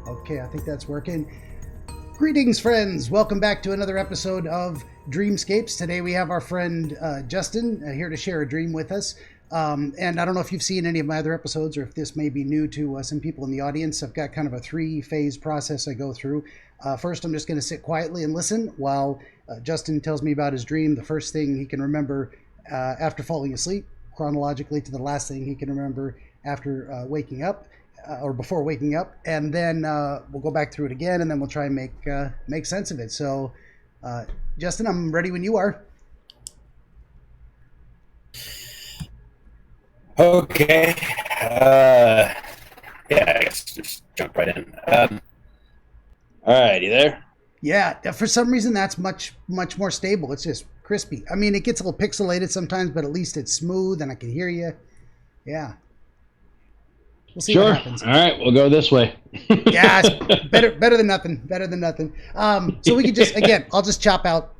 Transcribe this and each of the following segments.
Okay, I think that's working. Greetings, friends. Welcome back to another episode of Dreamscapes. Today we have our friend Justin here to share a dream with us. And I don't know if you've seen any of my other episodes or if this may be new to some people in the audience. I've got kind of a three-phase process I go through. First, I'm just going to sit quietly and listen while Justin tells me about his dream. The first thing he can remember after falling asleep, chronologically to the last thing he can remember after waking up. Or before waking up, and then we'll go back through it again, and then we'll try and make sense of it. So, Justin, I'm ready when you are. Okay. Yeah, I guess just jump right in. All right, you there? Yeah, for some reason that's much more stable. It's just crispy. I mean, it gets a little pixelated sometimes, but at least it's smooth, and I can hear you. Yeah. We'll see what happens. All right, we'll go this way. Yeah, better than nothing. Better than nothing. So we can just I'll just chop out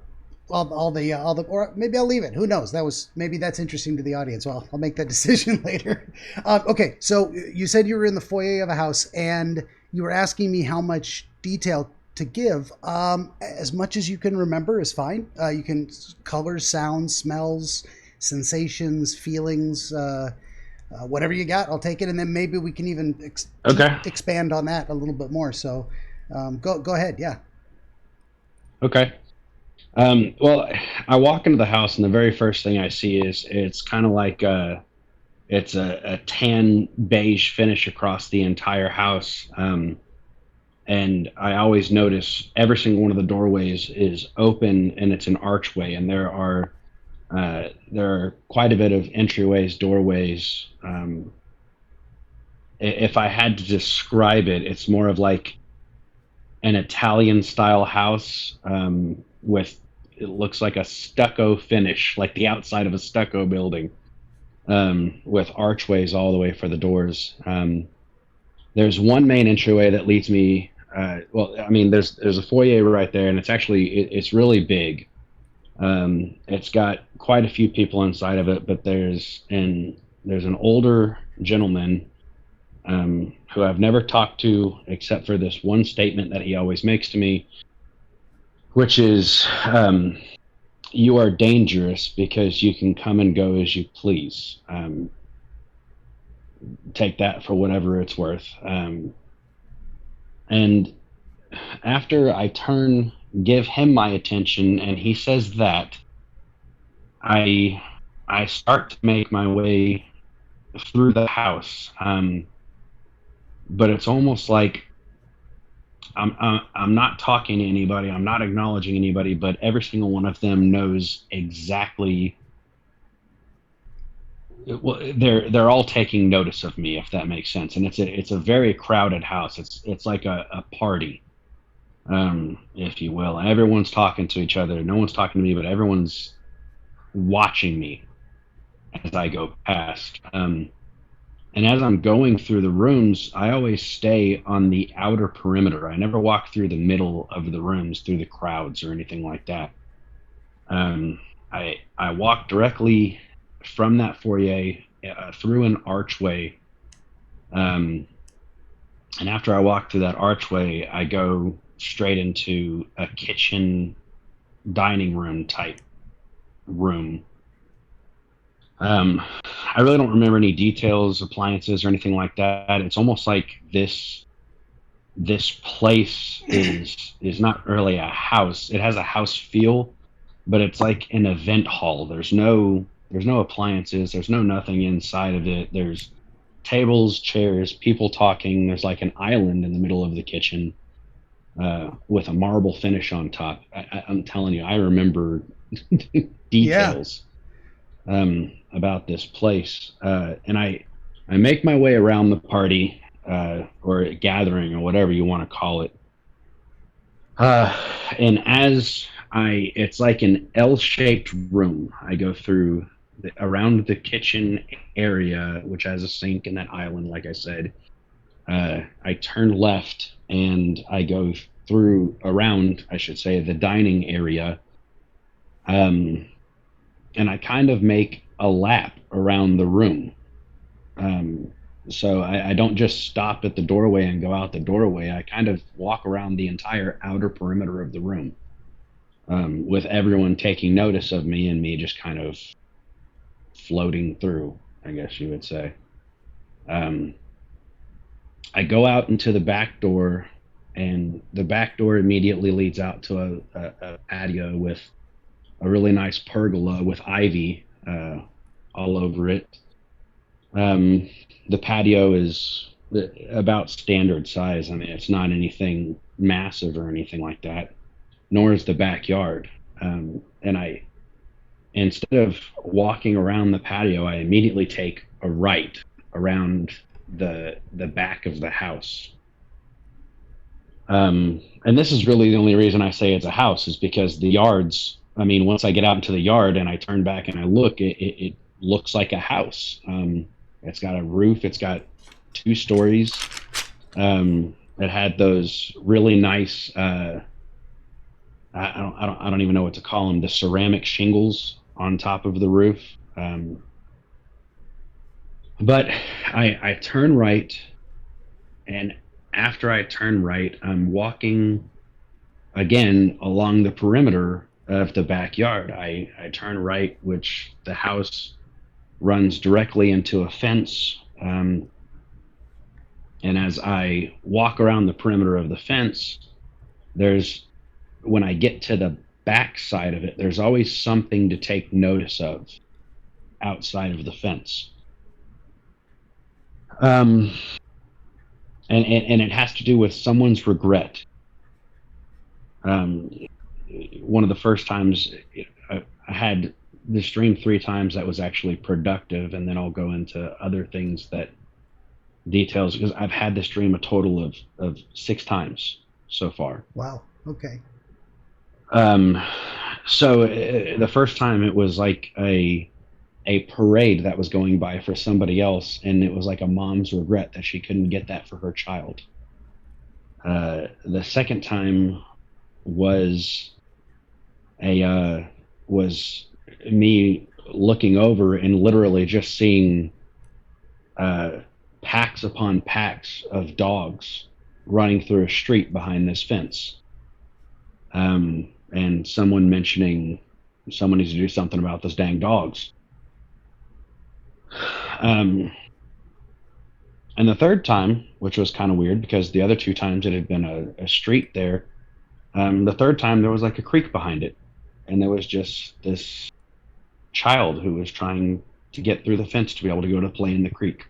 all the or maybe I'll leave it. Who knows? Maybe that's interesting to the audience. Well, I'll make that decision later. Okay, so you said you were in the foyer of a house and you were asking me how much detail to give. As much as you can remember is fine. You can colors, sounds, smells, sensations, feelings. Whatever you got, I'll take it, and then maybe we can even expand on that a little bit more. So, go ahead, yeah. Okay. Well, I walk into the house, and the very first thing I see is it's kind of like it's a tan beige finish across the entire house, and I always notice every single one of the doorways is open, and it's an archway, and there are quite a bit of entryways, doorways. If I had to describe it, it's more of like an Italian style house with, it looks like a stucco finish, like the outside of a stucco building, with archways all the way for the doors. There's one main entryway that leads me, there's a foyer right there, and it's really big. It's got quite a few people inside of it, but there's an older gentleman who I've never talked to except for this one statement that he always makes to me, which is, you are dangerous because you can come and go as you please. Take that for whatever it's worth. And after I give him my attention and he says that, I start to make my way through the house, but it's almost like I'm not talking to anybody, I'm not acknowledging anybody, but every single one of them knows exactly. Well, they're all taking notice of me, if that makes sense, and it's a very crowded house. It's like a party, if you will. And everyone's talking to each other. No one's talking to me, but everyone's watching me as I go past. And as I'm going through the rooms, I always stay on the outer perimeter. I never walk through the middle of the rooms, through the crowds or anything like that. I walk directly from that foyer through an archway. And after I walk through that archway, I go straight into a kitchen dining room type room. I really don't remember any details, appliances, or anything like that. It's almost like this place is not really a house. It has a house feel, but it's like an event hall. There's no appliances. There's no nothing inside of it. There's tables, chairs, people talking. There's like an island in the middle of the kitchen with a marble finish on top. I'm telling you, I remember details about this place. And I make my way around the party or gathering or whatever you want to call it. And it's like an L-shaped room. I go through around the kitchen area, which has a sink and that island, like I said. I turn left and I go around, I should say, the dining area. And I kind of make a lap around the room. So I don't just stop at the doorway and go out the doorway. I kind of walk around the entire outer perimeter of the room, with everyone taking notice of me and me just kind of floating through, I guess you would say. Um, I go out into the back door, and the back door immediately leads out to a patio with a really nice pergola with ivy all over it. Um, the patio is about standard size. I mean, it's not anything massive or anything like that, nor is the backyard. And I, instead of walking around the patio, I immediately take a right around the back of the house. And this is really the only reason I say it's a house is because the yards. I mean, once I get out into the yard and I turn back and I look, it looks like a house. It's got a roof. It's got 2 stories. It had those really nice. I don't even know what to call them. The ceramic shingles on top of the roof. But I turn right, and after I turn right, I'm walking again along the perimeter of the backyard. I turn right, which the house runs directly into a fence. And as I walk around the perimeter of the fence, when I get to the back side of it, there's always something to take notice of outside of the fence. And it has to do with someone's regret. One of the first times I had this dream 3 times that was actually productive, and then I'll go into other things that details, because I've had this dream a total of 6 times so far. Wow. Okay. So the first time it was like a parade that was going by for somebody else, and it was like a mom's regret that she couldn't get that for her child. The second time was was me looking over and literally just seeing packs upon packs of dogs running through a street behind this fence. And someone mentioning someone needs to do something about those dang dogs. And the third time, which was kind of weird because the other 2 times it had been a street there, the third time there was like a creek behind it, and there was just this child who was trying to get through the fence to be able to go to play in the creek.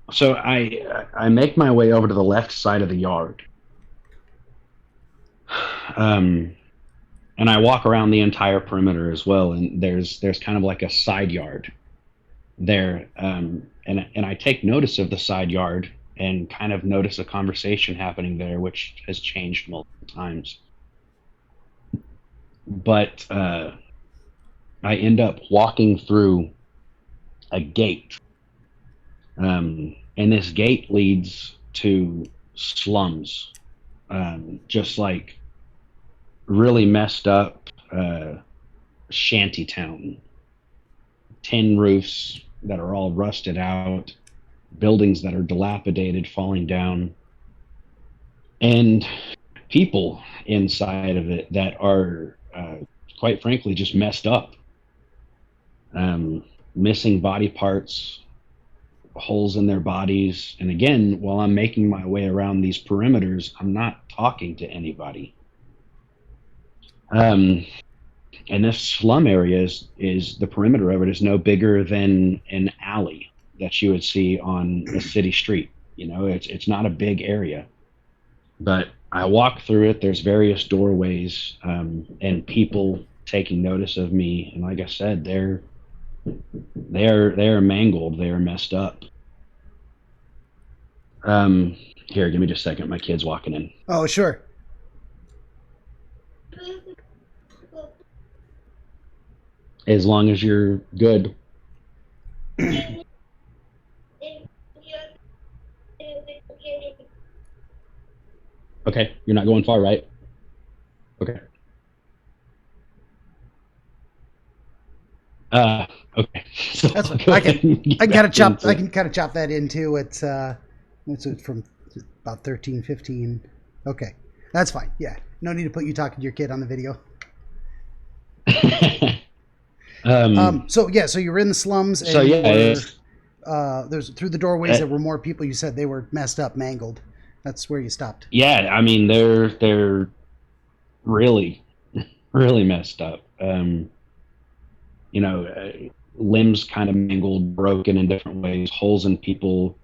So I make my way over to the left side of the yard, and I walk around the entire perimeter as well. And there's kind of like a side yard there, and I take notice of the side yard and kind of notice a conversation happening there, which has changed multiple times. But I end up walking through a gate. And this gate leads to slums, just like really messed up shanty town. Tin roofs that are all rusted out, buildings that are dilapidated, falling down, and people inside of it that are, quite frankly, just messed up. Missing body parts, holes in their bodies. And again, while I'm making my way around these perimeters, I'm not talking to anybody. And this slum area is the perimeter of it is no bigger than an alley that you would see on a city street. You know, it's not a big area, but I walk through it. There's various doorways, and people taking notice of me. And like I said, they're mangled. They're messed up. Here, give me just a second. My kid's walking in. Oh, sure. As long as you're good. Okay, you're not going far, right? Okay. Uh, okay. So That's fine. go ahead and get I can kind of back chop. into I it. can kind of chop that into it's what's it from about 13, 15. Okay, that's fine. Yeah, no need to put you talking to your kid on the video. So yeah, so you were in the slums So and you yeah, were it's, there's through the doorways uh, there were more people. You said they were messed up, mangled. That's where you stopped. yeah. I mean, they're really really messed up. You know, limbs kind of mangled, broken in different ways, holes in people.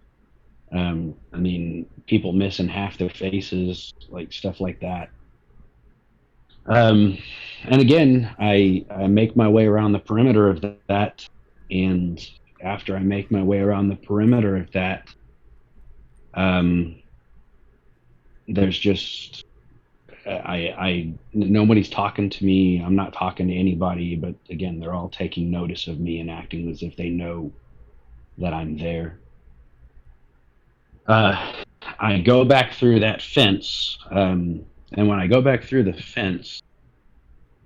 I mean, people missing half their faces, like stuff like that. Um, and again, I make my way around the perimeter of that, and after I make my way around the perimeter of that, um, there's just I nobody's talking to me. I'm not talking to anybody, but again, they're all taking notice of me and acting as if they know that I'm there. Uh, I go back through that fence, and when I go back through the fence,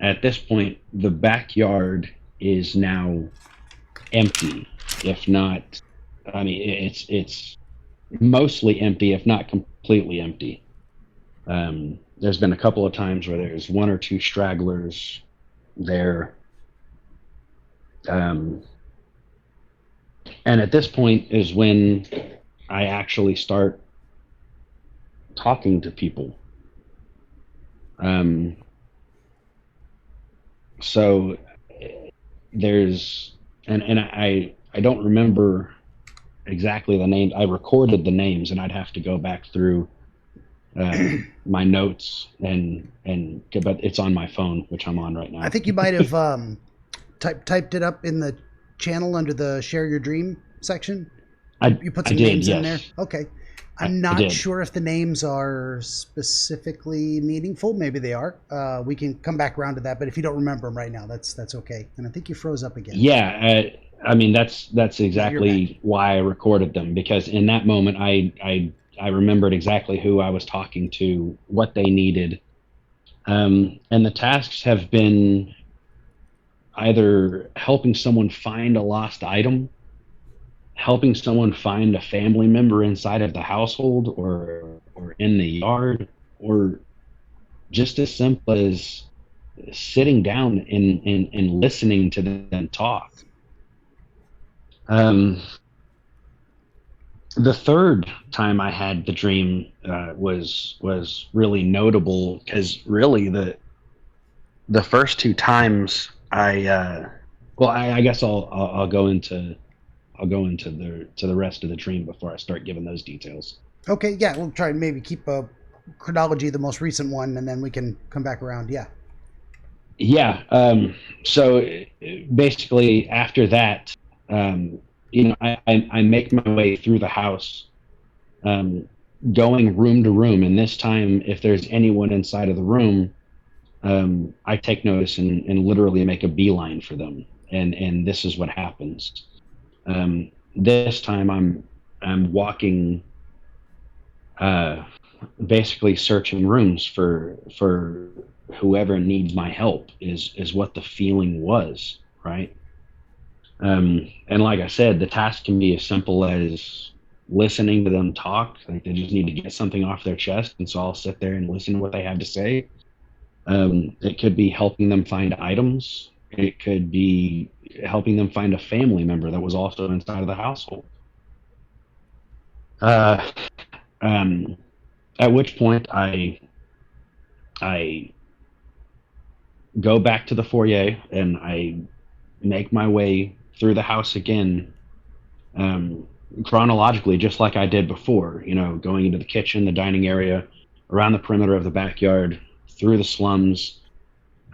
at this point, the backyard is now empty, if not. I mean, it's mostly empty, if not completely empty. There's been a couple of times where there's one or two stragglers there, um, and at this point is when I actually start talking to people. Um, so there's and I don't remember exactly the names. I recorded the names, and I'd have to go back through my notes and but it's on my phone, which I'm on right I now. think you might have typed it up in the channel under the share your dream section. You put I some did, names in there. yes. Okay. I'm I not did. sure if the names are specifically meaningful. Maybe they are. We can come back around to that. But if you don't remember them right now, that's okay. And I think you froze up again. Yeah, I mean that's Yeah, you're back. exactly why I recorded them, because in that moment I remembered exactly who I was talking to, what they needed, and the tasks have been either helping someone find a lost item, helping someone find a family member inside of the household or in the yard, or just as simple as sitting down and listening to them talk. Um, the third time I had the dream was really notable, because really the first two times I guess I'll go into the rest of the dream before I start giving those details. Okay. Yeah, we'll try and maybe keep a chronology, the most recent one, and then we can come back around. Yeah. Yeah. So basically, after that, um, I make my way through the house, um, going room to room, and this time, if there's anyone inside of the room, I take notice and literally make a beeline for them. And this is what happens. This time, I'm walking, uh, basically searching rooms for whoever needs my help, is what the feeling was, right? And like I said, the task can be as simple as listening to them talk. Like they just need to get something off their chest, and so I'll sit there and listen to what they have to say. It could be helping them find items. It could be helping them find a family member that was also inside of the household. Uh, um, at which point I go back to the foyer and I make my way through the house again, um, chronologically, just like I did before. Going into the kitchen, the dining area, around the perimeter of the backyard, through the slums,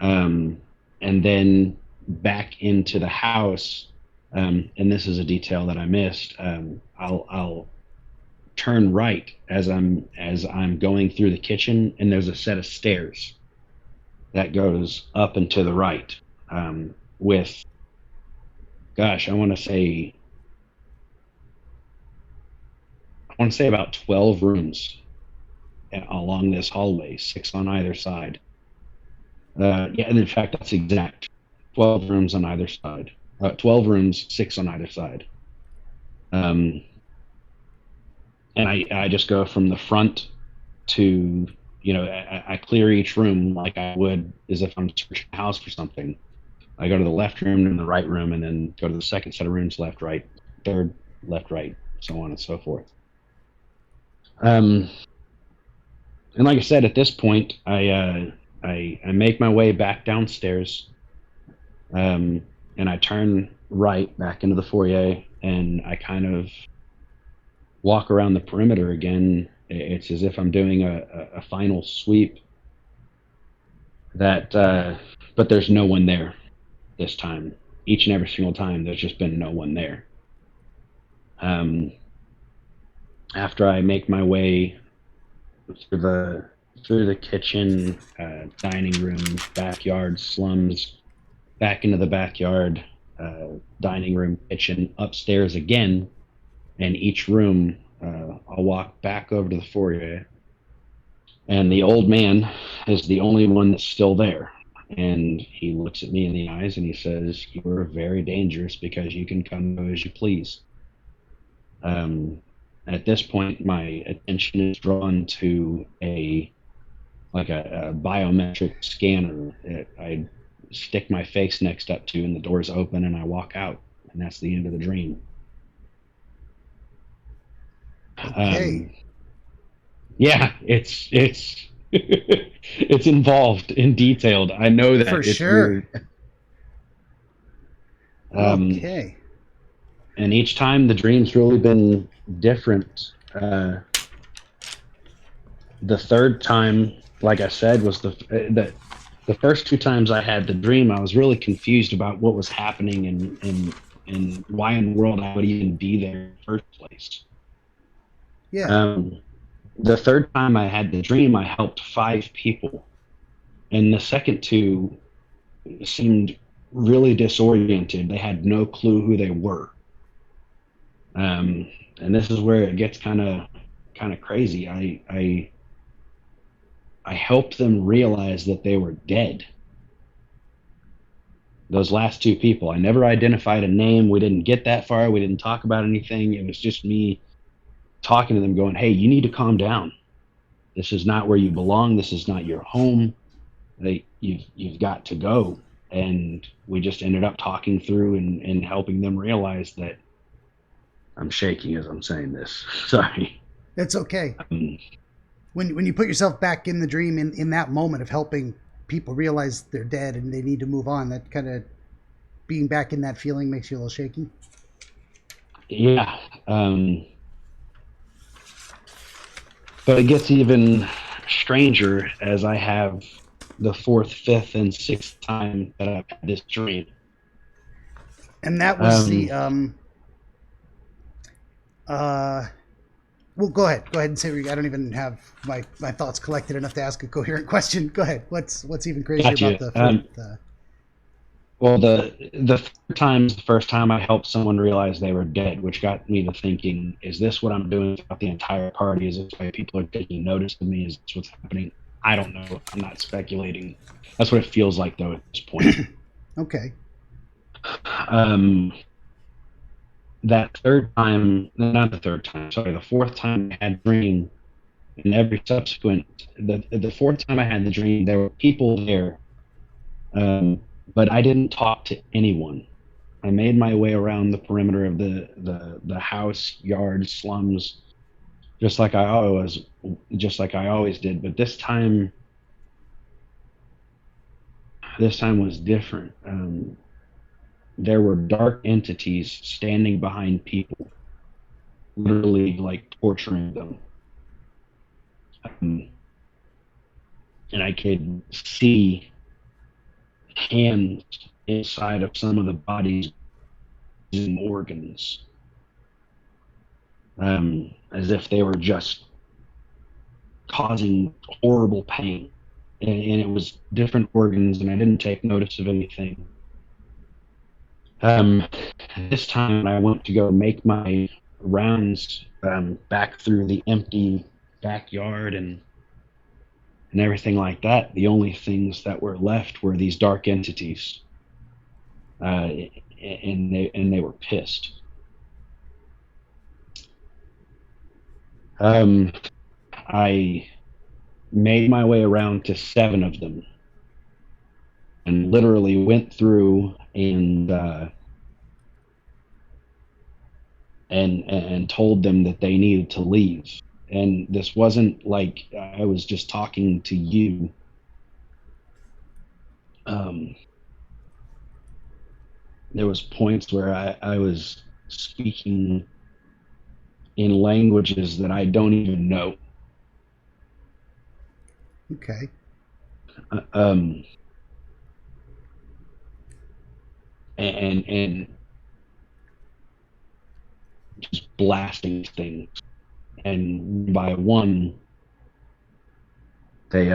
um, and then back into the house. And this is a detail that I missed. I'll turn right as I'm going through the kitchen, and there's a set of stairs that goes up and to the right, with, gosh, I want to say about 12 rooms along this hallway, six on either side. Yeah, and in fact, that's exact. 12 rooms on either side. 12 rooms, 6 on either side. And I just go from the front to, I clear each room like I would as if I'm searching a house for something. I go to the left room and the right room, and then go to the second set of rooms, left, right, third, left, right, so on and so forth. And like I said, at this point, I make my way back downstairs, and I turn right back into the foyer, and I kind of walk around the perimeter again. It's as if I'm doing a final sweep. But there's no one there this time. Each and every single time, there's just been no one there. After I make my way through the kitchen, dining room, backyard, slums, back into the backyard, dining room, kitchen, upstairs again, and each room, I'll walk back over to the foyer, and the old man is the only one that's still there. And he looks at me in the eyes and he says, "You are very dangerous because you can come and go as you please." At this point, my attention is drawn to a biometric scanner that I stick my face next up to, and the doors open and I walk out, and that's the end of the dream. Okay. Yeah, it's it's involved and detailed. I know that For it's sure. weird. Okay. And each time the dream's really been different. The third time, like I said, was the first 2 times I had the dream, I was really confused about what was happening and why in the world I would even be there in the first place. Yeah. The third time I had the dream, I helped 5 people, and the second 2 seemed really disoriented. They had no clue who they were. And this is where it gets kind of crazy. I helped them realize that they were dead. Those last 2 people, I never identified a name. We didn't get that far. We didn't talk about anything. It was just me talking to them, going, "Hey, you need to calm down. This is not where you belong. This is not your home. You've got to go." And we just ended up talking through and helping them realize that. I'm shaking as I'm saying this. Sorry. That's okay. When you put yourself back in the dream, in that moment of helping people realize they're dead and they need to move on, that kind of being back in that feeling makes you a little shaky. Yeah. But it gets even stranger as I have the 4th, 5th, and 6th time that I've had this dream. And that was well, go ahead and say. I don't even have my thoughts collected enough to ask a coherent question. Go ahead. What's even crazier Gotcha. about the Well, the first time I helped someone realize they were dead, which got me to thinking, is this what I'm doing throughout the entire party? Is this why people are taking notice of me? Is this what's happening? I don't know. I'm not speculating. That's what it feels like, though, at this point. Okay. That third time, not the third time, sorry, the 4th time I had dream, and every subsequent, the 4th time I had the dream, there were people there, but I didn't talk to anyone. I made my way around the perimeter of the house, yard, slums, just like I always did. But this time was different. There were dark entities standing behind people, literally like torturing them. And I could see hands inside of some of the bodies and organs, as if they were just causing horrible pain. And it was different organs, and I didn't take notice of anything. This time I went to go make my rounds back through the empty backyard and everything like that. The only things that were left were these dark entities. And and they were pissed. I made my way around to 7 of them and literally went through and told them that they needed to leave. And this wasn't like I was just talking to you. There was points where I was speaking in languages that I don't even know. Okay. And just blasting things. And by 1, they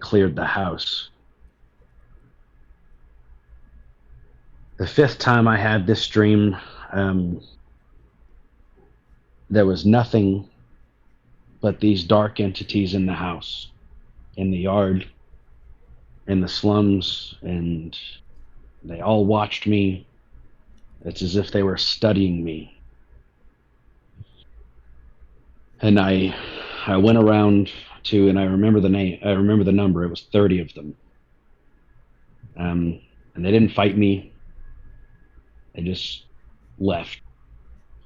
cleared the house. The 5th time I had this dream, there was nothing but these dark entities in the house, in the yard, in the slums, and they all watched me. It's as if they were studying me. And I went around to, and I remember the number, it was 30 of them. And they didn't fight me. They just left.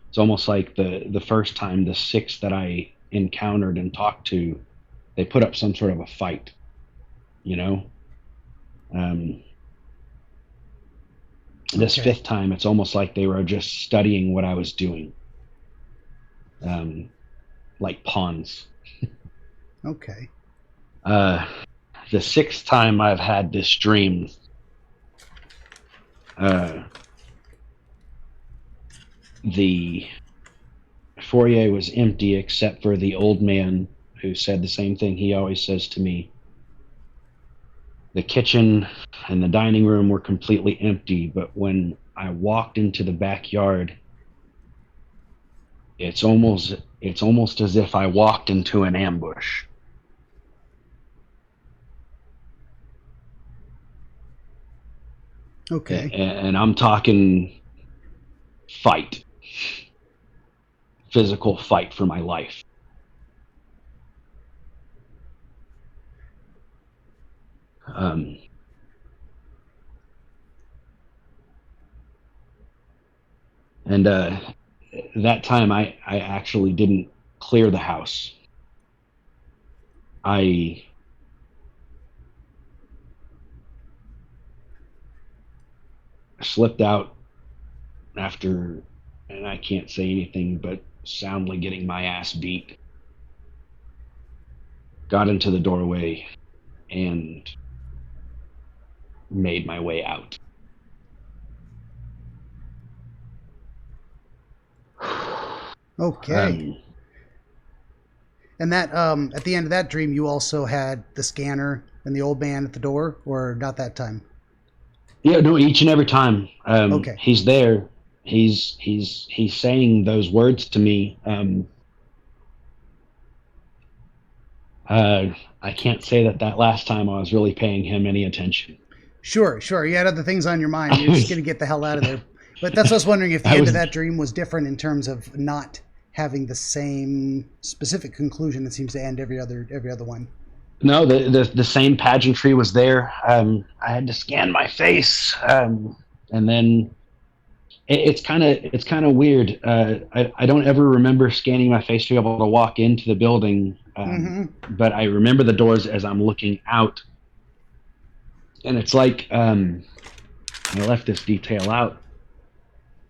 It's almost like the first time, the 6 that I encountered and talked to, they put up some sort of a fight, you know? This 5th time, it's almost like they were just studying what I was doing. Like pawns. Okay. The 6th time I've had this dream, the foyer was empty except for the old man who said the same thing he always says to me. The kitchen and the dining room were completely empty, but when I walked into the backyard, it's almost as if I walked into an ambush. Okay. And I'm talking fight. Physical fight for my life. And that time I actually didn't clear the house. I slipped out after, and I can't say anything but soundly getting my ass beat. Got into the doorway and made my way out. Okay. And that at the end of that dream, you also had the scanner and the old man at the door, or not that time? Yeah, no, each and every time. Okay. He's there. He's saying those words to me. I can't say that last time I was really paying him any attention. Sure. You had other things on your mind. You're just going to get the hell out of there. But that's what I was wondering, if the end of that dream was different in terms of not having the same specific conclusion that seems to end every other one. No, the same pageantry was there. I had to scan my face, and then it's kind of weird. I don't ever remember scanning my face to be able to walk into the building, but I remember the doors as I'm looking out, and it's like I left this detail out.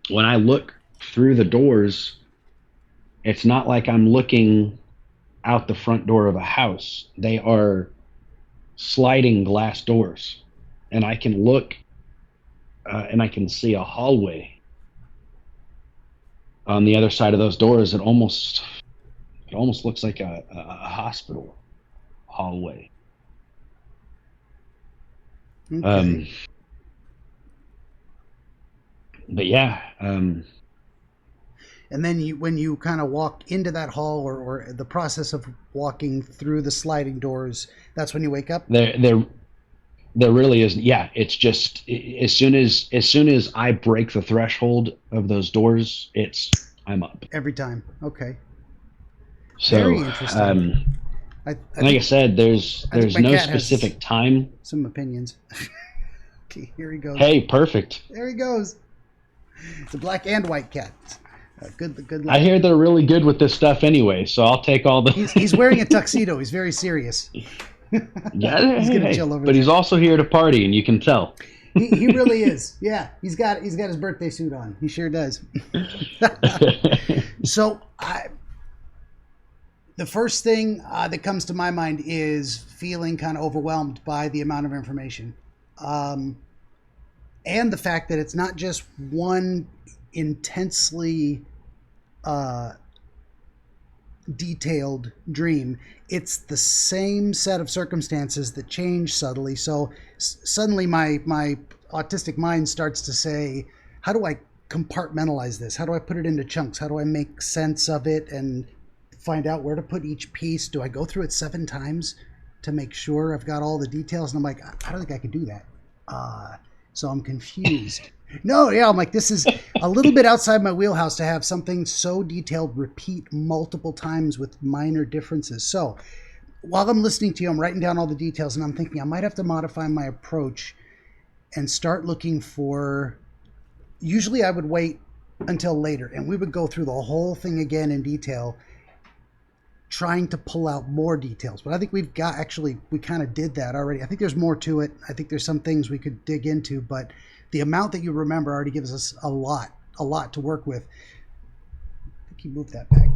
When I look through the doors, it's not like I'm looking out the front door of a house. They are sliding glass doors, and I can look and I can see a hallway on the other side of those doors. It almost looks like a hospital hallway. Okay. But yeah. And then when you kind of walk into that hall, or the process of walking through the sliding doors, that's when you wake up? There really is. Yeah, it's just as soon as I break the threshold of those doors, I'm up. Every time. Okay. So, Very interesting. I like I think said, there's I think there's my no cat has specific time. some opinions. Okay, here he goes. Hey, perfect. There he goes. It's a black and white cat. Good I luck. hear they're really good with this stuff anyway, so I'll take all the. He's wearing a tuxedo. He's very serious. Yeah, He's hey, gonna hey. chill over But there. he's also here to party, and you can tell. He really is. Yeah, he's got his birthday suit on. He sure does. So the first thing that comes to my mind is feeling kind of overwhelmed by the amount of information, and the fact that it's not just one intensely detailed dream. It's the same set of circumstances that change subtly. So suddenly my autistic mind starts to say, how do I compartmentalize this? How do I put it into chunks? How do I make sense of it and find out where to put each piece? Do I go through it 7 times to make sure I've got all the details? And I'm like, I don't think I could do that. So I'm confused. No, yeah, I'm like, this is a little bit outside my wheelhouse to have something so detailed repeat multiple times with minor differences. So while I'm listening to you, I'm writing down all the details, and I'm thinking I might have to modify my approach and start looking for. Usually I would wait until later, and we would go through the whole thing again in detail, trying to pull out more details. But I think we kind of did that already. I think there's more to it. I think there's some things we could dig into, but the amount that you remember already gives us a lot to work with. I think you moved that back.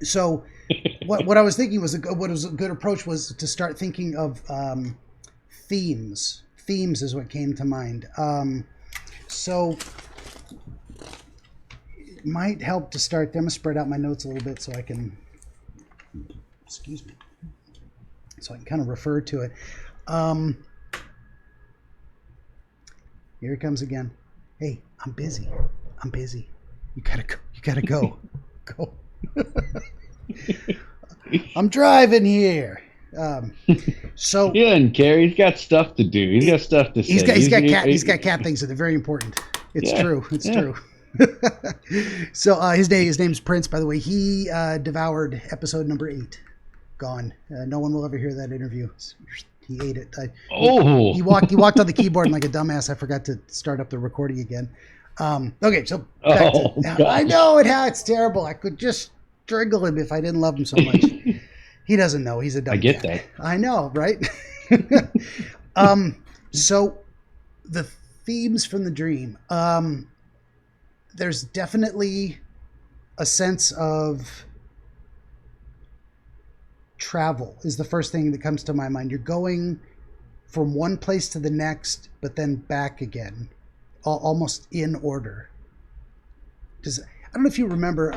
So what I was thinking was a good approach was to start thinking of themes. Themes is what came to mind. So it might help to start. I'm going to spread out my notes a little bit so I can, excuse me, so I can kind of refer to it. Here he comes again. Hey, I'm busy. You gotta go. Go. I'm driving here. So Yeah, and Carrie, he's got stuff to do. He's got stuff to say. He's got cat things that are very important. It's true. It's true. So his name's Prince, by the way. He devoured episode number 8. Gone. No one will ever hear that interview. He ate it. He walked on the keyboard and like a dumbass. I forgot to start up the recording again. Okay, so I know it's terrible. I could just strangle him if I didn't love him so much. He doesn't know. He's a dumb I get cat. that. I know, right? So the themes from the dream. There's definitely a sense of travel is the first thing that comes to my mind. You're going from one place to the next, but then back again, almost in order. I don't know if you remember.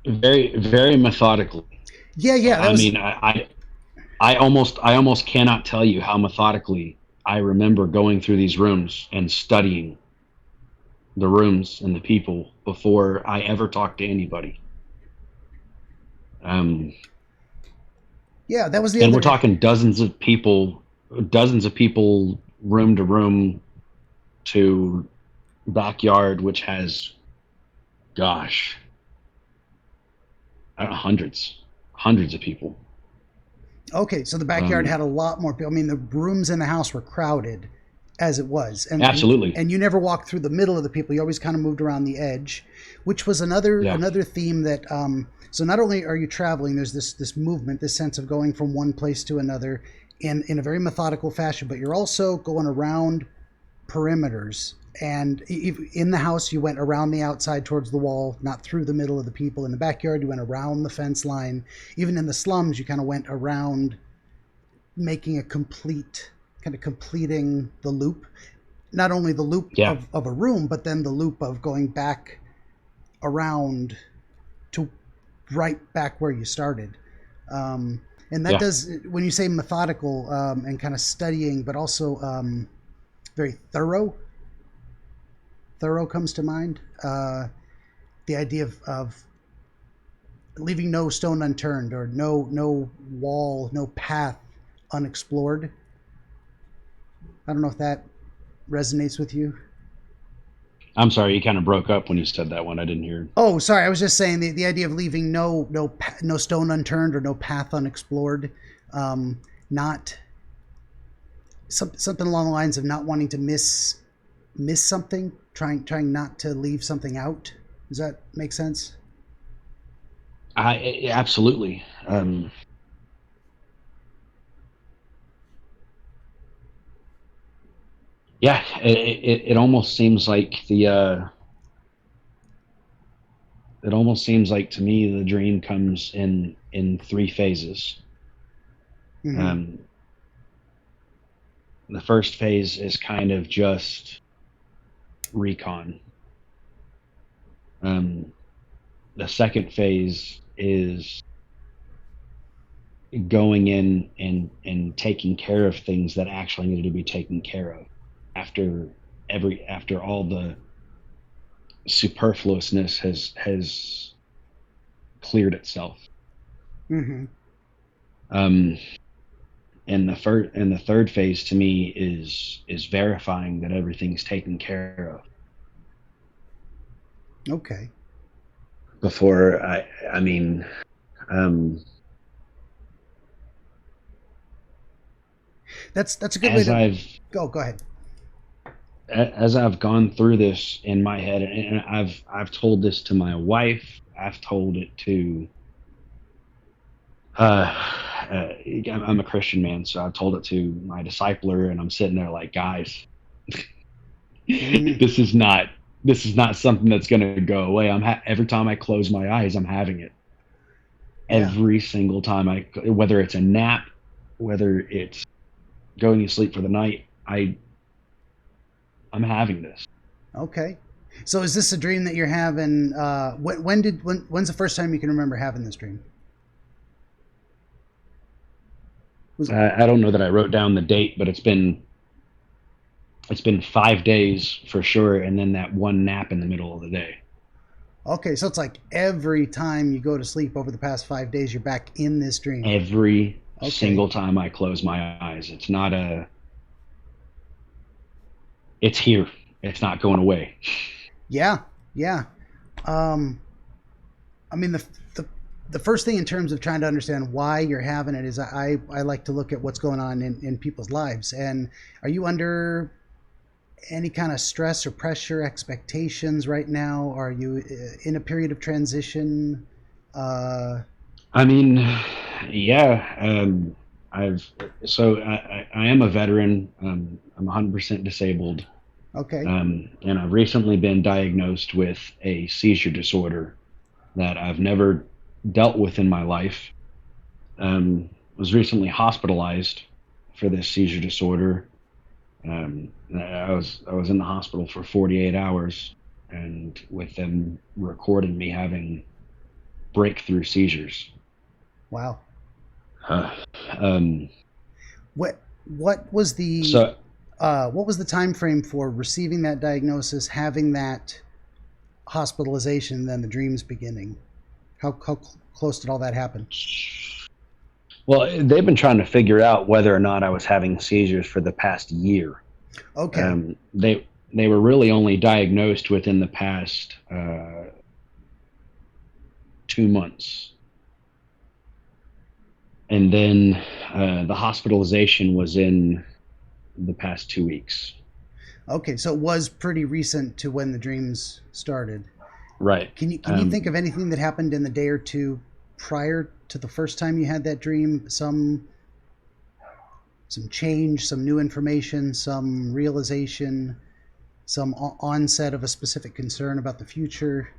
Very, very methodical. Yeah. I almost cannot tell you how methodically I remember going through these rooms and studying the rooms and the people before I ever talked to anybody. Yeah, that was the. And we're talking dozens of people, room to room, to backyard, which has, gosh, hundreds of people. Okay, so the backyard had a lot more people. I mean, the rooms in the house were crowded as it was. Absolutely. And you never walked through the middle of the people. You always kind of moved around the edge, which was another theme that so not only are you traveling, there's this movement, this sense of going from one place to another in a very methodical fashion, but you're also going around perimeters. And in the house, you went around the outside towards the wall, not through the middle of the people. In the backyard, you went around the fence line. Even in the slums, you kind of went around, making completing the loop. Not only the loop of a room, but then the loop of going back around to right back where you started. And that does, when you say methodical and kind of studying, but also very thorough comes to mind. The idea of leaving no stone unturned, or no wall, no path unexplored. I don't know if that resonates with you. I'm sorry, you kind of broke up when you said that one. I didn't hear. Oh, sorry. I was just saying the idea of leaving no stone unturned or no path unexplored. Not something along the lines of not wanting to miss something, trying not to leave something out. Does that make sense? Absolutely. Yeah, it almost seems like it almost seems like to me the dream comes in three phases. Mm-hmm. The first phase is kind of just recon. The second phase is going in and taking care of things that actually need to be taken care of after all the superfluousness has cleared itself. Mm-hmm. And the third phase to me is verifying that everything's taken care of. Okay. Before I mean, That's a good way as to go. Go ahead. as I've gone through this in my head, and I've told this to my wife, I've told it to I'm a Christian man, so I've told it to my discipler, and I'm sitting there like, guys, this is not something that's going to go away. Every time I close my eyes, I'm having it. Yeah. Every single time whether it's a nap, whether it's going to sleep for the night, I'm having this. Okay. So is this a dream that you're having? When's the first time you can remember having this dream? I don't know that I wrote down the date, but it's been 5 days for sure, and then that one nap in the middle of the day. Okay, so it's like every time you go to sleep over the past 5 days, you're back in this dream. Every single time I close my eyes. It's not it's here. It's not going away. Yeah. I mean, the first thing in terms of trying to understand why you're having it is I like to look at what's going on in people's lives. And are you under any kind of stress or pressure, expectations right now? Are you in a period of transition? I mean, yeah. I am a veteran. I'm 100% disabled. Okay. And I've recently been diagnosed with a seizure disorder that I've never dealt with in my life. Was recently hospitalized for this seizure disorder. I was in the hospital for 48 hours, and with them recording me having breakthrough seizures. Wow. What was the time frame for receiving that diagnosis, having that hospitalization, then the dreams beginning? How close did all that happen? Well, they've been trying to figure out whether or not I was having seizures for the past year. Okay. They were really only diagnosed within the past 2 months. And then the hospitalization was in the past 2 weeks. Okay, so it was pretty recent to when the dreams started. Right. Can you think of anything that happened in the day or two prior to the first time you had that dream? Some change, some new information, some realization, some onset of a specific concern about the future?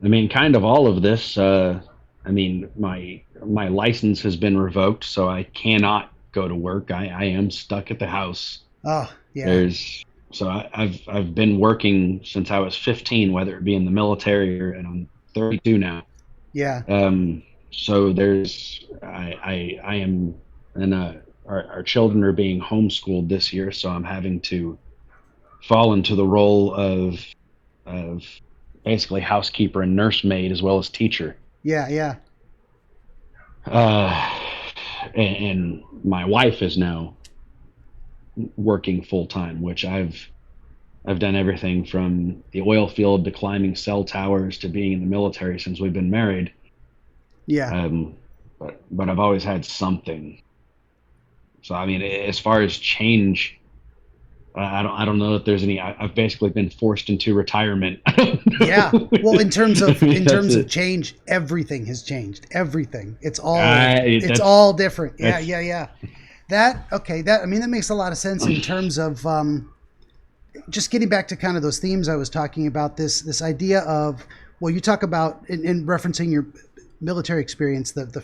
I mean, kind of all of this. I mean, my license has been revoked, so I cannot go to work. I am stuck at the house. Oh, yeah. I've been working since I was 15, whether it be in the military and I'm 32 now. Yeah. So I am, and our children are being homeschooled this year, so I'm having to fall into the role of basically housekeeper and nursemaid as well as teacher. Yeah. and my wife is now working full time, which I've done everything from the oil field to climbing cell towers to being in the military since we've been married. Yeah. But I've always had something. So I mean, as far as change, I don't know if there's any. I've basically been forced into retirement. Yeah. Well, in terms of I mean, change, everything has changed. Everything. It's all different. Yeah. That makes a lot of sense in terms of just getting back to kind of those themes I was talking about. This idea of, well, you talk about in referencing your military experience, the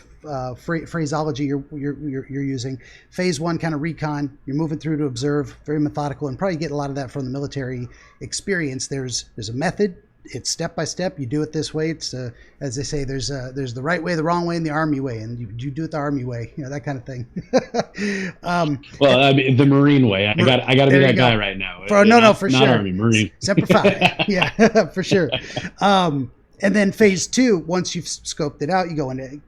phraseology you're using. Phase 1, kind of recon. You're moving through to observe, very methodical, and probably get a lot of that from the military experience. There's a method. It's step by step. You do it this way. It's as they say, there's the right way, the wrong way, and the army way, and you do it the army way. That kind of thing. Well, I mean, the Marine way. I got to be that guy right now. For not sure. Army, Marine. Semper Fi. Yeah, for sure. And then phase 2, once you've scoped it out, you go into,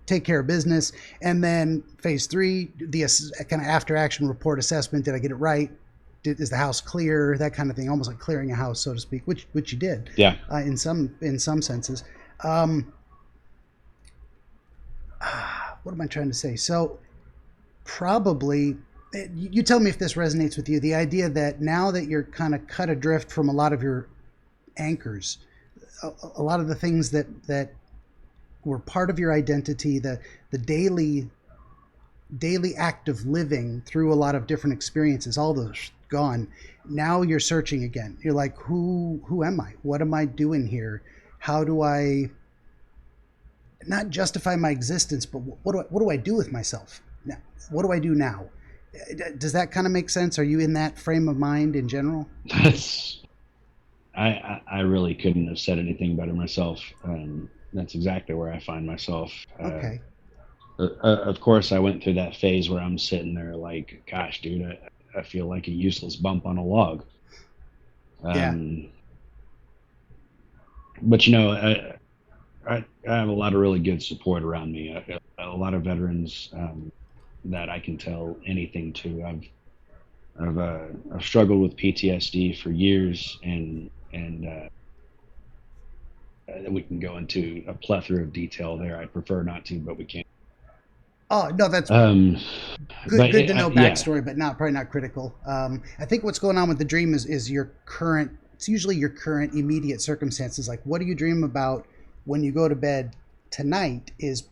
take care of business. And then phase 3, the kind of after action report assessment. Did I get it right? Is the house clear? That kind of thing, almost like clearing a house, so to speak, which you did. Yeah. In some senses. What am I trying to say? So probably, you tell me if this resonates with you, the idea that now that you're kind of cut adrift from a lot of your anchors, a lot of the things that were part of your identity, the daily act of living through a lot of different experiences, all those gone. Now you're searching again. You're like, who am I? What am I doing here? How do I not justify my existence, but what do I do with myself now? What do I do now? Does that kind of make sense? Are you in that frame of mind in general? I really couldn't have said anything better myself. That's exactly where I find myself. Okay. Of course, I went through that phase where I'm sitting there like, gosh, dude, I feel like a useless bump on a log. Yeah. But I have a lot of really good support around me. A lot of veterans that I can tell anything to. I've struggled with PTSD for years, and we can go into a plethora of detail there. I prefer not to, but we can. Oh no, that's good to know backstory, but probably not critical. I think what's going on with the dream is your current. It's usually your current immediate circumstances. Like, what do you dream about when you go to bed tonight is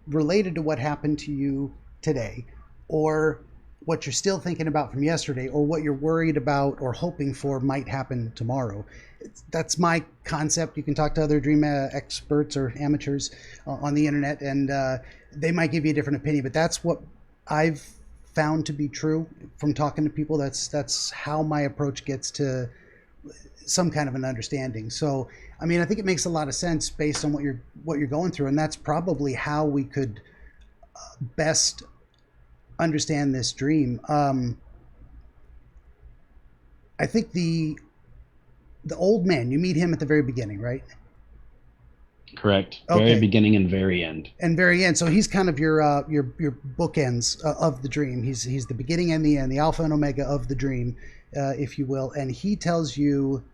related to what happened to you today, or what you're still thinking about from yesterday, or what you're worried about or hoping for might happen tomorrow. That's my concept. You can talk to other dream experts or amateurs on the internet, and they might give you a different opinion, but that's what I've found to be true from talking to people. That's how my approach gets to some kind of an understanding. So, I mean, I think it makes a lot of sense based on what you're going through, and that's probably how we could best understand this dream. I think the old man, you meet him at the very beginning, right? Correct. Okay. Very beginning and very end. And very end. So he's kind of your bookends of the dream. He's the beginning and the end, the alpha and omega of the dream, if you will. And he tells you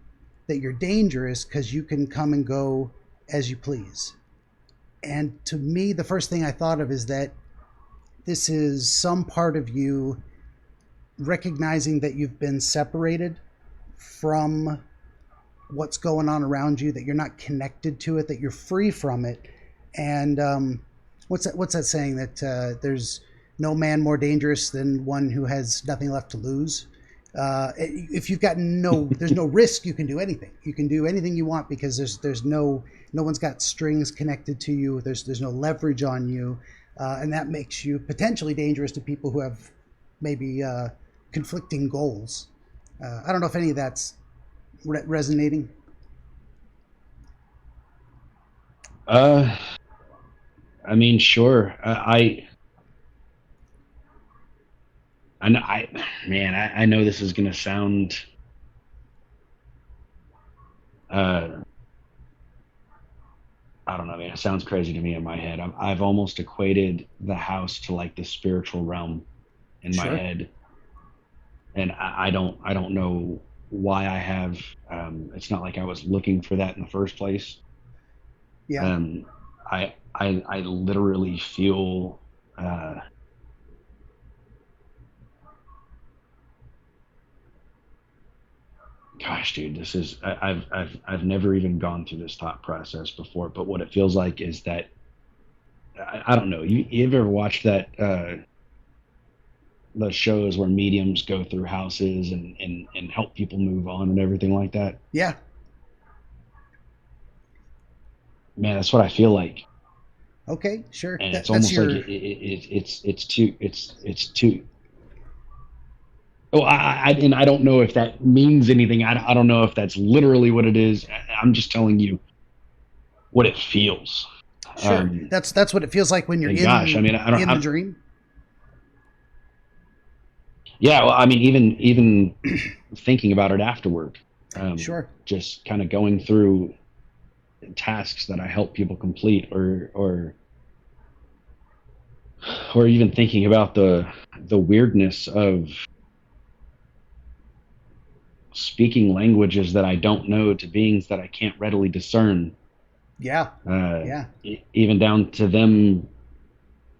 that you're dangerous because you can come and go as you please. And to me, the first thing I thought of is that this is some part of you recognizing that you've been separated from what's going on around you, that you're not connected to it, that you're free from it. And what's that saying, that there's no man more dangerous than one who has nothing left to lose? If you've got there's no risk, you can do anything. You can do anything you want because there's no one's got strings connected to you. There's no leverage on you, and that makes you potentially dangerous to people who have maybe conflicting goals. I don't know if any of that's resonating. I mean, sure. I know this is gonna sound I don't know, man. It sounds crazy to me in my head. I've almost equated the house to like the spiritual realm in my Sure. head, and I don't know why I have. It's not like I was looking for that in the first place. Yeah. Um, I literally feel. Uh, Gosh, dude, this is I've never even gone through this thought process before. But what it feels like is that I don't know. You ever watched that the shows where mediums go through houses and help people move on and everything like that? Yeah. Man, that's what I feel like. Okay. Sure. And it's That's almost like your. it's too. Oh, and I don't know if that means anything. I don't know if that's literally what it is. I'm just telling you what it feels. Sure. That's what it feels like when you're And gosh, I mean, in the dream. Yeah, well, I mean, even thinking about it afterward, Sure. just kind of going through tasks that I help people complete, or even thinking about the weirdness of speaking languages that I don't know to beings that I can't readily discern. Yeah. Yeah. Even down to them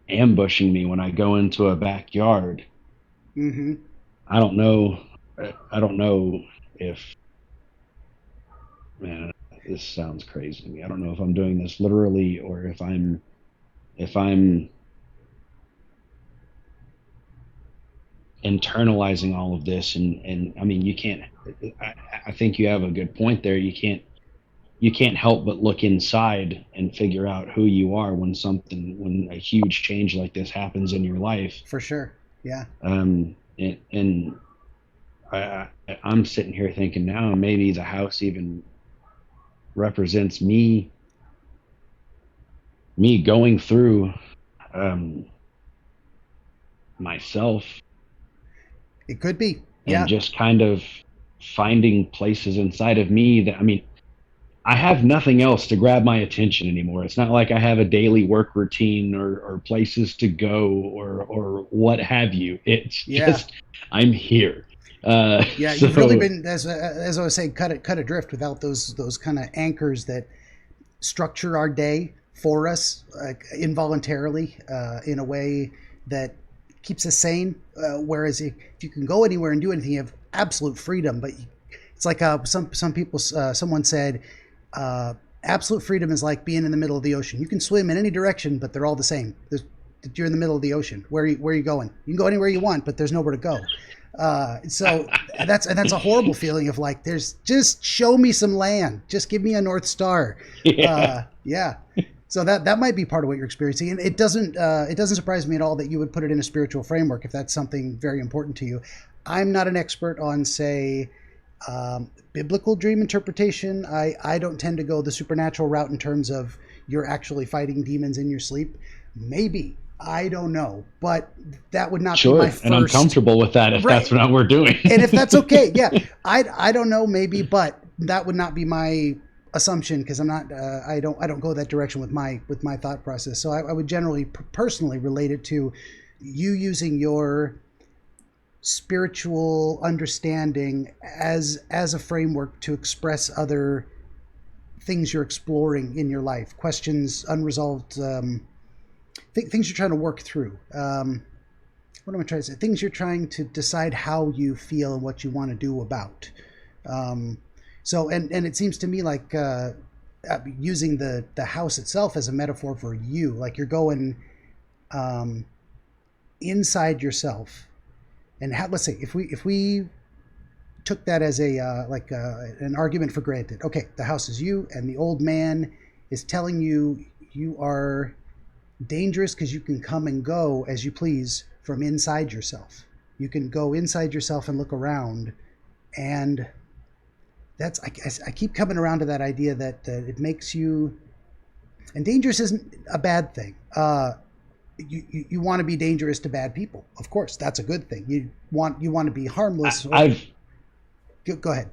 ambushing me when I go into a backyard. Mm-hmm. I don't know. I don't know if, man, this sounds crazy to me. I don't know if I'm doing this literally or if I'm internalizing all of this. And I mean, you can't. I think you have a good point there. You can't help but look inside and figure out who you are when a huge change like this happens in your life. For sure. Yeah. And I'm sitting here thinking now maybe the house even represents me going through myself. It could be. And Yeah. just kind of finding places inside of me that, I mean, I have nothing else to grab my attention anymore. It's not like I have a daily work routine or places to go or what have you. It's just I'm here. Yeah, so, you've really been, as I was saying, cut adrift without those kind of anchors that structure our day for us, involuntarily, in a way that keeps us sane. Whereas if you can go anywhere and do anything, you have absolute freedom. But it's like some people, someone said, absolute freedom is like being in the middle of the ocean. You can swim in any direction, but they're all the same. You're in the middle of the ocean. Where are you going? You can go anywhere you want, but there's nowhere to go. So that's a horrible feeling of like, just show me some land. Just give me a North Star. Yeah. So that might be part of what you're experiencing. And it doesn't surprise me at all that you would put it in a spiritual framework if that's something very important to you. I'm not an expert on, say, biblical dream interpretation. I don't tend to go the supernatural route in terms of you're actually fighting demons in your sleep. Maybe. I don't know, but that would not be my first. And I'm comfortable with that if that's what we're doing. And if that's okay, yeah. I don't know, maybe, but that would not be my assumption because I'm not. I don't go that direction with my thought process. So I would generally personally relate it to you using your spiritual understanding as a framework to express other things you're exploring in your life, questions, unresolved. Things you're trying to work through. What am I trying to say? Things you're trying to decide how you feel and what you want to do about. So it seems to me like using the house itself as a metaphor for you, like you're going inside yourself. And let's say if we took that as an argument for granted. Okay, the house is you, and the old man is telling you you are dangerous because you can come and go as you please from inside yourself. You can go inside yourself and look around, and I keep coming around to that idea that it makes you, and dangerous isn't a bad thing. You want to be dangerous to bad people, of course. That's a good thing. You want to be harmless. I've Go ahead.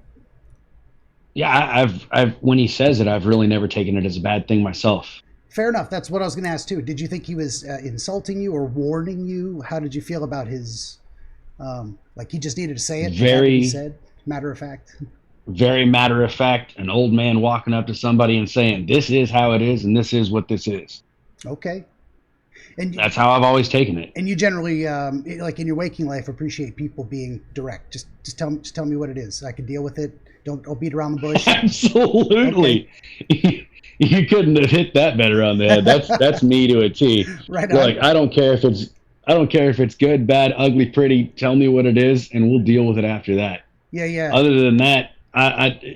Yeah, I've when he says it, I've really never taken it as a bad thing myself. Fair enough. That's what I was going to ask too. Did you think he was insulting you or warning you? How did you feel about his? Like he just needed to say it. It had to be Very, said. Matter of fact. very matter of fact, an old man walking up to somebody and saying, "This is how it is, and this is what this is." Okay. And That's how I've always taken it. and you generally, like in your waking life, appreciate people being direct. Just tell me what it is. I can deal with it. Don't beat around the bush. Absolutely. Okay. You couldn't have hit that better on the head. That's me to a T. Right. Like I don't care if it's good, bad, ugly, pretty. Tell me what it is, and we'll deal with it after that. Yeah, yeah. Other than that,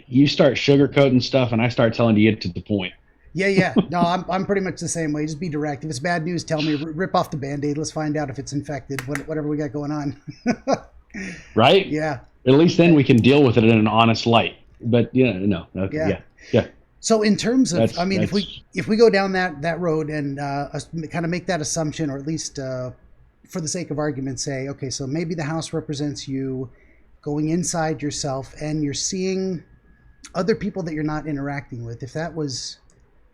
you start sugarcoating stuff, and I start telling you to get to the point. Yeah, yeah. No, I'm pretty much the same way. Just be direct. If it's bad news, tell me. Rip off the Band-Aid. Let's find out if it's infected. Whatever we got going on. Right? Yeah. At least then we can deal with it in an honest light. But no. Okay, yeah. So in terms of, if we go down that road and kind of make that assumption, or at least for the sake of argument, say, okay, so maybe the house represents you going inside yourself, and you're seeing other people that you're not interacting with. If that was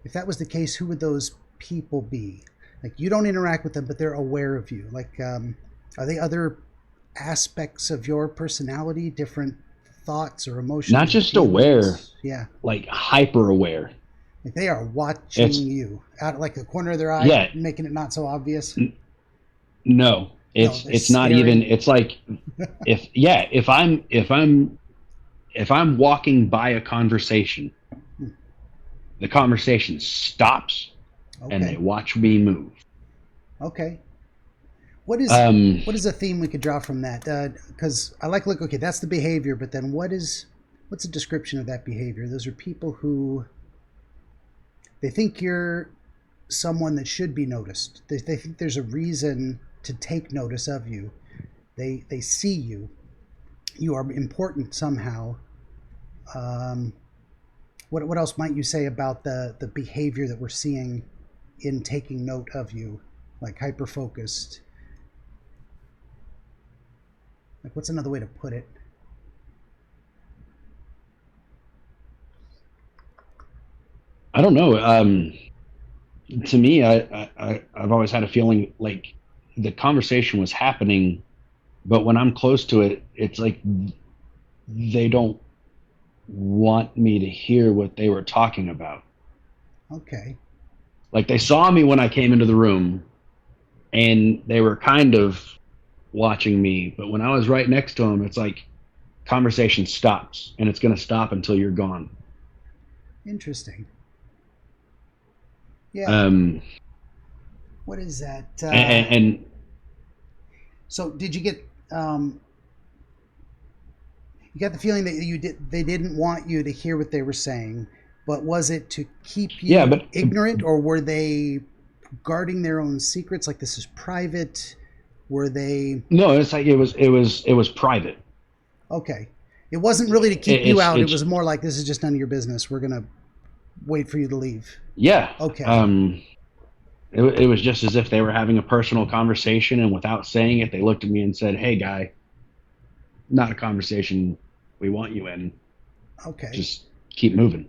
the case, who would those people be? Like you don't interact with them, but they're aware of you. Like, are they other aspects of your personality, different thoughts or emotions? Not just aware. Yeah. Like hyper aware. Like they are watching you out of like the corner of their eye, yeah. making it not so obvious. No, it's not even. It's like if I'm walking by a conversation, the conversation stops, Okay. and they watch me move. Okay. What is a theme we could draw from that? Because I look, okay, that's the behavior, but then what's a description of that behavior? Those are people who they think you're someone that should be noticed. They think there's a reason to take notice of you. They see you. You are important somehow. What else might you say about the behavior that we're seeing in taking note of you, like hyper focused? Like, what's another way to put it? I don't know. To me, I've always had a feeling like the conversation was happening, but when I'm close to it, it's like they don't want me to hear what they were talking about. Okay. Like they saw me when I came into the room, and they were kind of watching me, but when I was right next to them, it's like conversation stops, and it's going to stop until you're gone. Interesting. Yeah. What is that? And so, did you get? You got the feeling that they didn't want you to hear what they were saying, but was it to keep you ignorant, or were they guarding their own secrets? Like this is private. Were they? No, it's like it was private. Okay, it wasn't really to keep you out. It was more like this is just none of your business. We're gonna wait for you to leave. Yeah. Okay. It was just as if they were having a personal conversation, and without saying it, they looked at me and said, "Hey, guy, not a conversation we want you in. Okay. Just keep moving."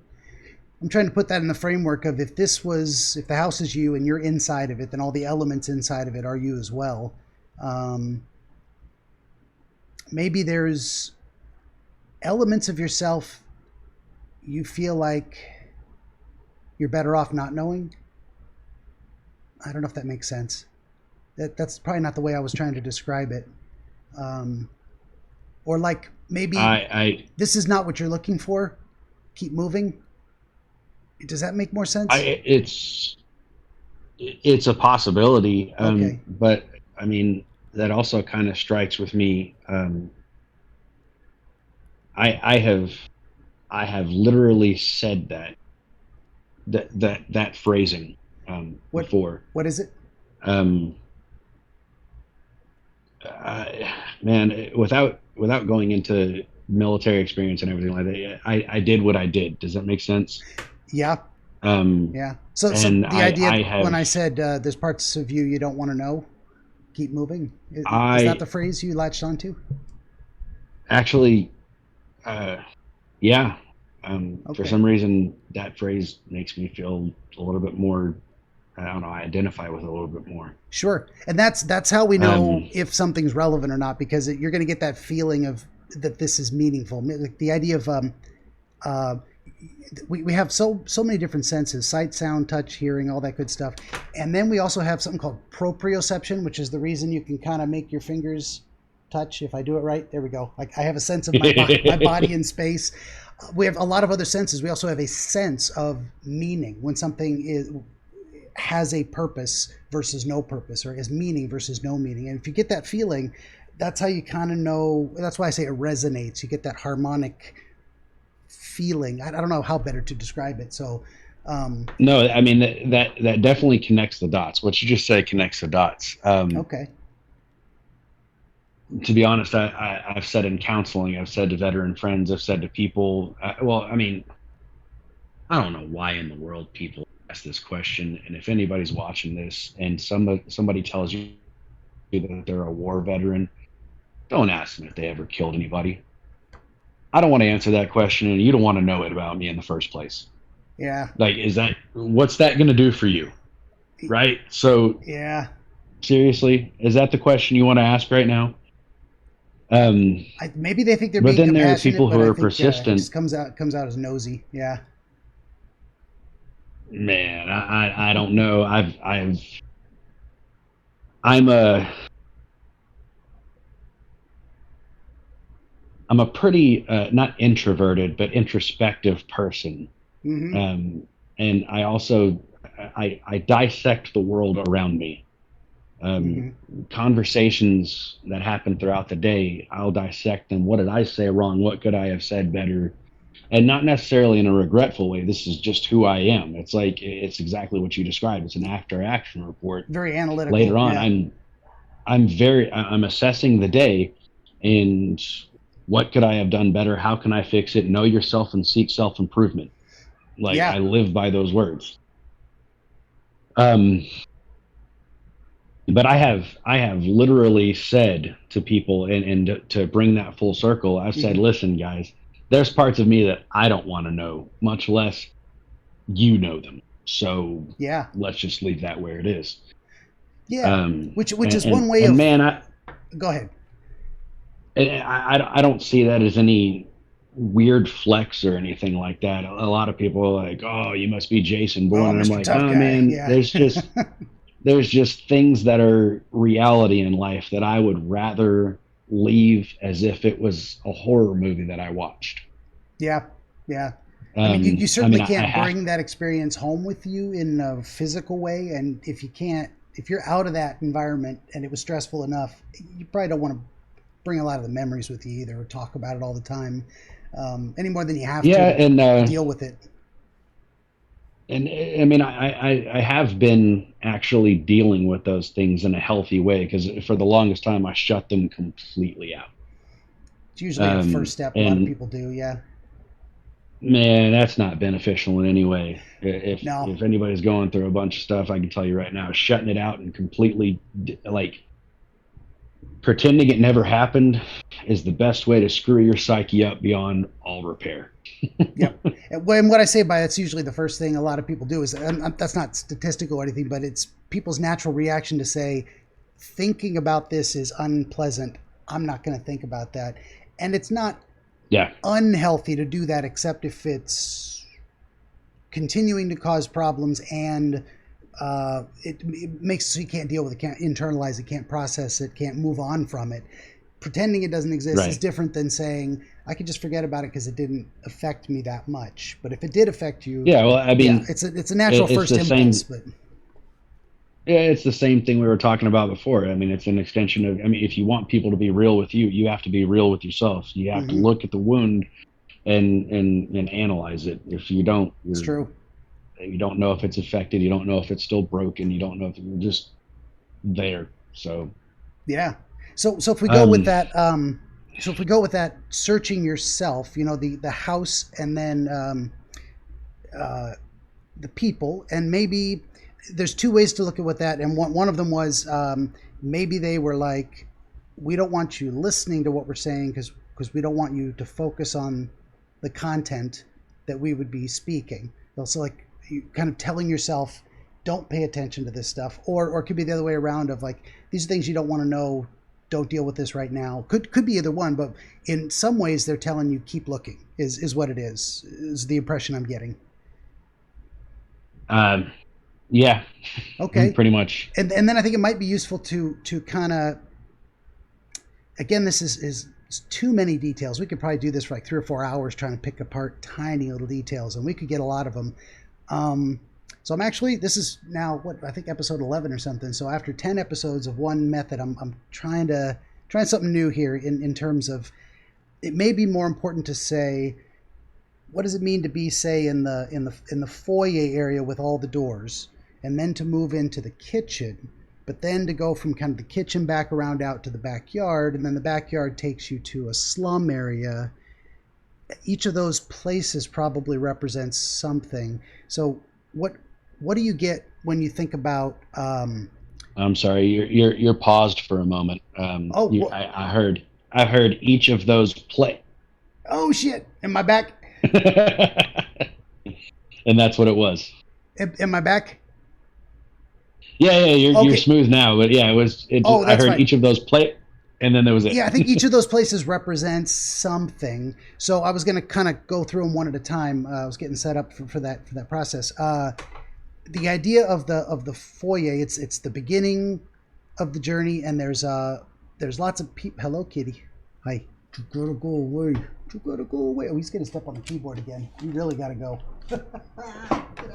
I'm trying to put that in the framework of if the house is you and you're inside of it, then all the elements inside of it are you as well. Maybe there's elements of yourself you feel like you're better off not knowing. I don't know if that makes sense. That's probably not the way I was trying to describe it. Or like maybe this is not what you're looking for. Keep moving. Does that make more sense? It's a possibility. Okay. But I mean, that also kind of strikes with me. I have literally said that phrasing before. What is it? Man, without going into military experience and everything like that, I did what I did. Does that make sense? Yeah. Yeah. So the idea when I said there's parts of you don't want to know, keep moving. Is that the phrase you latched onto? Actually, yeah. For Okay. some reason, that phrase makes me feel a little bit more. I don't know. I identify with it a little bit more. Sure. And that's how we know Um, if something's relevant or not, because you're going to get that feeling of that this is meaningful. Like the idea of uh, we have so many different senses: sight, sound, touch, hearing, all that good stuff. And then we also have something called proprioception, which is the reason you can kind of make your fingers touch. If I do it right, there we go. Like I have a sense of my body in space. We have a lot of other senses. We also have a sense of meaning when something has a purpose versus no purpose, or has meaning versus no meaning. And if you get that feeling, that's how you kind of know. That's why I say it resonates. You get that harmonic feeling. I don't know how better to describe it. So, no, I mean that definitely connects the dots. What you just said connects the dots. okay. To be honest, I've said in counseling, I've said to veteran friends, I've said to people. Well, I mean, I don't know why in the world people ask this question. And if anybody's watching this and somebody tells you that they're a war veteran, don't ask them if they ever killed anybody. I don't want to answer that question, and you don't want to know it about me in the first place. Yeah. Like, what's that going to do for you? Right? So, Yeah. seriously, is that the question you want to ask right now? Maybe they think they're But being then there are compassionate, people but who I are think it persistent. just comes out as nosy. Yeah. Man, I don't know. I'm a I'm a pretty not introverted but introspective person, Mm-hmm. um, and I also I dissect the world around me. Um, Mm-hmm. Conversations that happen throughout the day, I'll dissect them. What did I say wrong? What could I have said better? And not necessarily in a regretful way. This is just who I am. It's like it's exactly what you described. It's an after action report. Very analytical. Later on, Yeah. I'm assessing the day and what could I have done better? How can I fix it? Know yourself and seek self improvement. Like Yeah. I live by those words. Um, but I have literally said to people, and to bring that full circle, I've said, Mm-hmm. listen, guys, there's parts of me that I don't want to know, much less you know them. So Yeah. let's just leave that where it is. Yeah. Which And, is one and, way and of. man, Go ahead. I don't see that as any weird flex or anything like that. A lot of people are like, oh, you must be Jason Oh, Bourne. And I'm Mr. like, Tough no, Guy. man, Yeah. there's just things that are reality in life that I would rather leave as if it was a horror movie that I watched. Yeah. Yeah. I mean, you I certainly mean, I can't have, bring that experience home with you in a physical way. And if you're out of that environment and it was stressful enough, you probably don't want to bring a lot of the memories with you either, or talk about it all the time, any more than you have yeah, to deal with it. and I mean, I have been actually dealing with those things in a healthy way because for the longest time I shut them completely out. It's usually a first step. A lot of And people do. Yeah. man, that's not beneficial in any way. No. If anybody's going through a bunch of stuff, I can tell you right now, shutting it out and completely like pretending it never happened is the best way to screw your psyche up beyond all repair. Yep. And what I say by that's usually the first thing a lot of people do is, that's not statistical or anything, but it's people's natural reaction to say, thinking about this is unpleasant. I'm not going to think about that. And it's not Yeah. unhealthy to do that, except if it's continuing to cause problems and it makes so you can't deal with it, can't internalize it, can't process it, can't move on from it. Pretending it doesn't exist is Right. different than saying I could just forget about it because it didn't affect me that much. But if it did affect you, Yeah. Well, I yeah, mean, it's a natural it's first the impulse. same. But Yeah, it's the same thing we were talking about before. I mean, it's an extension of. I mean, if you want people to be real with you, you have to be real with yourself. You have to mm-hmm, look at the wound and analyze it. If you don't, it's true. you don't know if it's affected. You don't know if it's still broken. You don't know if you're just there. So, Yeah. So if we go with um, that, searching yourself, the house, and then uh, the people, and maybe there's two ways to look at what that. And one of them was maybe they were like, we don't want you listening to what we're saying because we don't want you to focus on the content. that we would be speaking. So like you kind of telling yourself, don't pay attention to this stuff, or it could be the other way around of like, these are things you don't want to know, don't deal with this right now. Could be either one, but in some ways they're telling you keep looking is what it is the impression I'm getting. Yeah. Okay. Pretty much. And then I think it might be useful to kind of, again, this is too many details. We could probably do this for like 3 or 4 hours trying to pick apart tiny little details, and we could get a lot of them. So I'm actually, this is now what I think episode 11 or something. So after 10 episodes of one method, I'm trying something new here in terms of, it may be more important to say, what does it mean to be, say, in the foyer area with all the doors, and then to move into the kitchen, but then to go from kind of the kitchen back around out to the backyard, and then the backyard takes you to a slum area. Each of those places probably represents something. So what do you get when you think about? I'm sorry, you're paused for a moment. I heard each of those play. Oh shit! Am I back? And that's what it was. Am I back? Yeah, you're smooth now, but yeah, I heard right. Each of those play, and then there was it. Yeah, I think each of those places represents something. So I was going to kind of go through them one at a time. I was getting set up for that process. The idea of the foyer, it's the beginning of the journey, and there's lots of people. Hello, kitty. Hi. You gotta go away. You gotta go away. Oh, he's gonna step on the keyboard again. You really gotta go. Get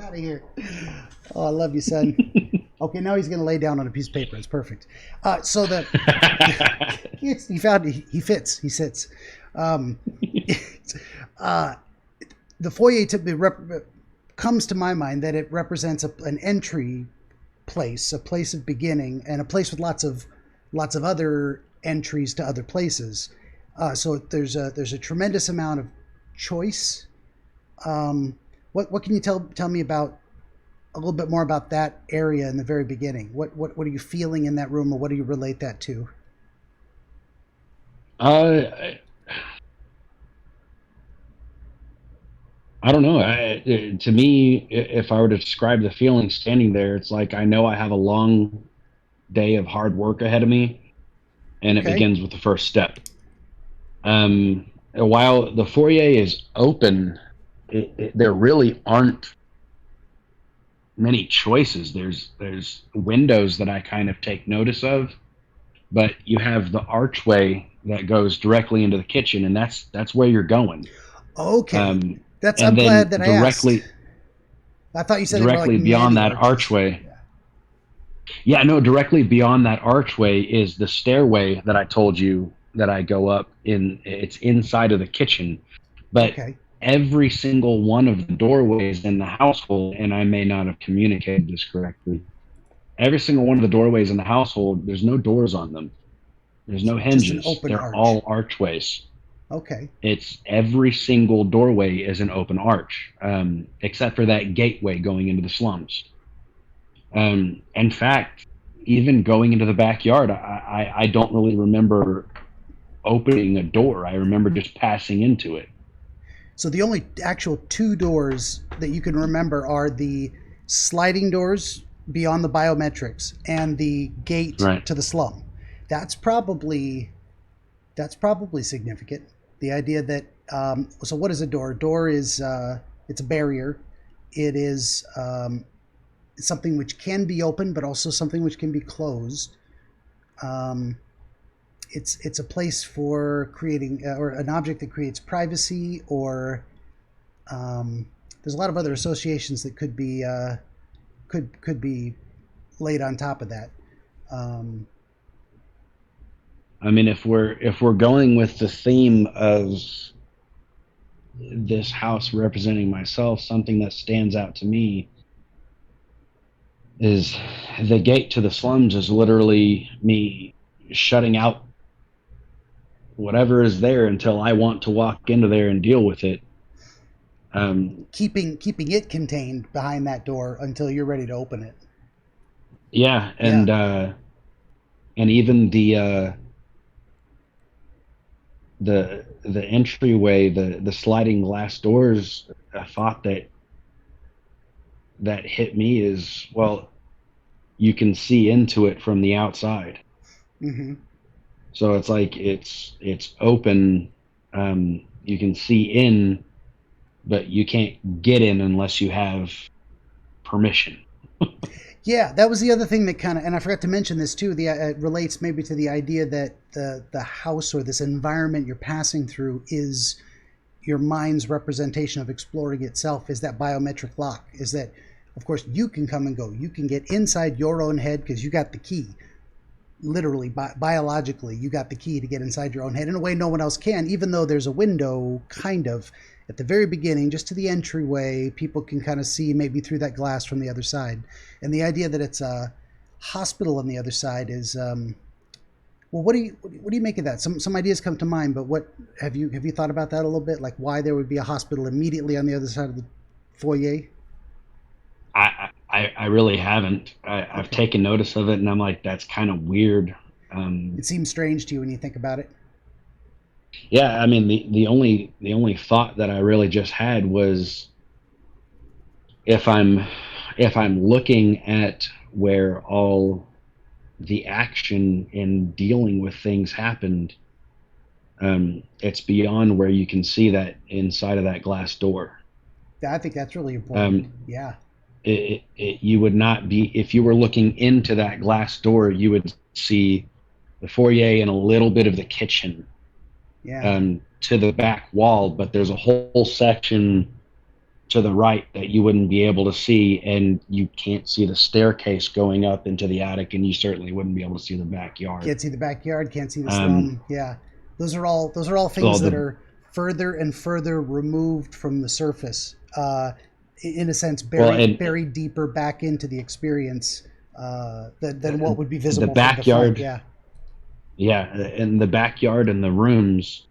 out of here. Oh, I love you, son. Okay, now he's gonna lay down on a piece of paper. It's perfect. So that he fits. He sits. The foyer comes to my mind that it represents an entry place, a place of beginning, and a place with lots of other entries to other places. So there's a tremendous amount of choice. What can you tell me about a little bit more about that area in the very beginning? What are you feeling in that room, or what do you relate that to? I don't know. To me, if I were to describe the feeling standing there, it's like I know I have a long day of hard work ahead of me, and it begins with the first step. While the foyer is open, there really aren't many choices. There's windows that I kind of take notice of, but you have the archway that goes directly into the kitchen, and that's where you're going. Okay, I'm glad that I asked. I thought you said directly beyond that archway. Yeah, no, directly beyond that archway is the stairway that I told you that I go up in. It's inside of the kitchen, but every single one of the doorways in the household, and I may not have communicated this correctly, every single one of the doorways in the household, there's no doors on them. There's no hinges. They're all archways. Okay. It's every single doorway is an open arch, except for that gateway going into the slums. In fact, even going into the backyard, I don't really remember opening a door. I remember just passing into it. So the only actual two doors that you can remember are the sliding doors beyond the biometrics and the gate to the slum. That's probably significant. The idea that so what is a door? A door is it's a barrier. It is something which can be open, but also something which can be closed. It's a place for creating or an object that creates privacy, or there's a lot of other associations that could be laid on top of that. I mean, if we're going with the theme of this house representing myself, something that stands out to me is the gate to the slums is literally me shutting out whatever is there until I want to walk into there and deal with it. Keeping it contained behind that door until you're ready to open it. Yeah, and even the entryway, the sliding glass doors, a thought that hit me is, well, you can see into it from the outside. Mm-hmm. So it's like it's open. You can see in, but you can't get in unless you have permission. Yeah, that was the other thing that kind of, and I forgot to mention this too. It relates maybe to the idea that the house or this environment you're passing through is your mind's representation of exploring itself. Is that biometric lock? Is that, of course, you can come and go. You can get inside your own head because you got the key. Literally, biologically, you got the key to get inside your own head in a way no one else can, even though there's a window kind of at the very beginning, just to the entryway. People can kind of see maybe through that glass from the other side. And the idea that it's a hospital on the other side is, well, what do you make of that? Some ideas come to mind, but what have you thought about that a little bit? Like why there would be a hospital immediately on the other side of the foyer? I really haven't. I've Okay. taken notice of it, and I'm like, that's kind of weird. It seems strange to you when you think about it. Yeah, I mean, the only thought that I really just had was, if I'm looking at where all the action in dealing with things happened, it's beyond where you can see that inside of that glass door. I think that's really important. Um, Yeah. you would not be, if you were looking into that glass door, you would see the foyer and a little bit of the kitchen, Yeah. to the back wall, but there's a whole section to the right that you wouldn't be able to see, and you can't see the staircase going up into the attic, and you certainly wouldn't be able to see the backyard. Can't see the backyard, can't see the Um, slum. Yeah. Those are all well, things that are further and further removed from the surface. In a sense, well, buried deeper back into the experience than what would be the visible from the front. backyard, Yeah. yeah, and the backyard and the rooms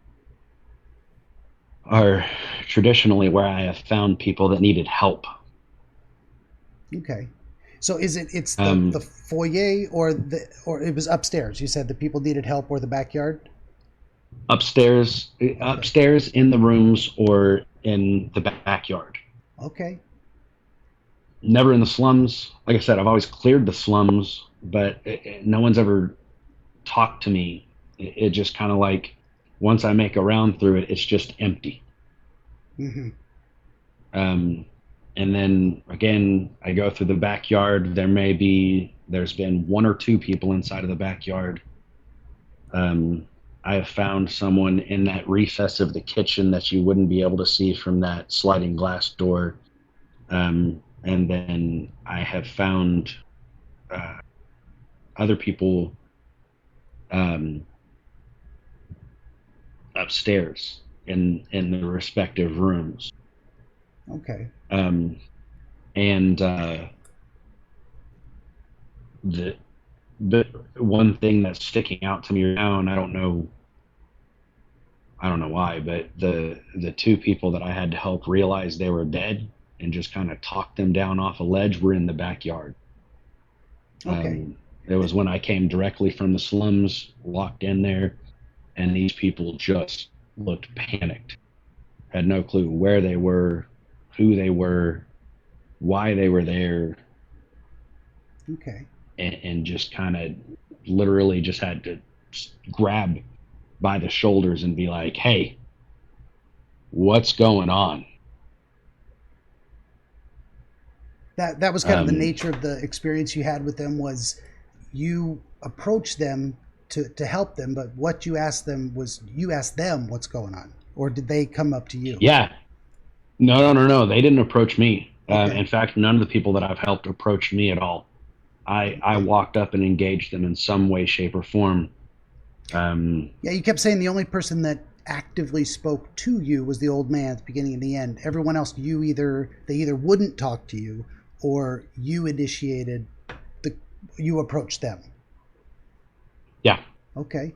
are traditionally where I have found people that needed help. Okay. So it's the Um, foyer or it was upstairs. You said the people needed help or the backyard? upstairs, Okay. in the rooms or in the backyard. Okay. Never in the slums. Like I said, I've always cleared the slums, but no one's ever talked to me. It just kind of like, once I make a round through it, it's just empty. Mm-hmm. Um, and then again, I go through the backyard. There's been one or two people inside of the backyard. Um, I have found someone in that recess of the kitchen that you wouldn't be able to see from that sliding glass door. And then I have found uh, other people, um, upstairs in the respective rooms. Okay. Um, and the the one thing that's sticking out to me now, and I don't know why, but the two people that I had to help realize they were dead and just kind of talk them down off a ledge were in the backyard. Okay. It was when I came directly from the slums, walked in there, and these people just looked panicked, had no clue where they were, who they were, why they were there, Okay. and just kind of literally just had to grab by the shoulders and be like, "Hey, what's going on?" That was kind of the Um, nature of the experience you had with them was you approached them to help them, but what you asked them was you asked them what's going on, or did they come up to you? yeah, no, no, no, no. They didn't approach me. Okay. In fact, none of the people that I've helped approached me at all. I Okay. walked up and engaged them in some way, shape, or form. Um, Yeah, you kept saying the only person that actively spoke to you was the old man at the beginning and the end. Everyone else, they either wouldn't talk to you or you initiated the you approached them. yeah, Okay.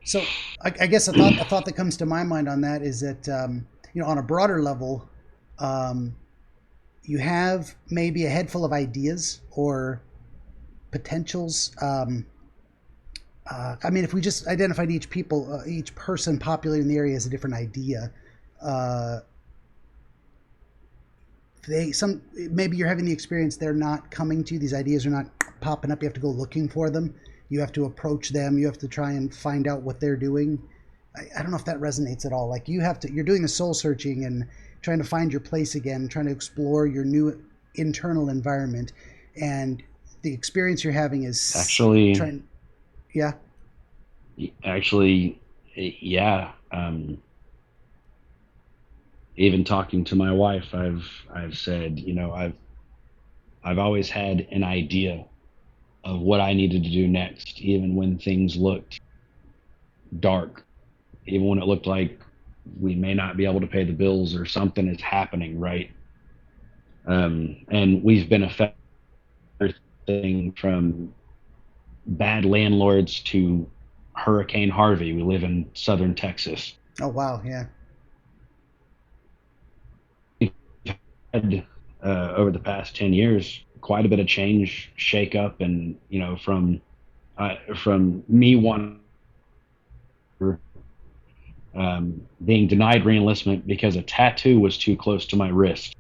So I guess a thought that comes to my mind on that is that on a broader level, um, you have maybe a head full of ideas or potentials. I mean, if we just identified each person populating the area as a different idea, uh, maybe you're having the experience they're not coming to you. These ideas are not popping up. You have to go looking for them. You have to approach them. You have to try and find out what they're doing. I don't know if that resonates at all. Like you're doing the soul searching and trying to find your place again, trying to explore your new internal environment, and the experience you're having is actually trying. Yeah. Actually, yeah. Even talking to my wife, I've said, I've always had an idea of what I needed to do next, even when things looked dark, even when it looked like we may not be able to pay the bills or something is happening, right? And we've been affected everything from bad landlords to Hurricane Harvey. We live in southern Texas. Oh, wow. Yeah. We've had, over the past 10 years, quite a bit of change, shake up, and, from me wanting, being denied reenlistment because a tattoo was too close to my wrist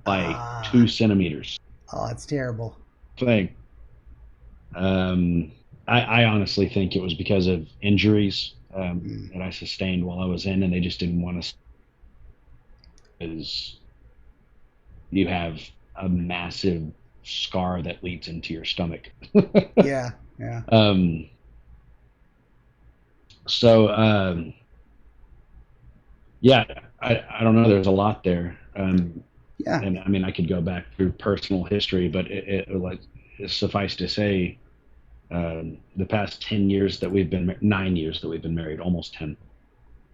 by 2 centimeters. Oh, that's terrible. Like, I honestly think it was because of injuries that I sustained while I was in, and they just didn't want us, because you have a massive scar that leads into your stomach. Yeah. So, yeah, I don't know. There's a lot there. Yeah. And I mean, I could go back through personal history, but suffice to say, the past 10 years that we've been 9 years that we've been married, almost 10.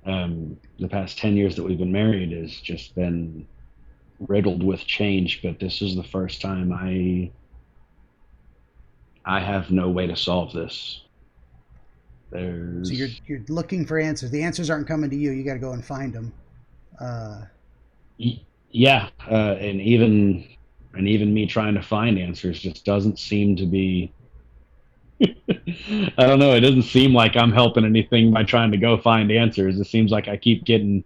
The past 10 years that we've been married has just been riddled with change, but this is the first time I have no way to solve this. So you're looking for answers. The answers aren't coming to you. You got to go and find them. Yeah, and even me trying to find answers just doesn't seem to be. I don't know. It doesn't seem like I'm helping anything by trying to go find answers. It seems like I keep getting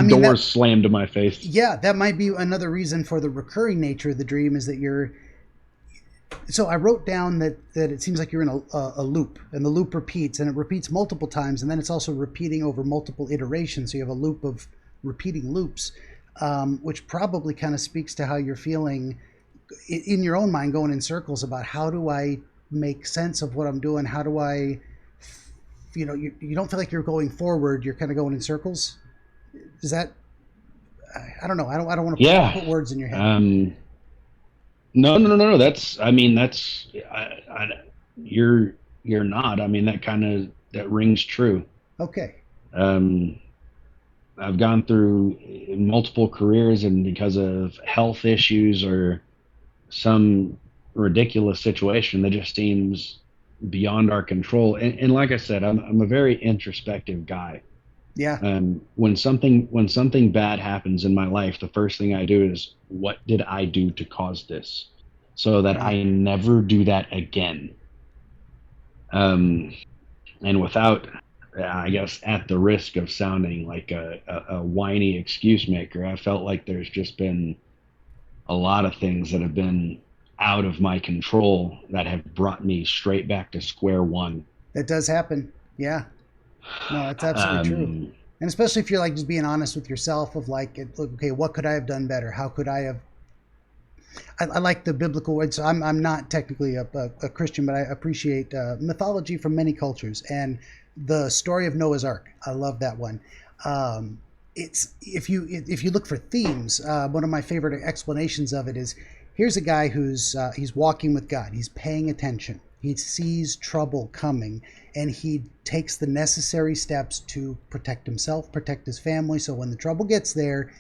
doors slammed to my face. Yeah, that might be another reason for the recurring nature of the dream, is that you're. So I wrote down that it seems like you're in a loop, and the loop repeats, and it repeats multiple times, and then it's also repeating over multiple iterations. So you have a loop of repeating loops, which probably kind of speaks to how you're feeling in your own mind, going in circles about how do I make sense of what I'm doing? How do I, you don't feel like you're going forward. You're kind of going in circles. Is that, I don't know. I don't want to put words in your head. No. You're not. I mean, that rings true. Okay. I've gone through multiple careers, and because of health issues or some ridiculous situation that just seems beyond our control. And like I said, I'm a very introspective guy. Yeah. When something bad happens in my life, the first thing I do is, what did I do to cause this, so that I never do that again. And without, I guess, at the risk of sounding like a whiny excuse maker, I felt like there's just been a lot of things that have been out of my control that have brought me straight back to square one. That does happen. Yeah. No, that's absolutely true. And especially if you're like just being honest with yourself of like, okay, what could I have done better? How could I have? I like the biblical words. So I'm not technically a Christian, but I appreciate mythology from many cultures, and the story of Noah's Ark. I love that one. It's if you look for themes, one of my favorite explanations of it is, here's a guy who's he's walking with God. He's paying attention. He sees trouble coming, and he takes the necessary steps to protect himself, protect his family. So when the trouble gets there,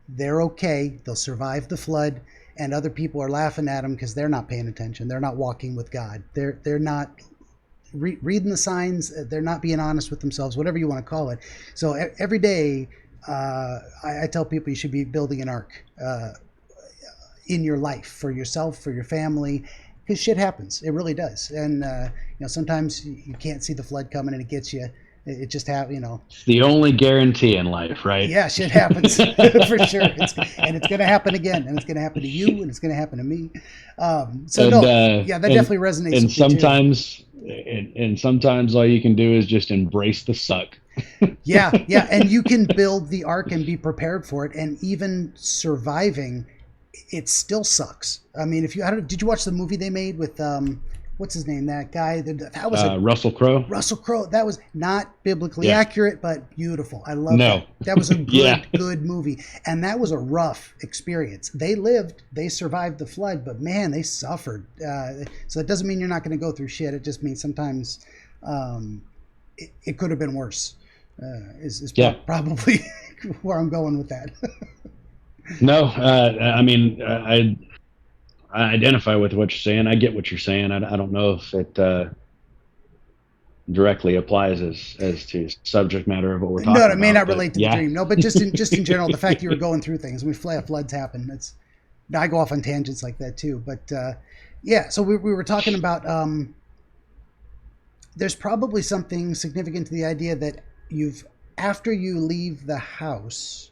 they're okay. They'll survive the flood, and other people are laughing at them because they're not paying attention. They're not walking with God. They're not reading the signs. They're not being honest with themselves, whatever you want to call it. So every day, I tell people you should be building an ark in your life, for yourself, for your family, because shit happens. It really does. And sometimes you can't see the flood coming and it gets you. It just It's the only guarantee in life, right? Yeah, shit happens for sure. It's going to happen again, and it's going to happen to you, and it's going to happen to me. That definitely resonates and with me too. And sometimes all you can do is just embrace the suck. Yeah, and you can build the arc and be prepared for it, and even surviving, it still sucks. I mean, did you watch the movie they made with what's his name? That guy. That was Russell Crowe. Russell Crowe. That was not biblically Yeah. accurate, but beautiful. I love No. that. That was a good, Yeah. good movie, and that was a rough experience. They lived, they survived the flood, but man, they suffered. So it doesn't mean you're not going to go through shit. It just means sometimes it could have been worse. Probably where I'm going with that. No, I mean, I identify with what you're saying. I get what you're saying. I don't know if it directly applies as to subject matter of what we're talking about. No, it may not relate to the dream. No, but just in general, the fact you were going through things. Floods happen. I go off on tangents like that too. But so we were talking about there's probably something significant to the idea that after you leave the house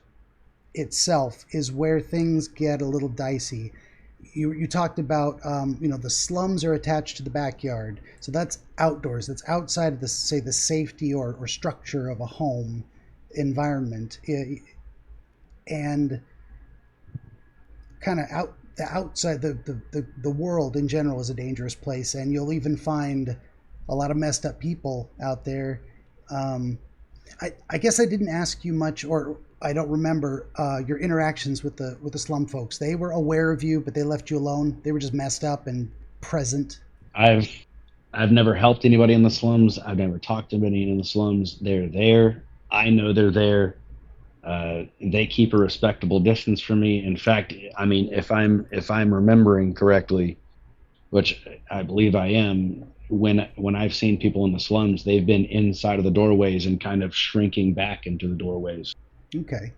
itself is where things get a little dicey. You talked about the slums are attached to the backyard, so that's outdoors. That's outside of the safety or structure of a home environment, and kind of outside the world in general is a dangerous place, and you'll even find a lot of messed up people out there. I guess I didn't ask you much, or I don't remember your interactions with the slum folks. They were aware of you, but they left you alone. They were just messed up and present. I've never helped anybody in the slums. I've never talked to anybody in the slums. They're there. I know they're there. They keep a respectable distance from me. In fact, I mean, if I'm remembering correctly, which I believe I am, when I've seen people in the slums, they've been inside of the doorways and kind of shrinking back into the doorways. Okay.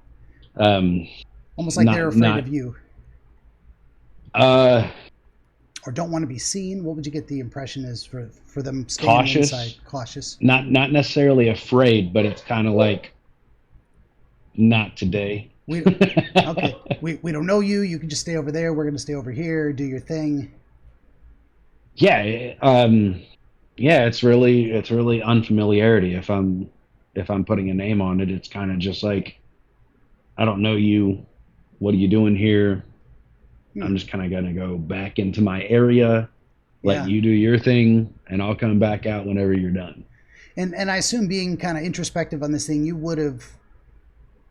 Almost like they're afraid of you. Or don't want to be seen. What would you get the impression is for them staying inside? Cautious. Not necessarily afraid, but it's kind of like, not today. Okay. We don't know you. You can just stay over there. We're going to stay over here. Do your thing. Yeah. It's really unfamiliarity. If I'm putting a name on it, it's kind of just like, I don't know you. What are you doing here? I'm just kind of going to go back into my area, let you do your thing, and I'll come back out whenever you're done. And I assume, being kind of introspective on this thing, you would have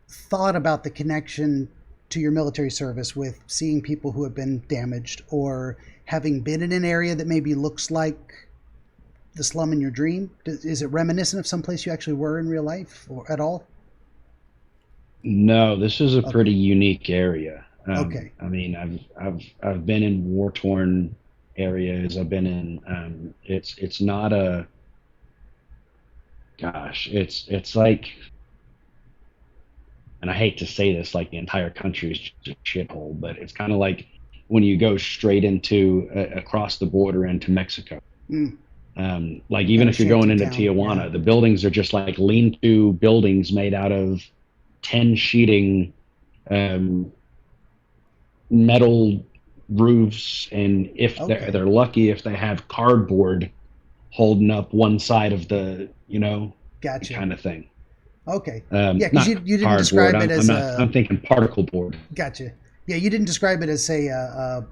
thought about the connection to your military service with seeing people who have been damaged, or having been in an area that maybe looks like the slum in your dream. Is it reminiscent of someplace you actually were in real life or at all? No, this is a pretty unique area. Okay. I mean, I've been in war-torn areas. I've been in. It's not a. Gosh, it's like, and I hate to say this, like the entire country is just a shithole, but it's kind of like when you go straight into across the border into Mexico. Like even if you're going into Tijuana, the buildings are just like lean-to buildings made out of 10 sheeting metal roofs, and if they're lucky, if they have cardboard holding up one side of the gotcha, kind of thing. Okay. Because you didn't describe it as I'm thinking particle board. Gotcha. Yeah, you didn't describe it as, say, a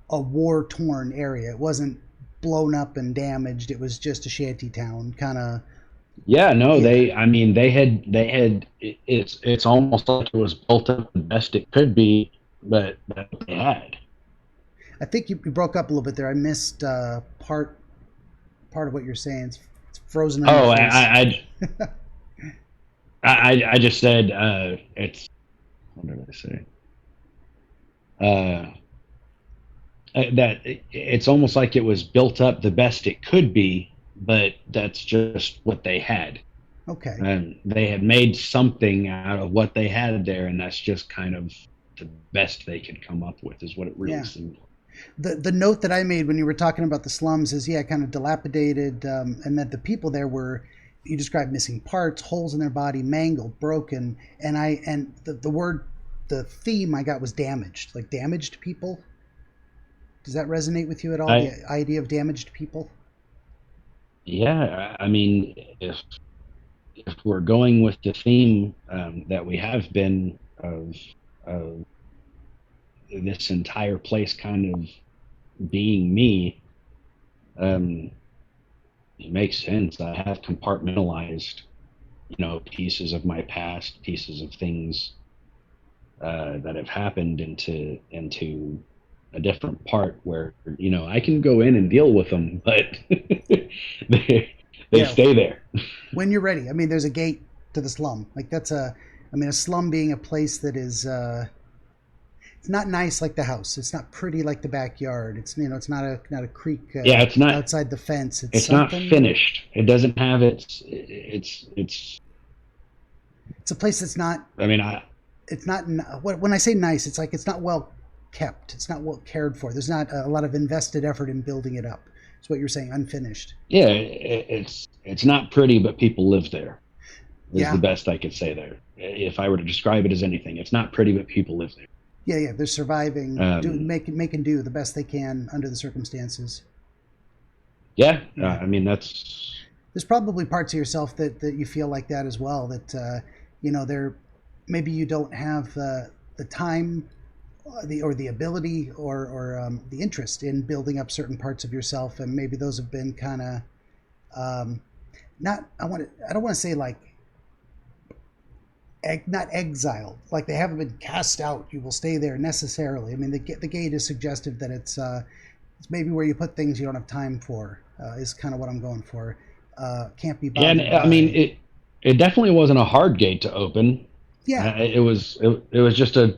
war-torn area. It wasn't blown up and damaged. It was just a shanty town kind of. Yeah, no, they had it's almost like it was built up the best it could be, but that's what they had. I think you broke up a little bit there. I missed part of what you're saying. It's frozen on your face. I just said it's, what did I say? That it's almost like it was built up the best it could be, but that's just what they had. Okay. And they had made something out of what they had there, and that's just kind of the best they could come up with, is what it really seemed like. The note that I made when you were talking about the slums is, kind of dilapidated, and that the people there were you described missing parts, holes in their body, mangled, broken, and the theme I got was damaged, like damaged people. Does that resonate with you at all? The I idea of damaged people? Yeah, I mean, if we're going with the theme that we have been of this entire place kind of being me, um, it makes sense. I have compartmentalized, pieces of my past, pieces of things that have happened into a different part where I can go in and deal with them, but they Yeah, stay there. when you're ready. I mean, there's a gate to the slum. Like I mean, a slum being a place that is, it's not nice like the house. It's not pretty like the backyard. It's it's not a creek Yeah, it's not outside the fence. It's it's not something. finished. It doesn't have it's. It's a place that's not. I mean, I It's not. When I say nice, it's like it's not well kept. It's not well cared for. There's not a lot of invested effort in building it up. It's what you're saying, unfinished. yeah, it's not pretty, but people live there. Is the Yeah, best I could say there. If I were to describe it as anything, it's not pretty, but people live there. yeah, yeah. They're surviving, Um, making do the best they can under the circumstances. yeah, Yeah. I mean that's There's probably parts of yourself that you feel like that as well. That there maybe you don't have the time, the ability or the interest in building up certain parts of yourself, and maybe those have been kind of not. I don't want to say like not exiled, like they haven't been cast out. You will stay there necessarily. I mean, the gate is suggestive that it's maybe where you put things you don't have time for. Is kind of what I'm going for. Can't be yeah. And bothered I mean by. it definitely wasn't a hard gate to open. Yeah, It was just a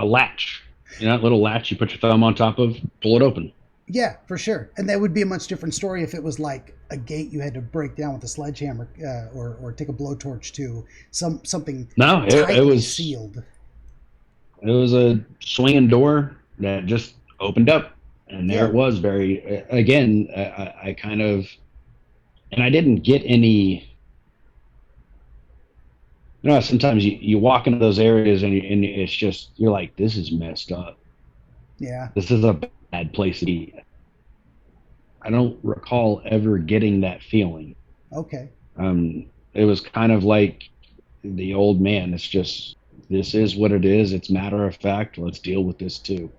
latch, that little latch you put your thumb on top of, pull it open. yeah, for sure. And that would be a much different story if it was like a gate you had to break down with a sledgehammer or take a blowtorch to something No, it tightly was sealed. it was a swinging door that just opened up, and there Yeah, it was. Very again, I kind of, and I didn't get any. Sometimes you walk into those areas and it's just you're like, this is messed up. yeah, This is a bad place to be. I don't recall ever getting that feeling. okay, It was kind of like the old man. It's just this is what it is. It's matter of fact. Let's deal with this too.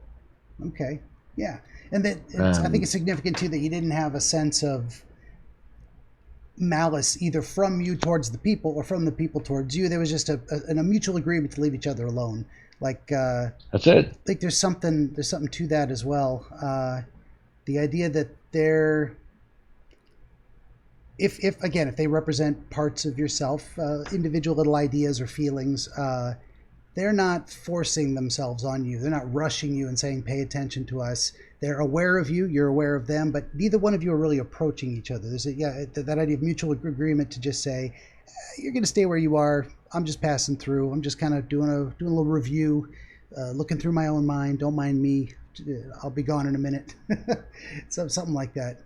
okay, yeah. And I think Um, it's significant too that you didn't have a sense of malice either from you towards the people or from the people towards you. There was just a mutual agreement to leave each other alone. that's it. Like there's something to that as well. The idea that they're if again if they represent parts of yourself, individual little ideas or feelings, they're not forcing themselves on you. They're not rushing you and saying pay attention to us. They're aware of you, you're aware of them, but neither one of you are really approaching each other. There's that idea of mutual agreement to just say you're going to stay where you are. I'm just passing through. I'm just kind of doing a little review, looking through my own mind. Don't mind me. I'll be gone in a minute. So something like that.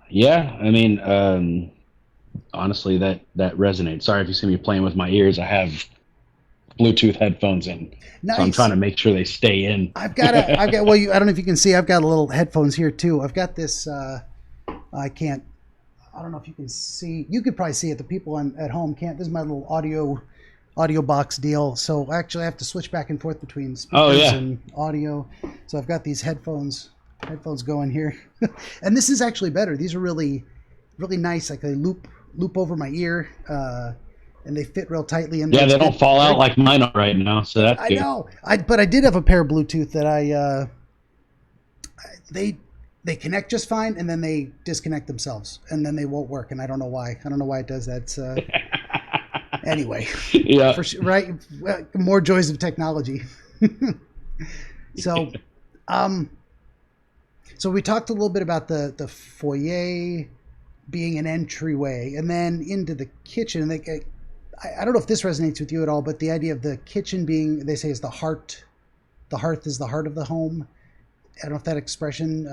Yeah, I mean, honestly, that resonates. Sorry if you see me playing with my ears. I have Bluetooth headphones in, so I'm trying Nice. to make sure they stay in. I've got. Well, I don't know if you can see. I've got a little headphones here too. I've got this. I can't. I don't know if you can see. You could probably see it. The people at home can't. This is my little audio box deal. So actually, I have to switch back and forth between Oh speakers yeah, and audio. So I've got these headphones going here, and this is actually better. These are really nice. Like they loop over my ear, and they fit real tightly. And yeah. it's They don't good. fall out Great. like mine are right now, so that's I good. know. But I did have a pair of Bluetooth that they connect just fine, and then they disconnect themselves, and then they won't work, and I don't know why. I don't know why it does that. Anyway, Yeah, for sure, right? More joys of technology. So, um, so we talked a little bit about the foyer being an entryway, and then into the kitchen. And I don't know if this resonates with you at all, but the idea of the kitchen being, they say, is the heart. The hearth is the heart of the home. I don't know if that expression.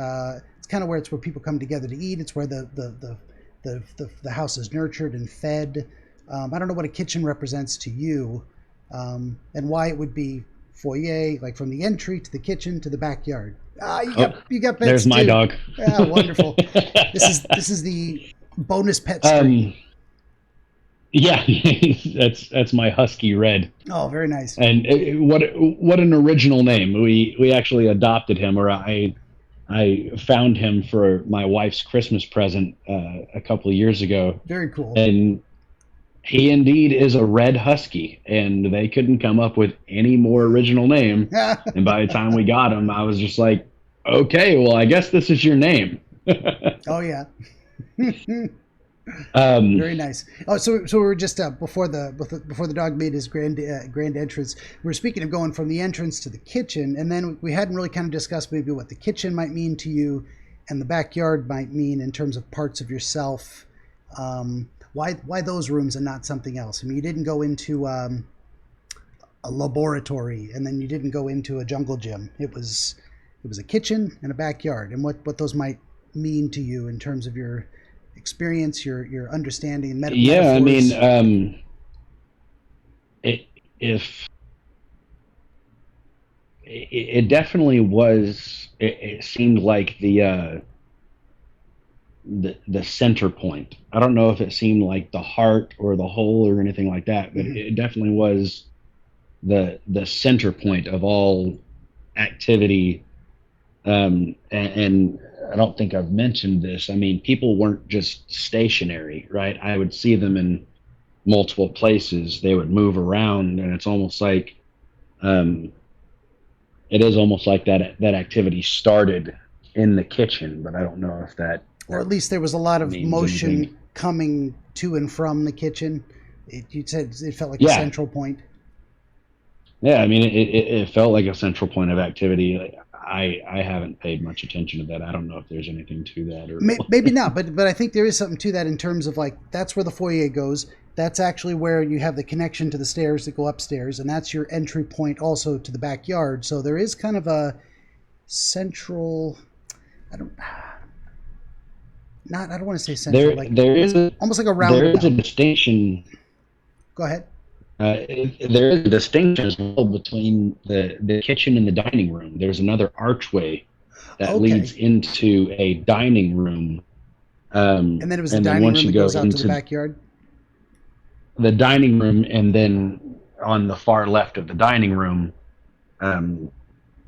It's kind of where people come together to eat. It's where the the house is nurtured and fed. I don't know what a kitchen represents to you, and why it would be foyer, like from the entry to the kitchen to the backyard. You got pets there's too. my dog. Ah, wonderful. This is the bonus pet stream. Yeah, that's my husky Red. Oh, very nice. And what an original name. We actually adopted him, or I found him for my wife's Christmas present a couple of years ago. Very cool. And he indeed is a red husky, and they couldn't come up with any more original name. And by the time we got him, I was just like, okay, well, I guess this is your name. Oh yeah. Very nice. Oh, so we were just before the dog made his grand entrance. We were speaking of going from the entrance to the kitchen, and then we hadn't really kind of discussed maybe what the kitchen might mean to you, and the backyard might mean in terms of parts of yourself. Why those rooms and not something else? I mean, you didn't go into a laboratory, and then you didn't go into a jungle gym. It was a kitchen and a backyard, and what those might mean to you in terms of your experience, your understanding, and metaphors. Yeah, I mean, it definitely was. It seemed like the center point. I don't know if it seemed like the heart or the whole or anything like that, but it definitely was the center point of all activity. And I don't think I've mentioned this. I mean, people weren't just stationary, right? I would see them in multiple places. They would move around, and it's almost like, it is almost like that activity started in the kitchen, but I don't know if that, or at least there was a lot of motion anything. Coming to and from the kitchen. You said it felt like a central point. Yeah, I mean, it felt like a central point of activity. I haven't paid much attention to that. I don't know if there's anything to that, or maybe not, but I think there is something to that in terms of like that's where the foyer goes. That's actually where you have the connection to the stairs that go upstairs, and that's your entry point also to the backyard. So there is kind of a central. I don't want to say central. There is almost like a roundabout. There is a distinction. Go ahead. There is a distinction as well between the kitchen and the dining room. There's another archway that leads into a dining room. And then it was the dining room that goes out to the backyard? The dining room, and then on the far left of the dining room,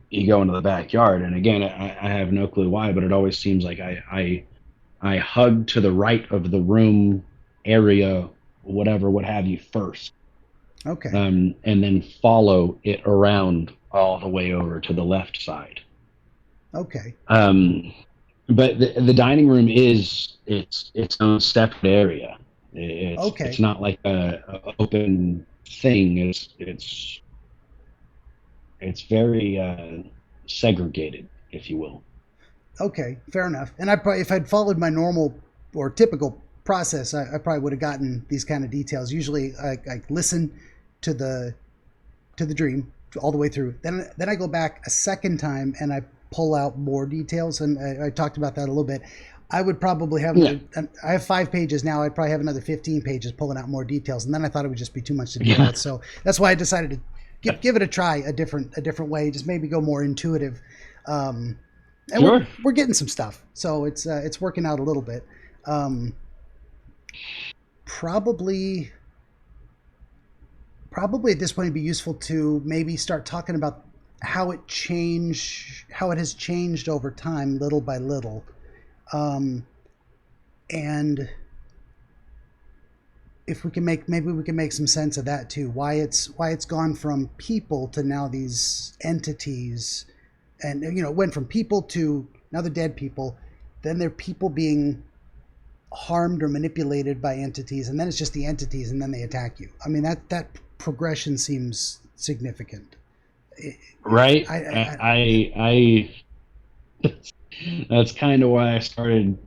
you go into the backyard. And again, I have no clue why, but it always seems like I hug to the right of the room area, whatever, what have you, first. Okay. And then follow it around all the way over to the left side. Okay. But the dining room is its own separate area. It's not like a open thing. It's very segregated, if you will. Okay, fair enough. And if I'd followed my normal or typical process, I probably would have gotten these kind of details. Usually, I listen to the dream all the way through. Then I go back a second time and I pull out more details. And I talked about that a little bit. I would probably have. I have 5 pages now. I'd probably have another 15 pages pulling out more details. And then I thought it would just be too much to deal with. So that's why I decided to give it a try, a different way. Just maybe go more intuitive. And sure. we're getting some stuff, so it's working out a little bit. Probably at this point it'd be useful to maybe start talking about how it has changed over time, little by little, and if we can make some sense of that too. Why it's gone from people to now these entities. And, it went from people to now they're dead people. Then they're people being harmed or manipulated by entities. And then it's just the entities, and then they attack you. I mean, that progression seems significant. Right. I that's kind of why I started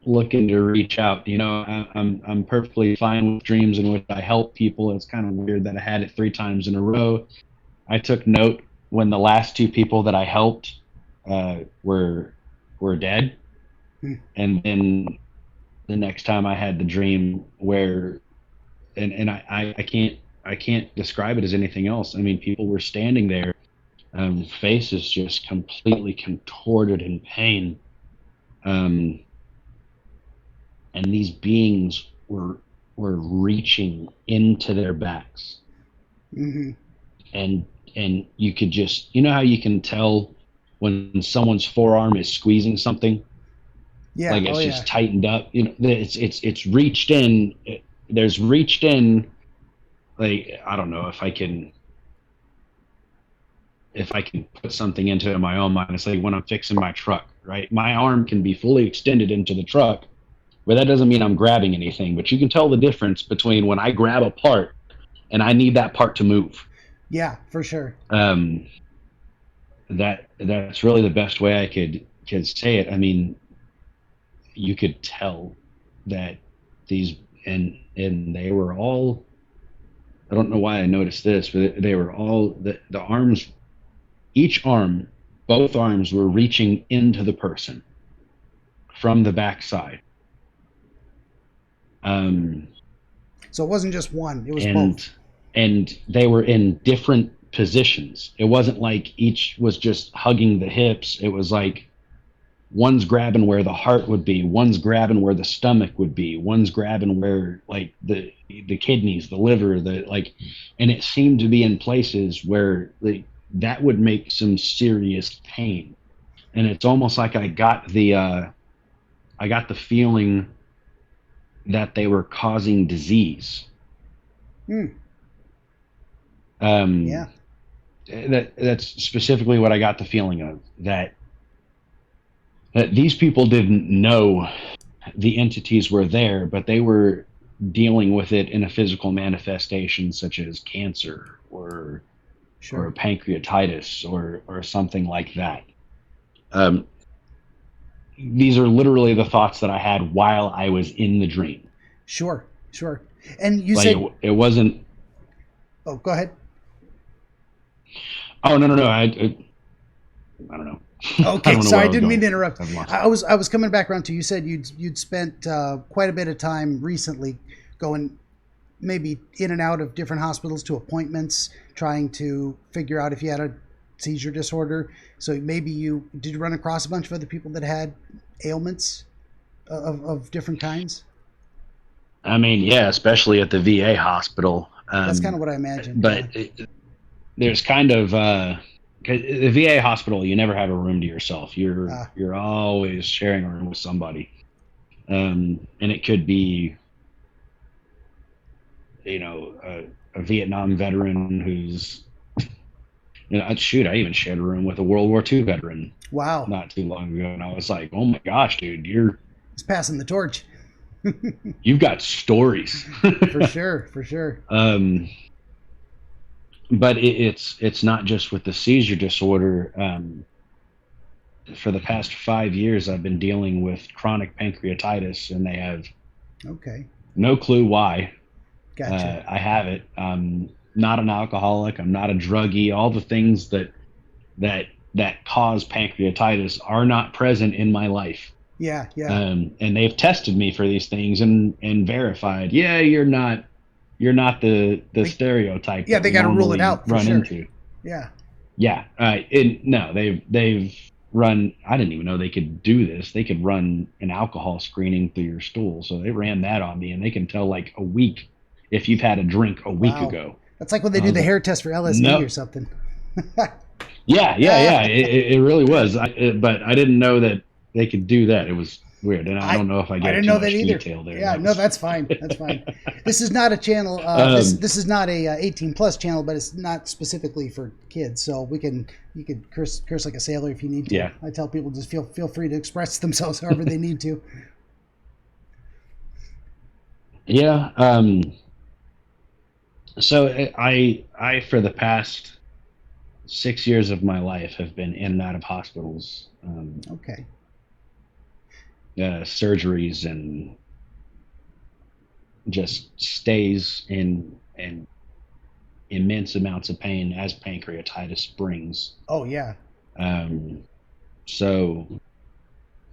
looking to reach out. I'm perfectly fine with dreams in which I help people. It's kind of weird that I had it 3 times in a row. I took note when the last 2 people that I helped were dead, and then the next time I had the dream where, and I can't describe it as anything else. I mean, people were standing there, faces just completely contorted in pain, and these beings were reaching into their backs, Mm-hmm. and you could just, you know how you can tell when someone's forearm is squeezing something, Yeah. like it's Oh, just yeah. tightened up. You know, it's reached in. There's reached in. Like, I don't know if I can put something into it in my own mind. It's like when I'm fixing my truck, right? My arm can be fully extended into the truck, but that doesn't mean I'm grabbing anything. But you can tell the difference between when I grab a part and I need that part to move. Yeah, for sure. Um, that's really the best way I could say it. I mean, you could tell that these, and they were all, I don't know why I noticed this, but they were all, the arms, each arm, both arms were reaching into the person from the backside. So it wasn't just one; it was and both. and they were in different positions. It wasn't like each was just hugging the hips. It was like one's grabbing where the heart would be, one's grabbing where the stomach would be, one's grabbing where like the kidneys, the liver, the like, and it seemed to be in places where that would make some serious pain. And it's almost like I got the feeling that they were causing disease. Yeah. That's specifically what I got the feeling of, that these people didn't know the entities were there, but they were dealing with it in a physical manifestation such as cancer or pancreatitis or something like that. These are literally the thoughts that I had while I was in the dream. Sure. And you Like, said it wasn't. Oh, go ahead. Oh, no. I don't know. Okay, I sorry, I didn't mean to interrupt. I I was coming back around to, you said you'd spent quite a bit of time recently going maybe in and out of different hospitals to appointments, trying to figure out if you had a seizure disorder. So maybe you did run across a bunch of other people that had ailments of different kinds. I mean, yeah, especially at the VA hospital. That's kind of what I imagined. But there's kind of 'cause the VA hospital, you never have a room to yourself. You're always sharing a room with somebody, and it could be, a Vietnam veteran who's, shoot, I even shared a room with a World War II veteran. Wow. Not too long ago, and I was like, oh my gosh, dude, It's passing the torch. You've got stories. For sure. But it's not just with the seizure disorder. For the past 5 years, I've been dealing with chronic pancreatitis, and they have no clue why. Gotcha. I have it. I'm not an alcoholic. I'm not a druggie. All the things that cause pancreatitis are not present in my life. Yeah. And they've tested me for these things and verified, yeah, you're not the stereotype. Yeah, they got to rule it out. Run sure. into. Yeah. Yeah. No, they've run. I didn't even know they could do this. They could run an alcohol screening through your stool. So they ran that on me, and they can tell like a week if you've had a drink a week ago. That's like when they do the hair test for LSD or something. Yeah. It really was. But I didn't know that they could do that. It was weird, and I don't know if I get too much detail there. Yeah, no, that's fine. That's fine. This is not a channel. This is not a 18+ channel, but it's not specifically for kids. So you can curse like a sailor if you need to. Yeah. I tell people just feel free to express themselves however they need to. Yeah. So I for the past 6 years of my life have been in and out of hospitals. Surgeries and just stays in immense amounts of pain as pancreatitis brings. Oh yeah. So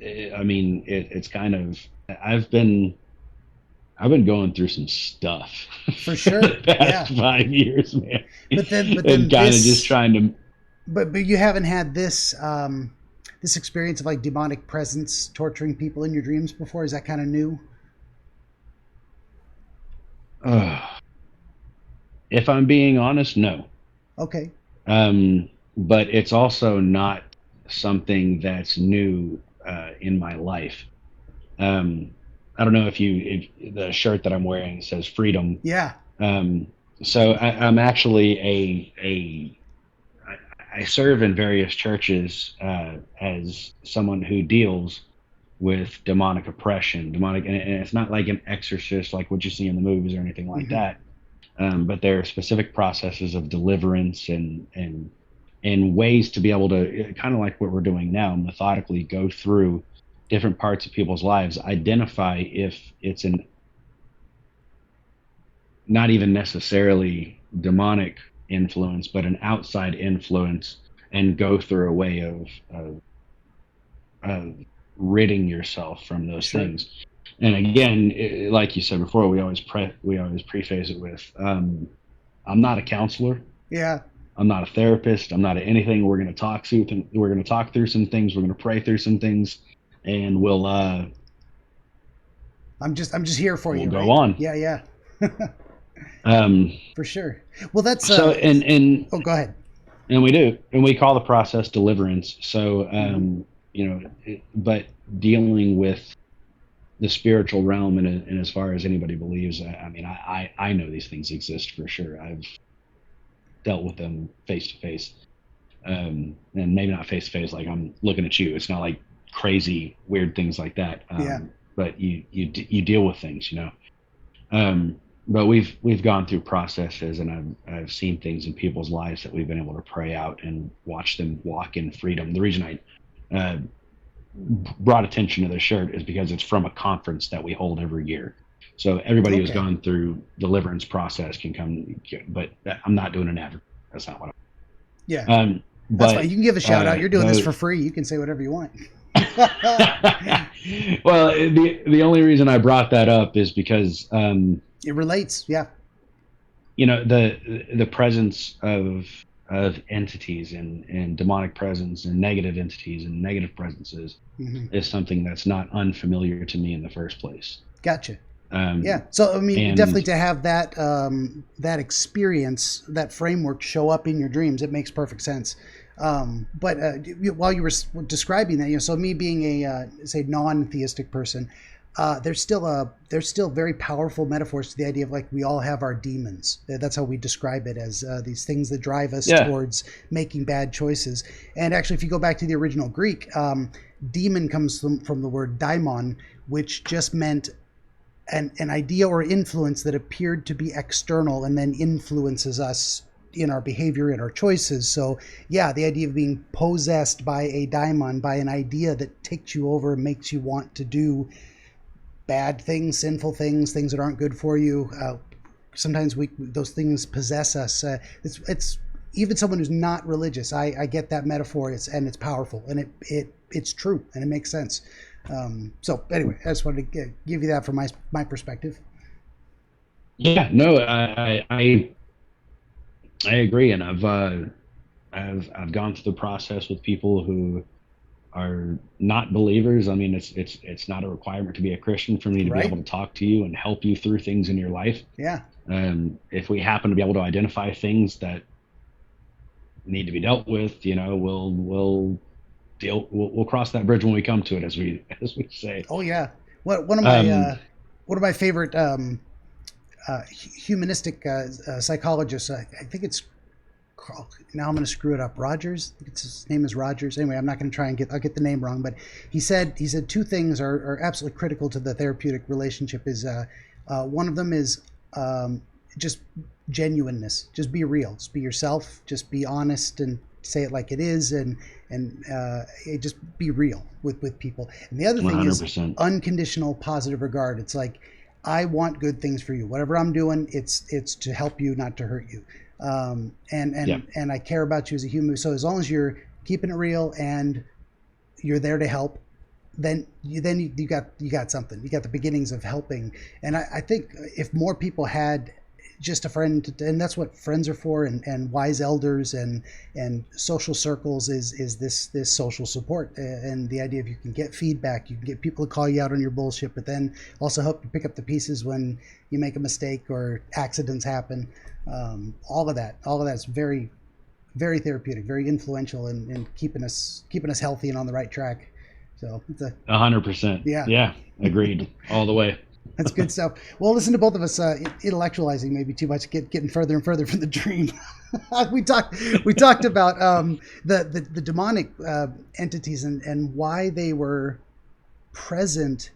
I mean, it's kind of I've been I've been going through some stuff For for the sure. past Yeah. 5 years, man, But and then kind of just this, trying to. but you haven't had this, this experience of like demonic presence torturing people in your dreams before. Is that kind of new? Uh, if I'm being honest, no. Okay. But it's also not something that's new in my life. Um, I don't know if the shirt that I'm wearing says freedom. Yeah. Um, so I'm actually I serve in various churches as someone who deals with demonic oppression, and it's not like an exorcist like what you see in the movies or anything like Hmm. that. But there are specific processes of deliverance and ways to be able to kind of like what we're doing now, methodically go through different parts of people's lives, identify if it's an not even necessarily demonic influence, but an outside influence, and go through a way of ridding yourself from those Sure. things. And again, like you said before, we always preface it with, I'm not a counselor. Yeah. I'm not a therapist. I'm not anything. We're going to talk through some things. We're going to pray through some things, and I'm just here for we'll you, go right? on. Yeah. Yeah. Um, For sure. Well, that's, so oh, go ahead. and we do, and we call the process deliverance. So Hmm. but dealing with the spiritual realm, and as far as anybody believes, I mean, I know these things exist for sure. I've dealt with them face to face, and maybe not face to face like I'm looking at you. It's not like crazy weird things like that. Yeah. But you deal with things, you know. But we've gone through processes, and I've seen things in people's lives that we've been able to pray out and watch them walk in freedom. The reason I brought attention to the shirt is because it's from a conference that we hold every year. So everybody who's Okay. gone through deliverance process can come, but I'm not doing an advert. That's not what Yeah. That's fine. but You can give a shout out. You're doing this the for free. You can say whatever you want. well, the only reason I brought that up is because It relates. Yeah. the presence of entities and demonic presence and negative entities and negative presences Hmm. is something that's not unfamiliar to me in the first place. Gotcha. Um, Yeah. So I mean, definitely and to have that that experience, that framework show up in your dreams, it makes perfect sense. But while you were describing that, so me being a say non-theistic person, there's still very powerful metaphors to the idea of like we all have our demons. That's how we describe it, as these things that drive us yeah, towards making bad choices. And actually, if you go back to the original Greek, demon comes from the word daimon, which just meant an idea or influence that appeared to be external and then influences us in our behavior and our choices. So yeah, the idea of being possessed by a daimon, by an idea that takes you over and makes you want to do bad things, sinful things, things that aren't good for you. Sometimes those things possess us. It's even someone who's not religious. I get that metaphor. It's powerful, and it's true, and it makes sense. So anyway, I just wanted to give you that from my perspective. yeah, no, I agree, and I've gone through the process with people who are not believers. I mean, it's not a requirement to be a Christian for me to be able Right? to talk to you and help you through things in your life. Yeah. If we happen to be able to identify things that need to be dealt with, we'll cross that bridge when we come to it, as we say. Oh yeah. Um, One of my favorite humanistic psychologists. I think it's now I'm going to screw it up. Rogers. I think his name is Rogers. Anyway, I'm not going to try and I'll get the name wrong, but he said two things are absolutely critical to the therapeutic relationship. Is one of them is just genuineness. Just be real. Just be yourself. Just be honest and say it like it is, and just be real with people. And the other thing is 100%. unconditional positive regard. It's like I want good things for you. Whatever I'm doing, it's to help you, not to hurt you. And Yeah. and I care about you as a human. So as long as you're keeping it real and you're there to help, then you got something. You got the beginnings of helping. And I think if more people had just a friend, and that's what friends are for, and wise elders and social circles is this social support, and the idea of you can get feedback, you can get people to call you out on your bullshit, but then also help you pick up the pieces when you make a mistake or accidents happen. All of that is very, very therapeutic, very influential in keeping us healthy and on the right track. So it's 100%. Yeah, agreed all the way. That's good stuff. Well, listen to both of us intellectualizing maybe too much, getting further and further from the dream. we talked about the demonic entities and why they were present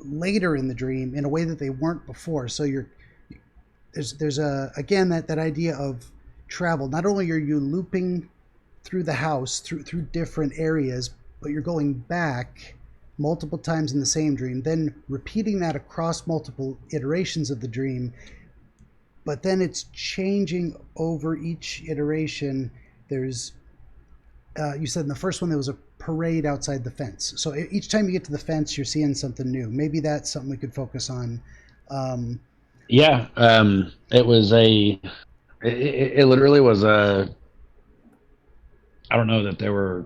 later in the dream in a way that they weren't before. So there's again that idea of travel. Not only are you looping through the house through different areas, but you're going back multiple times in the same dream, then repeating that across multiple iterations of the dream, but then it's changing over each iteration. There's you said in the first one there was a parade outside the fence, so each time you get to the fence you're seeing something new. Maybe that's something we could focus on. It was it literally was I don't know that there were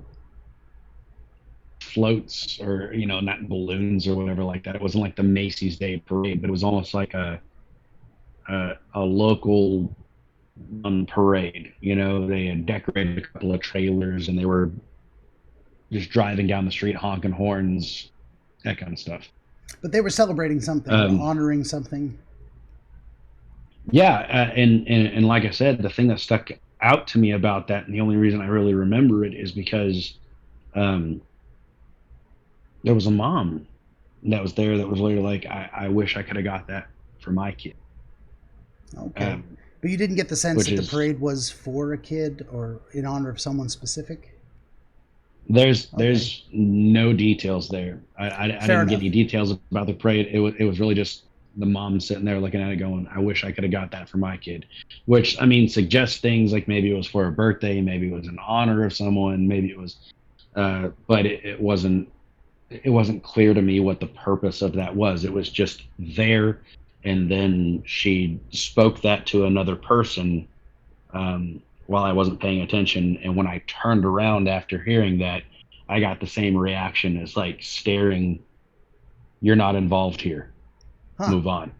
floats or not balloons or whatever like that. It wasn't like the Macy's Day Parade, but it was almost like a local parade. They had decorated a couple of trailers and they were just driving down the street honking horns, that kind of stuff. But they were celebrating something, honoring something. Yeah, and like I said, the thing that stuck out to me about that, and the only reason I really remember it, is because there was a mom that was there that was later like, I wish I could have got that for my kid. Okay. But you didn't get the sense that the parade was for a kid or in honor of someone specific? There's no details there. I didn't get any details about the parade. It was really just the mom sitting there looking at it going, I wish I could have got that for my kid. Which, suggests things like maybe it was for a birthday, maybe it was in honor of someone, maybe it was, but it wasn't clear to me what the purpose of that was. It was just there, and then she spoke that to another person while I wasn't paying attention. And when I turned around after hearing that, I got the same reaction as like staring, you're not involved here. Huh. Move on.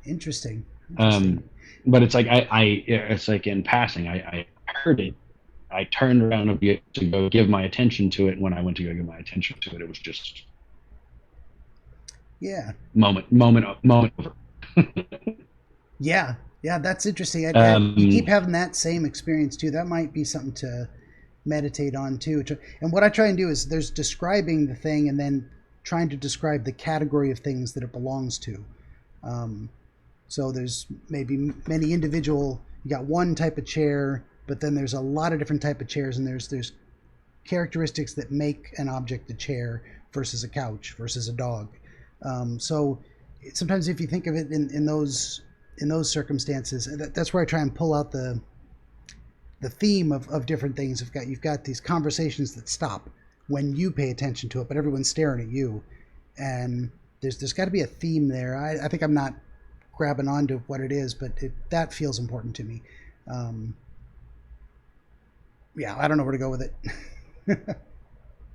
Interesting. But it's like it's like in passing, I heard it. I turned around to go give my attention to it. When I went to go give my attention to it, it was just moment over. Yeah, that's interesting. You keep having that same experience too. That might be something to meditate on too. And what I try and do is there's describing the thing and then trying to describe the category of things that it belongs to. So there's maybe many individual. You got one type of chair, but then there's a lot of different type of chairs, and there's characteristics that make an object a chair versus a couch versus a dog. So sometimes if you think of it in those circumstances, that's where I try and pull out the theme of different things. You've got these conversations that stop when you pay attention to it, but everyone's staring at you, and there's got to be a theme there. I think I'm not grabbing onto what it is, but that feels important to me. I don't know where to go with it.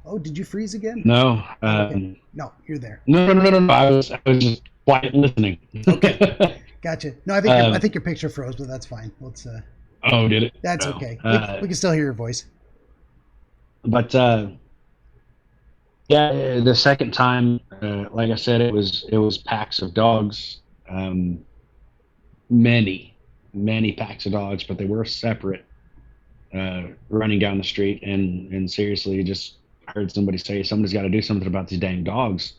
Oh, did you freeze again? No. Okay. No, you're there. No. I was just quiet listening. Okay, gotcha. No, I think your picture froze, but that's fine. Let's. Oh, did it? That's okay. We can still hear your voice. But the second time, like I said, it was packs of dogs, many packs of dogs, but they were separate, running down the street, and seriously, just heard somebody say somebody's got to do something about these dang dogs,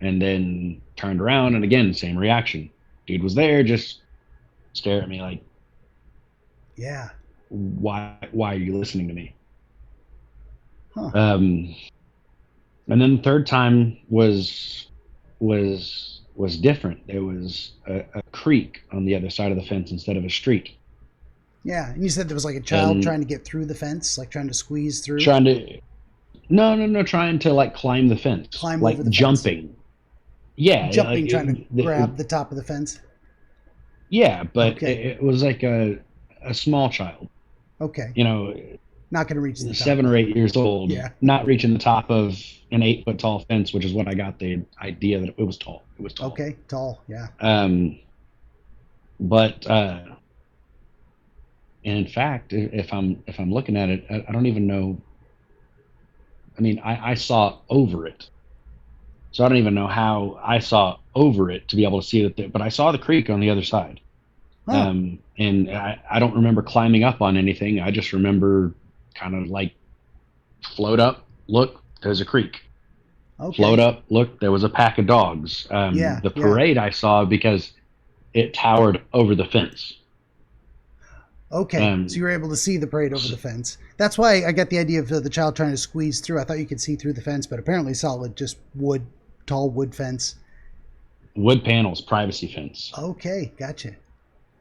and then turned around, and again, same reaction. Dude was there, just stare at me like, yeah, why are you listening to me? Huh. And then the third time was different. There was a creek on the other side of the fence instead of a street. Yeah, and you said there was like a child trying to get through the fence, like trying to squeeze through. No, trying to like climb the fence, Climb over like the fence. jumping. Yeah, Jumping, trying to grab the top of the fence. yeah, but Okay. it was like a small child, Okay. you know, Not going to reach the top. 7 or 8 years old, Yeah. not reaching the top of an 8 foot tall fence, which is what I got the idea that it was tall. It was tall. Okay. Tall. Yeah. But and in fact, if I'm looking at it, I don't even know. I mean, I saw over it, so I don't even know how I saw over it to be able to see it. But I saw the creek on the other side, Oh. and I don't remember climbing up on anything. I just remember kind of like float up, look, there's a creek. Okay. Float up, look, there was a pack of dogs. The parade I saw because it towered over the fence. Okay, so you were able to see the parade over the fence. That's why I got the idea of the child trying to squeeze through. I thought you could see through the fence, but apparently solid, just wood, tall wood fence. Wood panels, privacy fence. Okay, gotcha.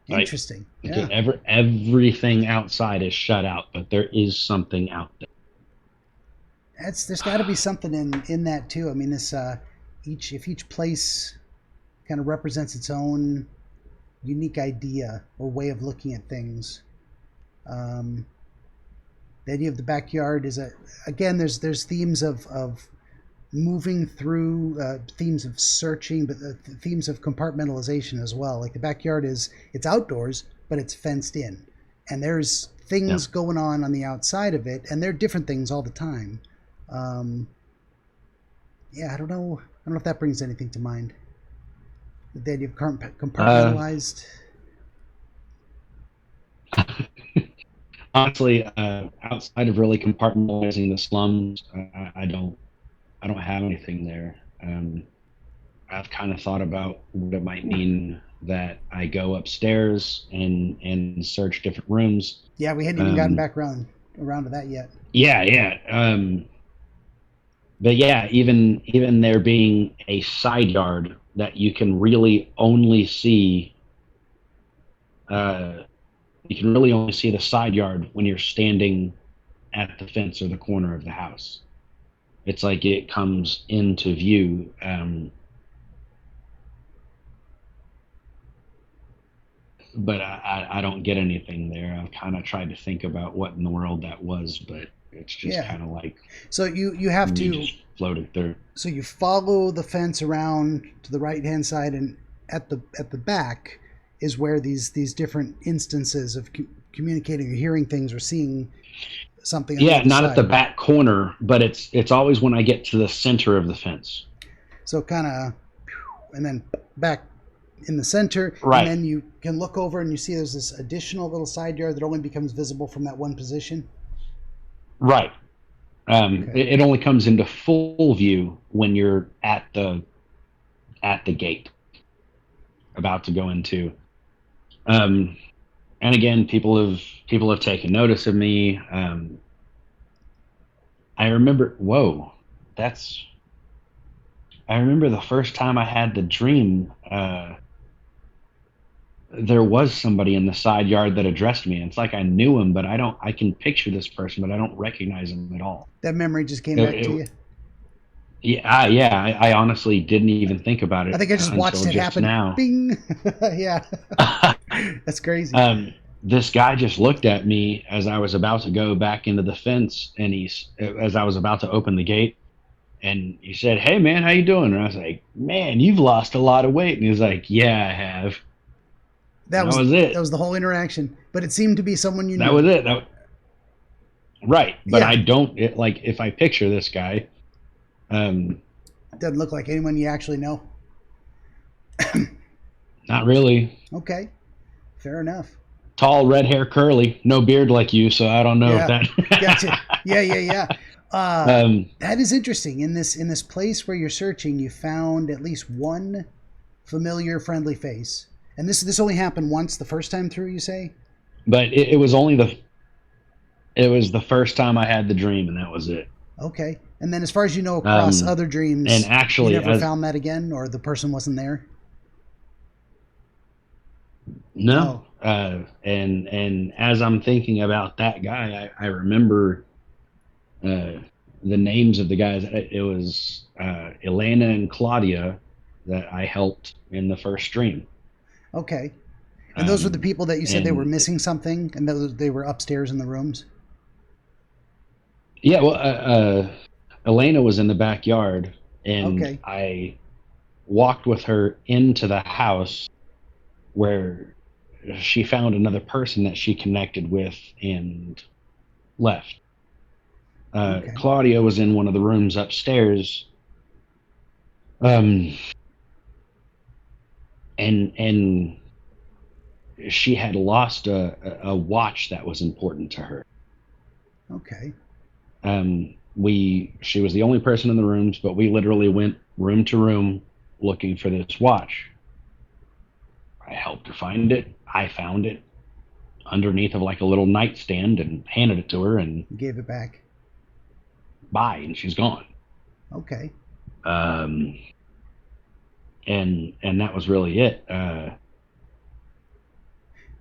Interesting. Like, yeah. Everything outside is shut out, but there is something out there. There's got to be something in that too. I mean, this if each place kind of represents its own unique idea or way of looking at things. The idea of the backyard is again, there's themes of moving through, themes of searching, but the themes of compartmentalization as well. Like the backyard it's outdoors, but it's fenced in, and there's things going on the outside of it, and they're different things all the time. I don't know if that brings anything to mind. The idea of compartmentalized. Honestly, outside of really compartmentalizing the slums, I don't have anything there. I've kind of thought about what it might mean that I go upstairs and search different rooms. Yeah, we hadn't even gotten back around to that yet. Yeah. But yeah, even there being a side yard that you can really only see, the side yard when you're standing at the fence or the corner of the house. It's like it comes into view. But I don't get anything there. I've kind of tried to think about what in the world that was, but it's just kind of like, so you have to just floated through. So you follow the fence around to the right hand side, and at the back is where these different instances of communicating or hearing things or seeing something. Yeah, not at the back corner, but it's always when I get to the center of the fence. So kind of, and then back in the center, right. And then you can look over and you see there's this additional little side yard that only becomes visible from that one position. Right. It only comes into full view when you're at the gate, about to go into. And again, people have taken notice of me. I remember. I remember the first time I had the dream. There was somebody in the side yard that addressed me. It's like I knew him, but I can picture this person, but I don't recognize him at all. That memory just came back to you? Yeah. I honestly didn't even think about it. I think I just watched it happen. Now. Bing. Yeah. That's crazy. This guy just looked at me as I was about to go back into the fence, and as I was about to open the gate, and he said, "Hey man, how you doing?" And I was like, "Man, you've lost a lot of weight." And he was like, "Yeah, I have." That was it. That was the whole interaction. But it seemed to be someone you knew. That was it. Right. But I don't, if I picture this guy. Doesn't look like anyone you actually know. Not really. Okay. Fair enough. Tall, red hair, curly, no beard like you, so I don't know if that. Gotcha. Yeah. That is interesting. In this place where you're searching, you found at least one familiar, friendly face. And this only happened once, the first time through, you say? But it was only the first time I had the dream, and that was it. Okay. And then as far as you know, across other dreams, and actually, you never found that again, or the person wasn't there? No. Oh. And as I'm thinking about that guy, I remember the names of the guys. It was Elena and Claudia that I helped in the first dream. Okay. And those were the people that you said they were And missing something, and they were upstairs in the rooms? yeah, well, Elena was in the backyard, and Okay. I walked with her into the house where she found another person that she connected with and left. Okay. Claudia was in one of the rooms upstairs, um, and she had lost a watch that was important to her. Okay. She was the only person in the rooms, but we literally went room to room looking for this watch. I helped her find it. I found it underneath of like a little nightstand and handed it to her, and You gave it back. bye, and she's gone. Okay. Um, and that was really it.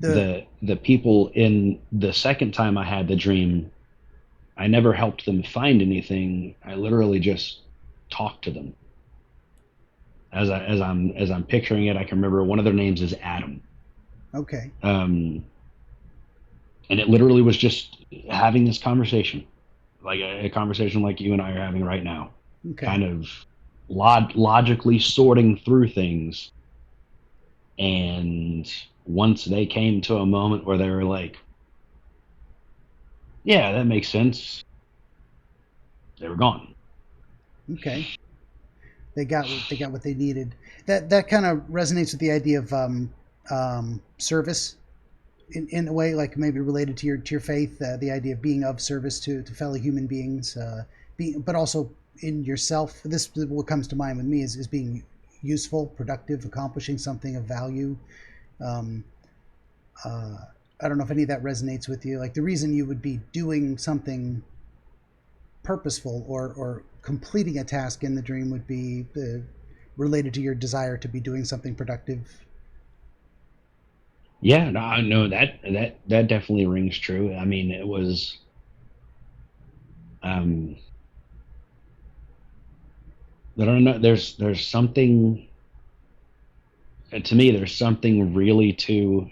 The people in the second time I had the dream, I never helped them find anything. I literally just talked to them. As I'm picturing it, I can remember one of their names is Adam. Okay. And it literally was just having this conversation, like a conversation like you and I are having right now. Okay. Kind of logically sorting through things. And once they came to a moment where they were like, yeah, that makes sense, they were gone. Okay. They got what they needed. That kind of resonates with the idea of service, in a way, like maybe related to your faith. The idea of being of service to fellow human beings, but also in yourself. This what comes to mind with me is being useful, productive, accomplishing something of value. Um, I don't know if any of that resonates with you. Like the reason you would be doing something purposeful or completing a task in the dream would be related to your desire to be doing something productive. Yeah, no, that definitely rings true. I mean, it was, um, I don't know. There's something to me. There's something really to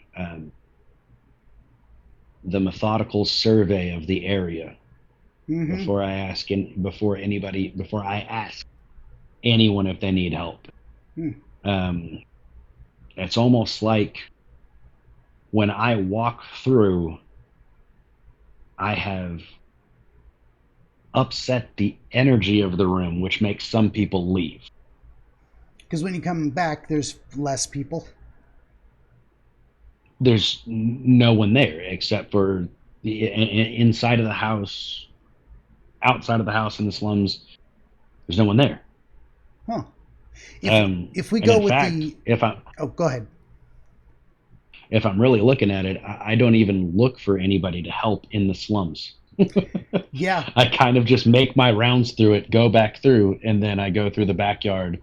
the methodical survey of the area Mm-hmm. before I ask anyone if they need help. Hmm. Um, it's almost like when I walk through, I have upset the energy of the room, which makes some people leave. Because when you come back, there's less people. There's no one there except for inside of the house, outside of the house in the slums. There's no one there. Huh. If we And go in with fact, the oh, go ahead. if I'm really looking at it, I don't even look for anybody to help in the slums. Yeah. I kind of just make my rounds through it, go back through, and then I go through the backyard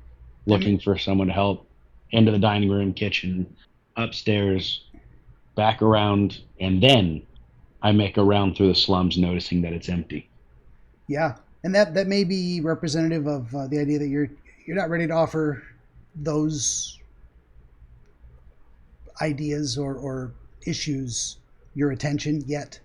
looking for someone to help, into the dining room, kitchen, upstairs, back around, and then I make a round through the slums, noticing that it's empty. Yeah, and that may be representative of the idea that you're not ready to offer those ideas or issues your attention yet.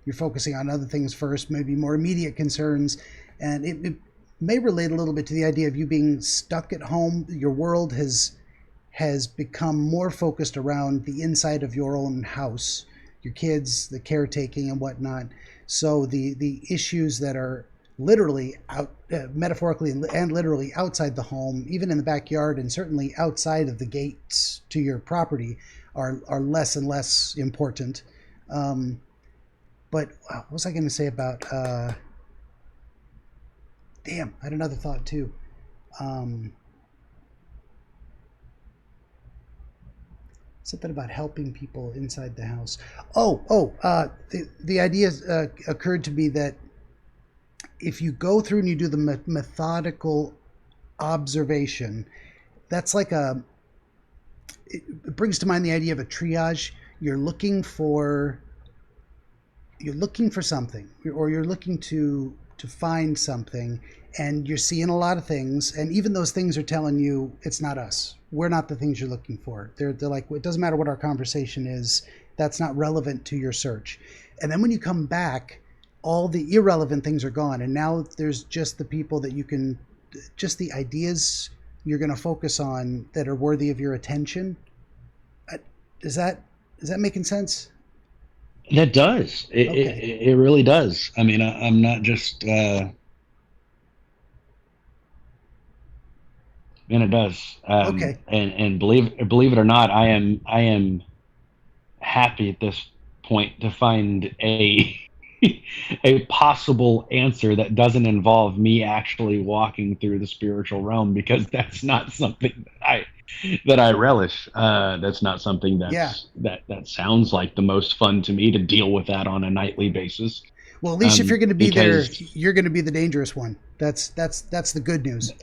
You're focusing on other things first, maybe more immediate concerns, and it may relate a little bit to the idea of you being stuck at home. Your world has become more focused around the inside of your own house, your kids, the caretaking and whatnot. So the issues that are literally out, metaphorically and literally outside the home, even in the backyard, and certainly outside of the gates to your property, are less and less important. But what was I going to say about? Damn, I had another thought too. Something about helping people inside the house. The idea occurred to me that if you go through and you do the methodical observation, that's like it brings to mind the idea of a triage. You're looking for something, or you're looking to to find something, and you're seeing a lot of things, and even those things are telling you it's not us. We're not the things you're looking for. They're like, it doesn't matter what our conversation is, that's not relevant to your search. And then when you come back, all the irrelevant things are gone, and now there's just the people that you can, just the ideas you're going to focus on that are worthy of your attention. Is that making sense? That does. It really does. I mean, I'm not just. And it does. Okay. And believe it or not, I am happy at this point to find a a possible answer that doesn't involve me actually walking through the spiritual realm, because that's not something that I relish. That's not something that sounds like the most fun to me, to deal with that on a nightly basis. Well, at least if you're going to be there, you're going to be the dangerous one. That's the good news.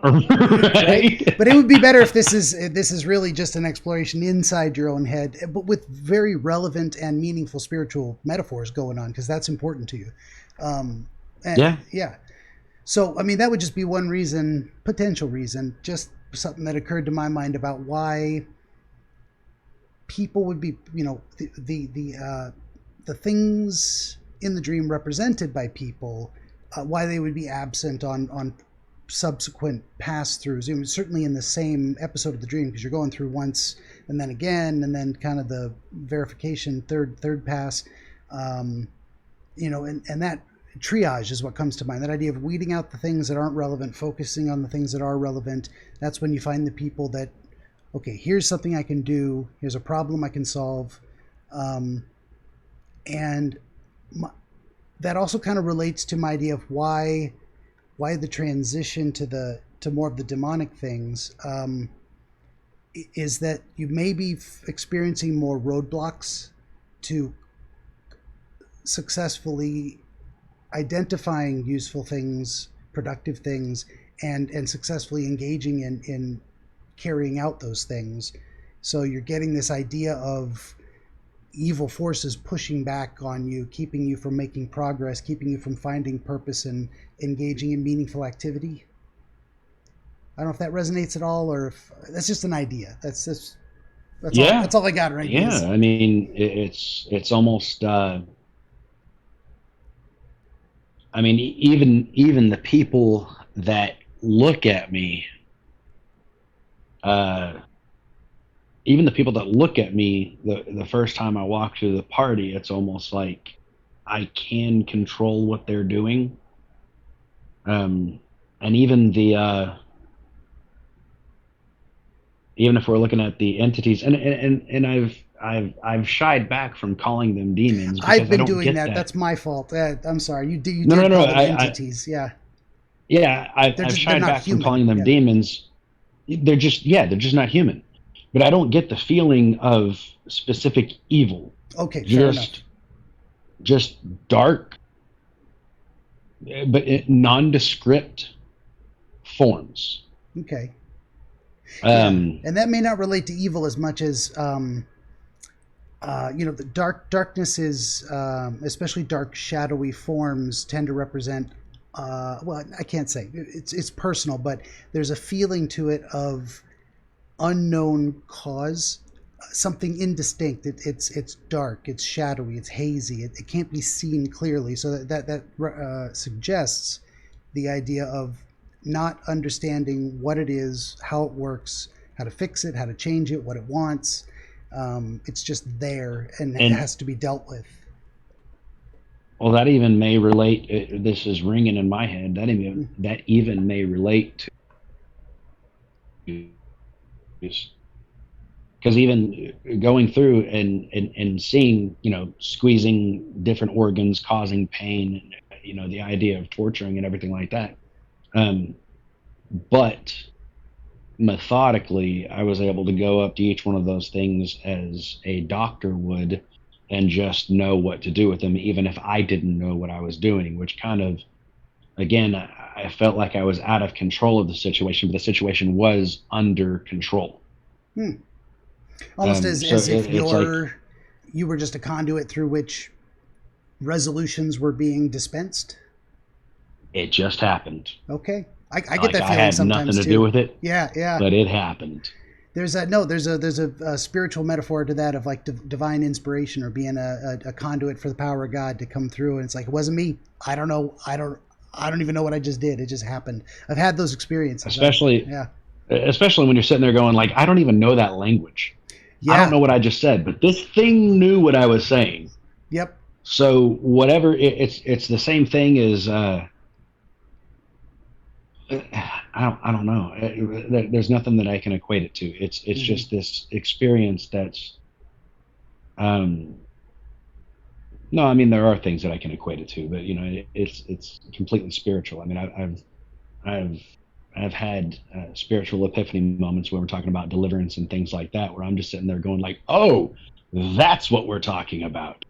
Right? But it would be better if this is really just an exploration inside your own head, but with very relevant and meaningful spiritual metaphors going on, because that's important to you. Yeah. So, I mean, that would just be one reason, potential reason, just something that occurred to my mind about why people would be, the things in the dream represented by people, why they would be absent on subsequent pass-throughs. I mean, certainly in the same episode of the dream, because you're going through once and then again, and then kind of the verification third pass, and that triage is what comes to mind. That idea of weeding out the things that aren't relevant, focusing on the things that are relevant. That's when you find the people that, okay, here's something I can do. Here's a problem I can solve. And that also kind of relates to my idea of why the transition to more of the demonic things is that you may be experiencing more roadblocks to successfully identifying useful things, productive things, and successfully engaging in carrying out those things. So you're getting this idea of evil forces pushing back on you, keeping you from making progress, keeping you from finding purpose and engaging in meaningful activity. I don't know if that resonates at all, or if that's just an idea. That's all I got right now. Yeah, I mean, it's almost. I mean, even the people that look at me. Even the people that look at me the first time I walk through the party, it's almost like I can control what they're doing. And even even if we're looking at the entities, and I've shied back from calling them demons. I've been doing that. That's my fault. I'm sorry. You did call them entities. Yeah. Yeah, I've shied back from calling them demons. They're just not human. But I don't get the feeling of specific evil. Okay, fair enough. Just dark, but nondescript forms. Okay. And that may not relate to evil as much as, the darkness is, especially dark, shadowy forms tend to represent, well, I can't say. It's personal, but there's a feeling to it of unknown cause, something indistinct. It's dark, it's shadowy, it's hazy, it can't be seen clearly. So that suggests the idea of not understanding what it is, how it works, how to fix it, how to change it, what it wants. It's just there, and it has to be dealt with. Well, that even may relate. This is ringing in my head. That even may relate to, because even going through and seeing, squeezing different organs, causing pain, the idea of torturing and everything like that. But methodically, I was able to go up to each one of those things as a doctor would and just know what to do with them, even if I didn't know what I was doing, which kind of, again, I felt like I was out of control of the situation, but the situation was under control. Almost as if you were just a conduit through which resolutions were being dispensed? It just happened. Okay. I get Like that I feeling had nothing sometimes to do too. with it, Yeah, yeah. but it happened. There's a spiritual metaphor to that of like divine inspiration or being a conduit for the power of God to come through. And it's like, it wasn't me. I don't know. I don't even know what I just did. It just happened. I've had those experiences. Especially, Yeah. especially when you're sitting there going like, I don't even know that language. I don't Yeah. know what I just said, but this thing knew what I was saying. Yep. So whatever, it's the same thing as I don't know. There's nothing that I can equate it to. It's Mm-hmm. just this experience that's um, no, I mean there are things that I can equate it to, but you know it's completely spiritual. I mean I've I've had spiritual epiphany moments where we're talking about deliverance and things like that, where I'm just sitting there going like, oh, that's what we're talking about.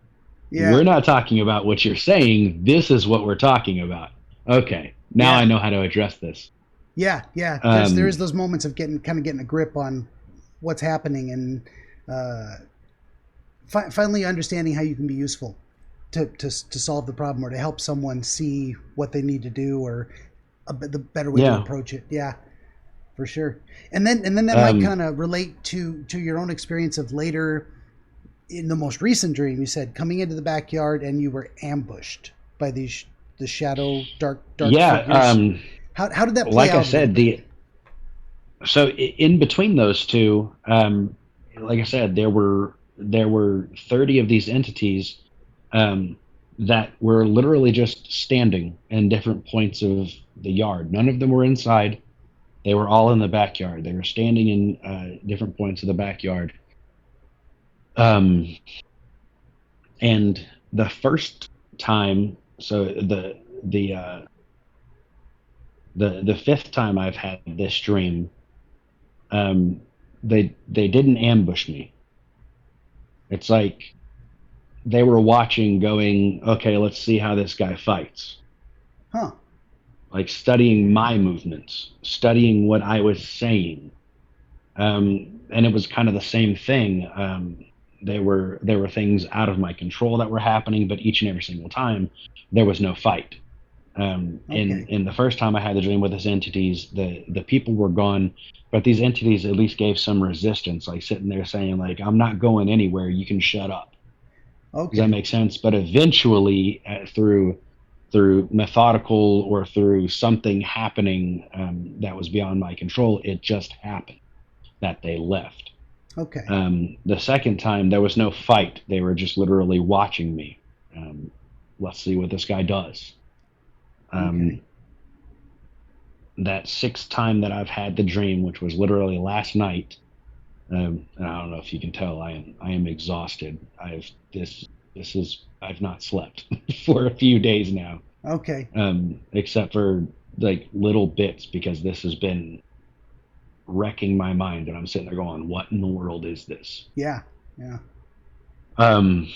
Yeah. We're not talking about what you're saying. This is what we're talking about. Okay, now I Yeah. know how to address this. Yeah. Yeah. There's Um, those moments of getting a grip on what's happening and uh, finally understanding how you can be useful to solve the problem or to help someone see what they need to do or the better way to yeah. approach it. Yeah, for sure. And then that might Um, kind of relate to your own experience of later in the most recent dream. You said coming into the backyard and you were ambushed by the shadow dark yeah. figures. How did that play Like I out a little said, bit? in between those two, like I said, there were 30 of these entities um, that were literally just standing in different points of the yard. None of them were inside. They were all in the backyard. They were standing in different points of the backyard. Um, and the first time, so the fifth time I've had this dream, um, they didn't ambush me. It's like they were watching, going, okay, let's see how this guy fights. Huh. Like studying my movements, studying what I was saying, and it was kind of the same thing. There were things out of my control that were happening, but each and every single time, there was no fight. In Okay. the first time I had the dream with these entities, the people were gone, but these entities at least gave some resistance, like sitting there saying like, "I'm not going anywhere. You can shut up." Does that Okay. make sense? But eventually, through methodical or through something happening that was beyond my control, it just happened that they left. Okay. The second time, there was no fight. They were just literally watching me. Um, let's see what this guy does. Okay. Um, that sixth time that I've had the dream, which was literally last night, and I don't know if you can tell, I am exhausted. I've not slept for a few days now, Okay. except for like little bits because this has been wrecking my mind, and I'm sitting there going, "What in the world is this?" Yeah. Yeah. Um,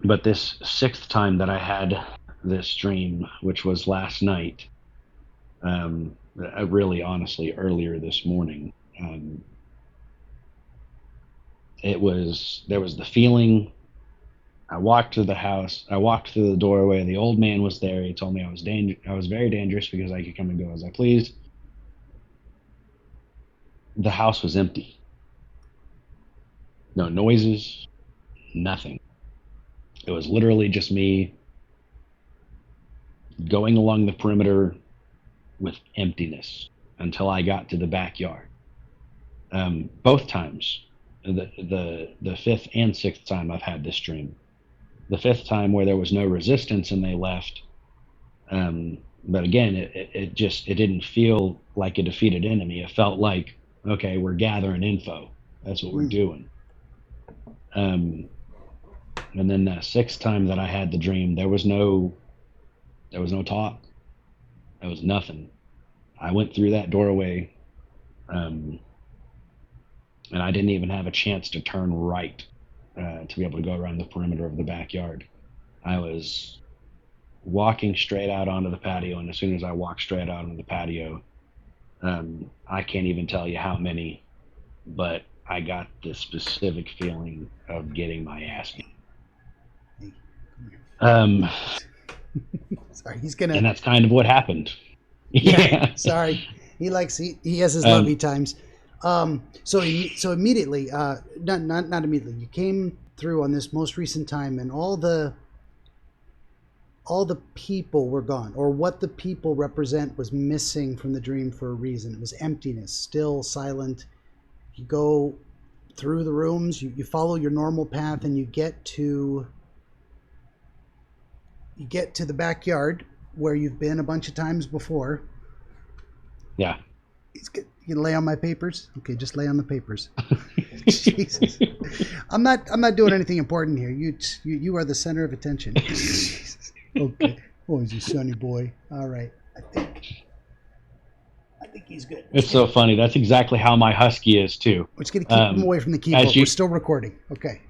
but this sixth time that I had this dream, which was last night, really honestly earlier this morning, there was the feeling. I walked to the house. I walked through the doorway. The old man was there. He told me I was very dangerous because I could come and go as I pleased. The house was empty. No noises, nothing. It was literally just me going along the perimeter with emptiness until I got to the backyard. Both times, the fifth and sixth time I've had this dream. The fifth time where there was no resistance and they left. But again, it didn't feel like a defeated enemy. It felt like, okay, we're gathering info. That's what we're Mm. doing. And then the sixth time that I had the dream, there was no talk. There was nothing. I went through that doorway, um, and I didn't even have a chance to turn right to be able to go around the perimeter of the backyard. I was walking straight out onto the patio, and as soon as I walked straight out onto the patio, I can't even tell you how many, but I got this specific feeling of getting my ass beat. Um, Sorry, he's gonna. and that's kind of what happened. Yeah. Sorry, he has his lovey times. So immediately, not immediately. You came through on this most recent time, and all the people were gone, or what the people represent was missing from the dream for a reason. It was emptiness, still, silent. You go through the rooms, you follow your normal path, and you get to the backyard where you've been a bunch of times before. Yeah. You lay on my papers? Okay, just lay on the papers. Jesus. I'm not doing anything important here. You are the center of attention. Okay. Oh, he's a sunny boy. All right. I think he's good. It's so funny. That's exactly how my husky is too. We're just gonna keep him away from the keyboard. We're still recording. Okay.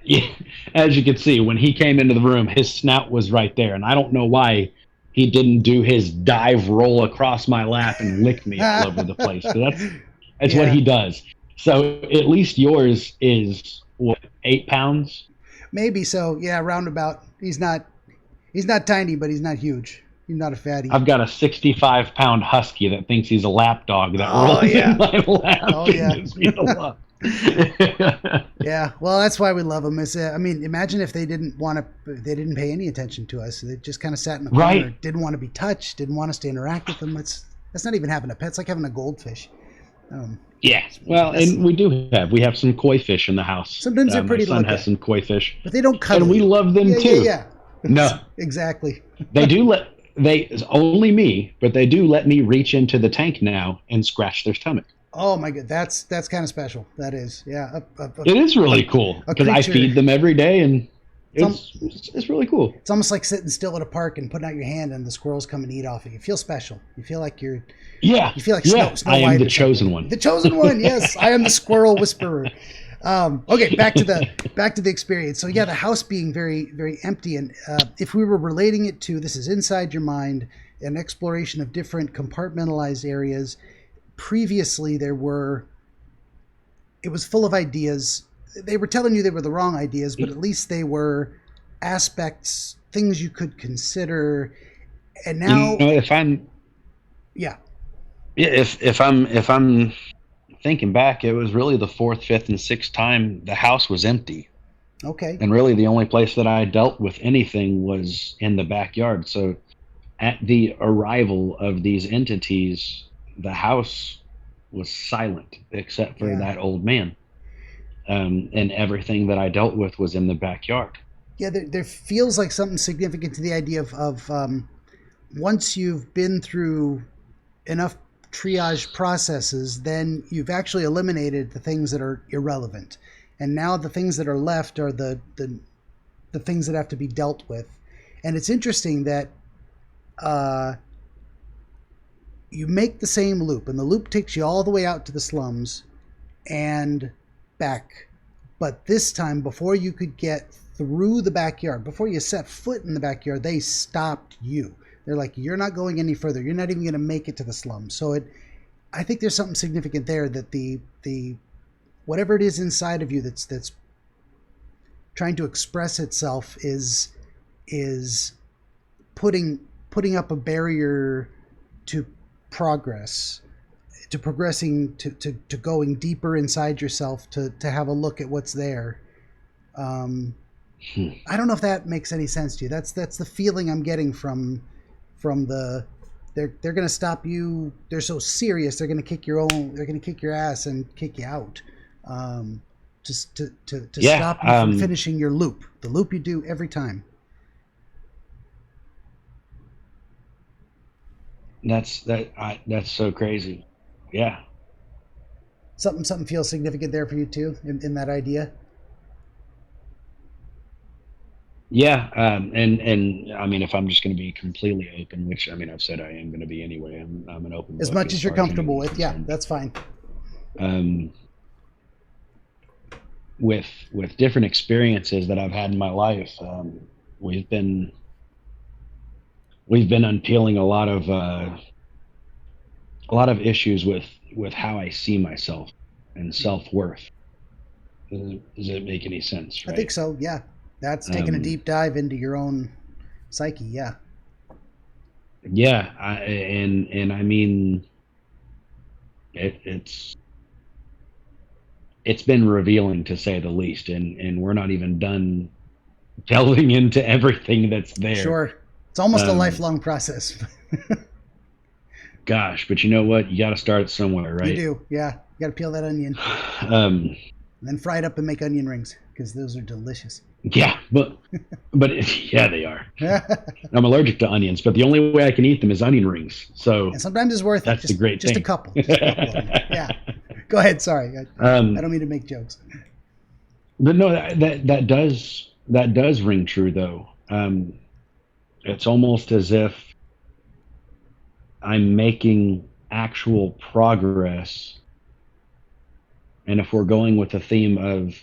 Yeah, as you can see, when he came into the room, his snout was right there, and I don't know why he didn't do his dive roll across my lap and lick me all over the place. So that's what he does. So at least yours is what, 8 pounds? Maybe so. Yeah, roundabout. He's not tiny, but he's not huge. He's not a fatty. I've got a 65-pound husky that thinks he's a lap dog that rolls in my lap and gives me the love. Yeah, well, that's why we love them. Imagine if they didn't pay any attention to us. They just kind of sat in the corner, didn't want to be touched, didn't want us to interact with them. That's not even having a pet. It's like having a goldfish. Yeah, well, and we have some koi fish in the house. Sometimes they're pretty to look at. My son has some koi fish, but they don't cuddle. And we love them too. Yeah. No, exactly. Only me, but they do let me reach into the tank now and scratch their stomach. Oh my god, that's kind of special. That is, yeah. It is really cool because I feed them every day, and it's really cool. It's almost like sitting still at a park and putting out your hand, and the squirrels come and eat off it. You feel special. You feel like you're. Yeah. You feel like Snow I am the chosen one. The chosen one. Yes, I am the squirrel whisperer. Okay, back to the experience. So yeah, the house being very, very empty, and if we were relating it to this is inside your mind, an exploration of different compartmentalized areas. Previously, it was full of ideas. They were telling you they were the wrong ideas, but at least they were aspects, things you could consider. And now, if I'm thinking back, it was really the 4th, 5th, and 6th time the house was empty. Okay. And really, the only place that I dealt with anything was in the backyard. So, at the arrival of these entities, the house was silent except for that old man. And everything that I dealt with was in the backyard. Yeah, there feels like something significant to the idea of once you've been through enough triage processes, then you've actually eliminated the things that are irrelevant. And now the things that are left are the things that have to be dealt with. And it's interesting that you make the same loop, and the loop takes you all the way out to the slums and back. But this time, before you could get through the backyard, before you set foot in the backyard, they stopped you. They're like, you're not going any further. You're not even going to make it to the slums. So I think there's something significant there, that the whatever it is inside of you that's trying to express itself is putting up a barrier to progress, to progressing, to going deeper inside yourself, to have a look at what's there. I don't know if that makes any sense to you. That's the feeling I'm getting from the they're going to stop you. They're so serious. They're going to kick your ass and kick you out. Just to stop you from finishing your loop, the loop you do every time. That's so crazy. Yeah. Something feels significant there for you too in that idea. Yeah, and I mean, if I'm just going to be completely open, which I mean, I've said I am going to be anyway. I'm an open book as much as you're comfortable with. Yeah, that's fine. With different experiences that I've had in my life, we've been unpeeling a lot of issues with how I see myself and self-worth. Does it make any sense? Right? I think so. Yeah. That's taking a deep dive into your own psyche. Yeah. Yeah, and I mean, it's been revealing to say the least, and we're not even done delving into everything that's there. Sure. It's almost a lifelong process. Gosh, but you know what? You got to start somewhere, right? You do. Yeah. You got to peel that onion. Um, And then fry it up and make onion rings, because those are delicious. yeah, but yeah, they are. I'm allergic to onions, but the only way I can eat them is onion rings. So and sometimes it's worth that's it. the great just thing. A couple. Just a couple of them. Yeah. Go ahead. Sorry. I don't mean to make jokes. But no, that does ring true though. It's almost as if I'm making actual progress. And if we're going with the theme of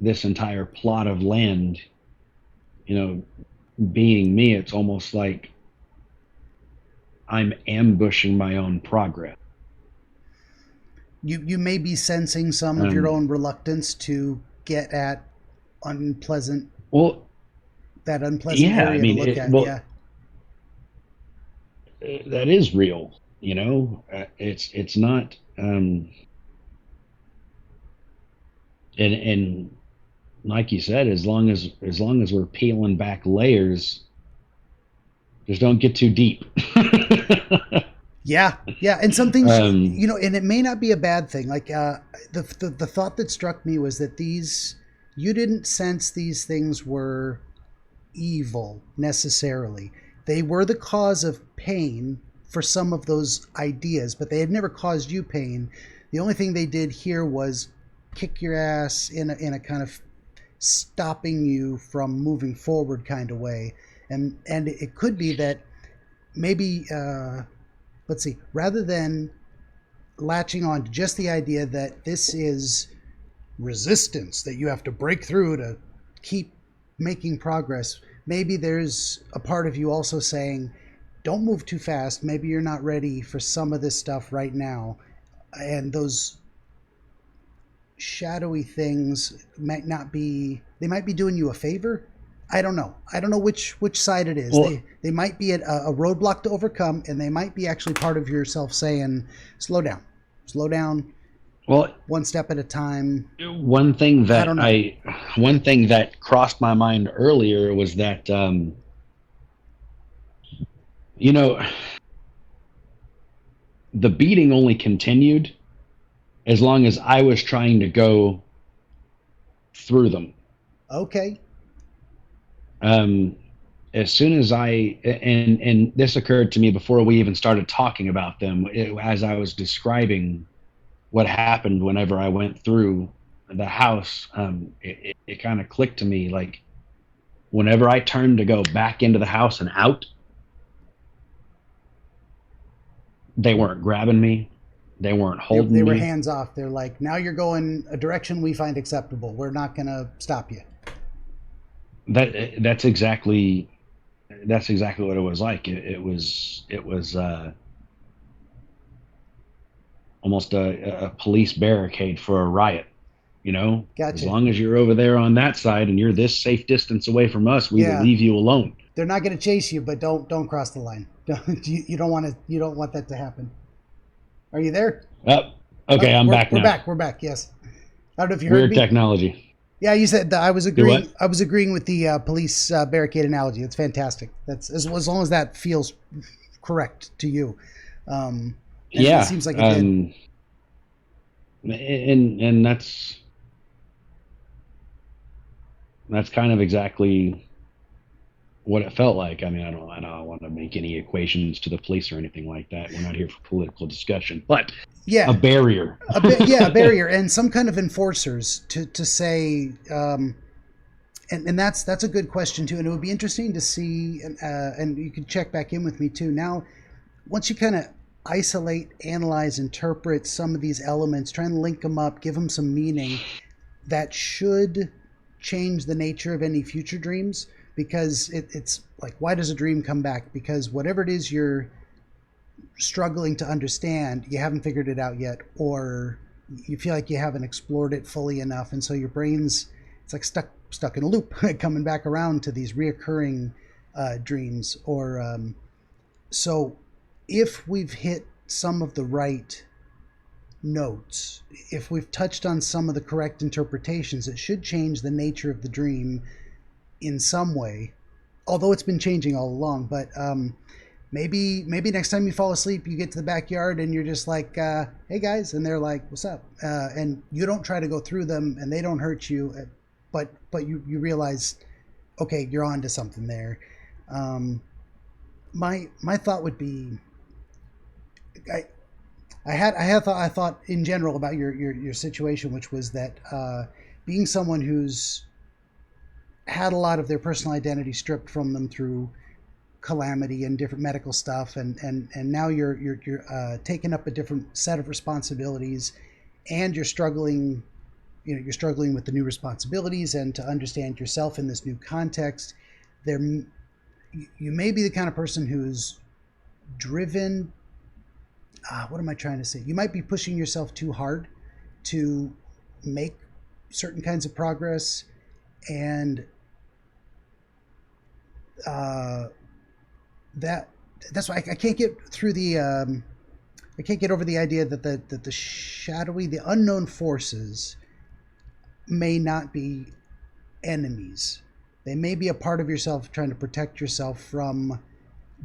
this entire plot of land, being me, it's almost like I'm ambushing my own progress. You may be sensing some of your own reluctance to get at unpleasant. Well, that unpleasant area to look at. Yeah. That is real. It's not. And like you said, as long as we're peeling back layers, just don't get too deep. Yeah, and some things, and it may not be a bad thing. Like the thought that struck me was that you didn't sense these things were evil necessarily. They were the cause of pain for some of those ideas, but they had never caused you pain. The only thing they did here was kick your ass in a kind of stopping you from moving forward kind of way. And it could be that maybe, let's see, rather than latching on to just the idea that this is resistance that you have to break through to keep making progress, maybe there's a part of you also saying, don't move too fast. Maybe you're not ready for some of this stuff right now. And those shadowy things might be doing you a favor. I don't know which side it is. Well, they might be a roadblock to overcome, and they might be actually part of yourself saying, slow down, well, one step at a time. One thing that crossed my mind earlier was that the beating only continued as long as I was trying to go through them. Okay. As soon as and this occurred to me before we even started talking about them, as I was describing what happened whenever I went through the house, it kind of clicked to me, like whenever I turned to go back into the house and out, they weren't grabbing me. They weren't holding me. They were hands off. They're like, now you're going a direction we find acceptable. We're not going to stop you. That's exactly what it was like. It was almost a police barricade for a riot. Gotcha. As long as you're over there on that side and you're this safe distance away from us, we will leave you alone. They're not going to chase you, but don't cross the line. You don't want that to happen. Are you there? Okay, I'm back now. We're back. Yes. I don't know if you heard me. Weird technology. Yeah, you said I was agreeing. I was agreeing with the police barricade analogy. It's fantastic. That's as long as that feels correct to you. It seems like it did. And that's kind of exactly what it felt like. I mean, I don't want to make any equations to the police or anything like that. We're not here for political discussion, but a barrier. a barrier, and some kind of enforcers to say, and that's a good question too. And it would be interesting to see, and you could check back in with me too. Now, once you kind of isolate, analyze, interpret some of these elements, try and link them up, give them some meaning, that should change the nature of any future dreams. Because it's like, why does a dream come back? Because whatever it is you're struggling to understand, you haven't figured it out yet, or you feel like you haven't explored it fully enough, and so your brain's it's like stuck in a loop, coming back around to these reoccurring dreams. Or so, if we've hit some of the right notes, if we've touched on some of the correct interpretations, it should change the nature of the dream in some way, although it's been changing all along. But maybe next time you fall asleep, you get to the backyard and you're just like, hey guys, and they're like, what's up? And you don't try to go through them and they don't hurt you, but you realize, okay, you're on to something there. My thought would be, I thought in general about your situation, which was that being someone who's had a lot of their personal identity stripped from them through calamity and different medical stuff, and now you're taking up a different set of responsibilities, and you're struggling with the new responsibilities and to understand yourself in this new context. You may be the kind of person who's driven. What am I trying to say? You might be pushing yourself too hard to make certain kinds of progress, and that's why I can't get through the I can't get over the idea that the shadowy, the unknown forces may not be enemies. They may be a part of yourself trying to protect yourself from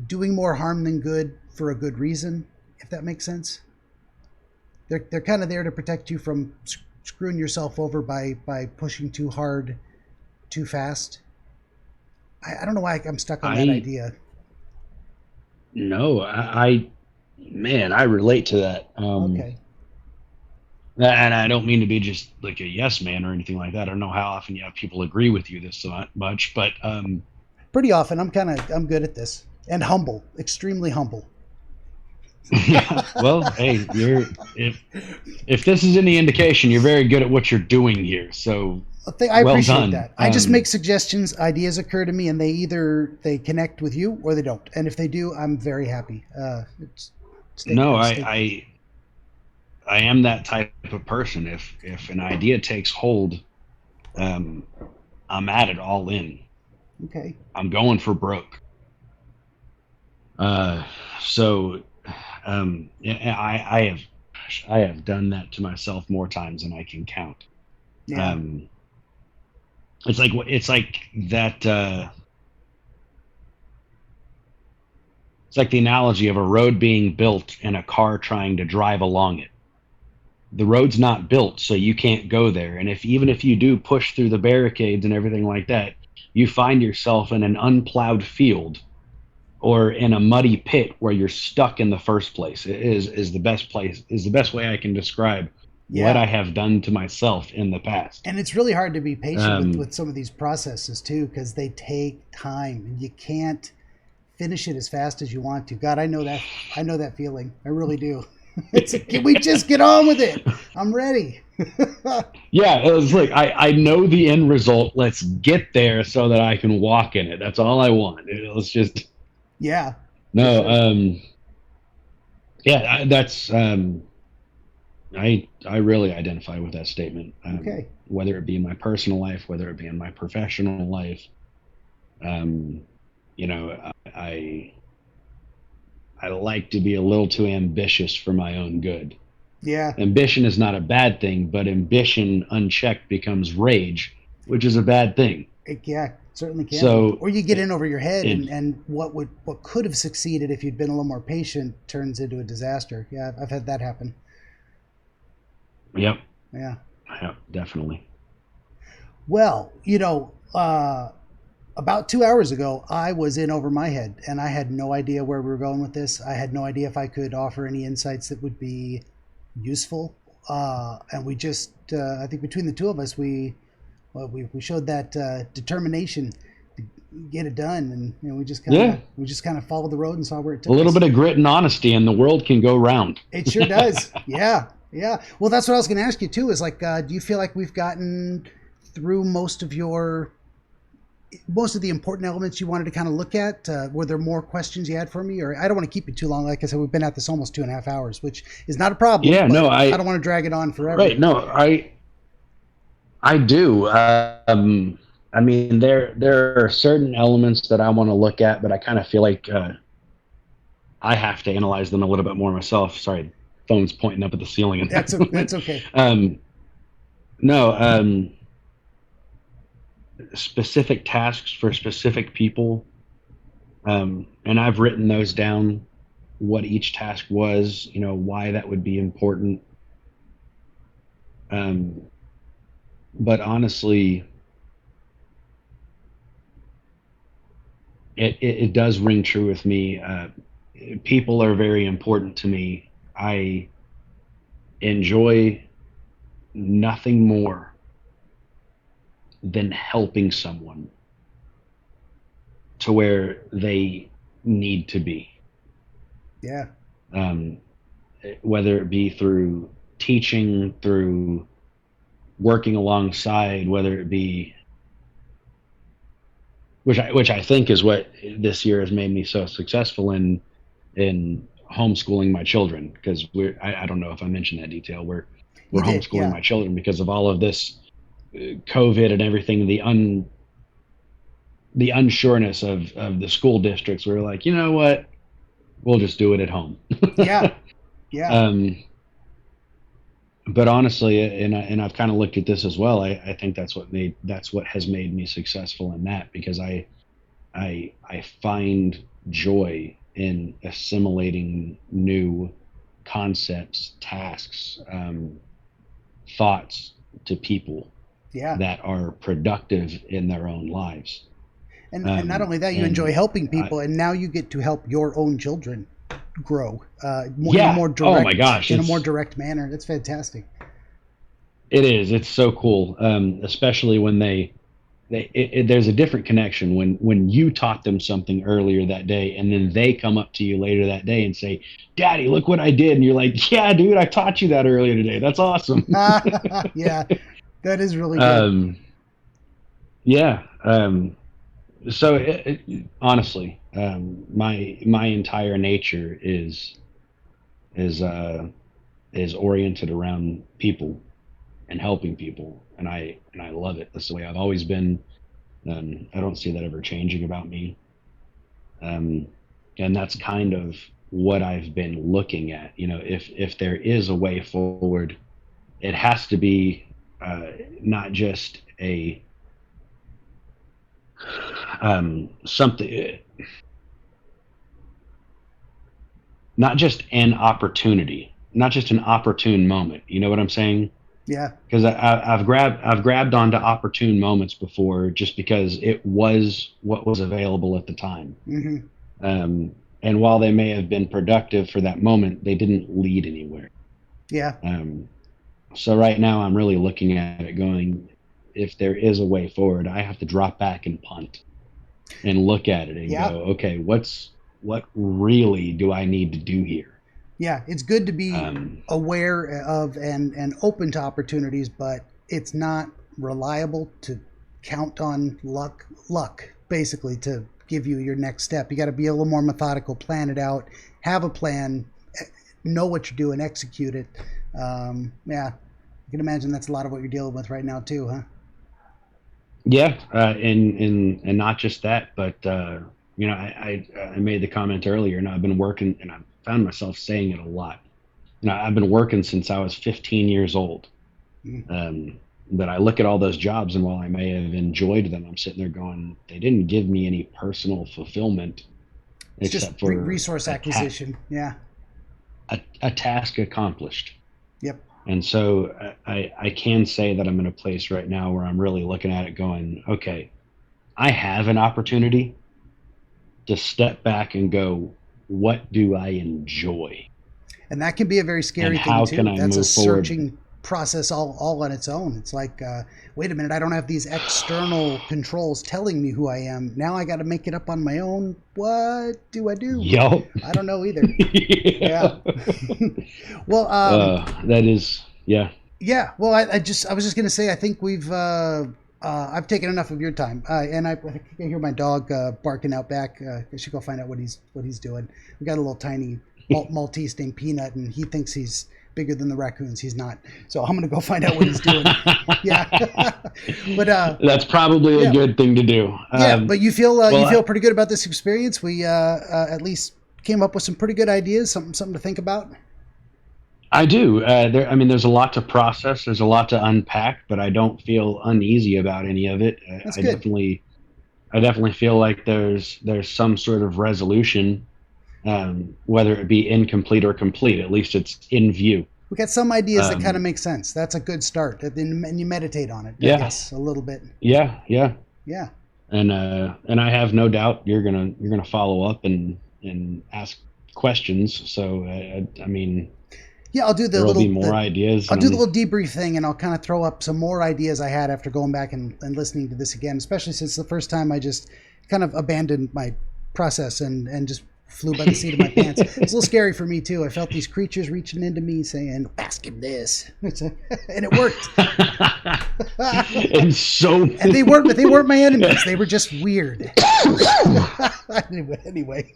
doing more harm than good for a good reason, if that makes sense. They're kind of there to protect you from screwing yourself over by pushing too hard, too fast. I don't know why I'm stuck on that idea. No, I relate to that. Okay. And I don't mean to be just like a yes man or anything like that. I don't know how often you have people agree with you this much, but pretty often. I'm good at this, and humble, extremely humble. Yeah. Well, hey, if this is any indication, you're very good at what you're doing here. So I well appreciate done. that. I just make suggestions, ideas occur to me, and they connect with you or they don't. And if they do, I'm very happy. I am that type of person. If an idea takes hold, I'm at it all in. Okay. I'm going for broke. So I have done that to myself more times than I can count. Yeah. It's like that. It's like the analogy of a road being built and a car trying to drive along it. The road's not built, so you can't go there. And even if you do push through the barricades and everything like that, you find yourself in an unplowed field or in a muddy pit where you're stuck in the first place. It is the best way I can describe what I have done to myself in the past. And it's really hard to be patient with some of these processes too, because they take time and you can't finish it as fast as you want to. God, I know that feeling. I really do. Can we just get on with it? I'm ready. Yeah, it was like I know the end result. Let's get there so that I can walk in it. That's all I want. It was just yeah. No, sure. yeah, that's I really identify with that statement. Okay. Whether it be in my personal life, whether it be in my professional life, I like to be a little too ambitious for my own good. Yeah. Ambition is not a bad thing, but ambition unchecked becomes rage, which is a bad thing. Yeah, certainly can. So, or you get in over your head, and what could have succeeded if you'd been a little more patient turns into a disaster. Yeah, I've had that happen. Yep. Yeah. Yeah, definitely. Well, about 2 hours ago, I was in over my head, and I had no idea where we were going with this. I had no idea if I could offer any insights that would be useful. And we just, I think between the two of us, we showed that determination to get it done, and we just kind of followed the road and saw where it took us. A little bit of grit and honesty, and the world can go round. It sure does. Yeah. Well, that's what I was going to ask you too. Is like, do you feel like we've gotten through most of the important elements you wanted to kind of look at? Were there more questions you had for me? Or I don't want to keep you too long. Like I said, we've been at this almost 2.5 hours, which is not a problem. Yeah, no, I don't want to drag it on forever. Right. No, I I do. I mean, there are certain elements that I want to look at, but I kind of feel like I have to analyze them a little bit more myself. Sorry, phone's pointing up at the ceiling in that That's moment. okay. No, specific tasks for specific people, and I've written those down. What each task was, why that would be important. Um, but honestly, it does ring true with me. People are very important to me. I enjoy nothing more than helping someone to where they need to be. Yeah. Um, whether it be through teaching, through working alongside, whether it be, which I think is what this year has made me so successful in homeschooling my children, because I don't know if I mentioned that detail. We're You did, homeschooling yeah. my children because of all of this COVID and everything, the unsureness of the school districts. We're like, you know what, we'll just do it at home. Yeah. Yeah. But honestly, and I've kind of looked at this as well. I think that's what has made me successful in that, because I find joy in assimilating new concepts, tasks, thoughts to people Yeah. that are productive in their own lives. And not only that, you enjoy And helping people, and now you get to help your own children grow in a yeah, more oh my gosh, direct manner. That's fantastic. it is. It's so cool, especially when there's a different connection when you taught them something earlier that day, and then they come up to you later that day and say, "Daddy, look what I did," and you're like, "Yeah, dude, I taught you that earlier today. That's awesome." Yeah, that is really good. Yeah. So honestly, my entire nature is uh, is oriented around people and helping people, and I love it. That's the way I've always been. I don't see that ever changing about me. Um, and that's kind of what I've been looking at. If there is a way forward, it has to be not just a something, not just an opportunity, not just an opportune moment. You know what I'm saying? Yeah. Because I've grabbed onto opportune moments before, just because it was what was available at the time. Hmm. And while they may have been productive for that moment, they didn't lead anywhere. Yeah. So right now I'm really looking at it going, if there is a way forward, I have to drop back and punt and look at it and Yeah. go, okay, what really do I need to do here? Yeah. It's good to be Um, aware of and open to opportunities, but it's not reliable to count on luck basically to give you your next step. You got to be a little more methodical, plan it out, have a plan, know what you're doing, execute it. Yeah, I can imagine that's a lot of what you're dealing with right now too, huh? yeah, and not just that, but I made the comment earlier, and I've been working, and I found myself saying it a lot. I've been working since I was 15 years old. Mm. But I look at all those jobs, and while I may have enjoyed them, I'm sitting there going, they didn't give me any personal fulfillment It's just except for resource acquisition. Yeah. a task accomplished. Yep. And so I can say that I'm in a place right now where I'm really looking at it going, okay, I have an opportunity to step back and go, what do I enjoy? And that can be a very And scary thing how can too. I That's a move forward? searching process all on its own. It's like, wait a minute, I don't have these external controls telling me who I am. Now I got to make it up on my own. What do I do? Yup. I don't know either. Yeah. Well, That is, yeah. yeah. Well, I was just gonna say, I think I've taken enough of your time, and I think I hear my dog barking out back. I should go find out what he's doing. We got a little tiny Maltese named Peanut, and he thinks he's bigger than the raccoons. He's not. So I'm gonna go find out what he's doing. Yeah. But that's probably a good thing to do. But you feel pretty good about this experience. We at least came up with some pretty good ideas, something to think about. I do. There's a lot to process. There's a lot to unpack, but I don't feel uneasy about any of it. That's good. I definitely feel like there's some sort of resolution, whether it be incomplete or complete. At least it's in view. We got some ideas that kind of make sense. That's a good start. And you meditate on it, I guess, a little bit. Yeah. And I have no doubt you're gonna follow up and ask questions. So yeah, I'll do there'll be more ideas. I'll do the little debrief thing, and I'll kind of throw up some more ideas I had after going back and listening to this again, especially since the first time I just kind of abandoned my process and just flew by the seat of my pants. It's a little scary for me too. I felt these creatures reaching into me saying, ask him this. And it worked. And they weren't my enemies. They were just weird. Anyway.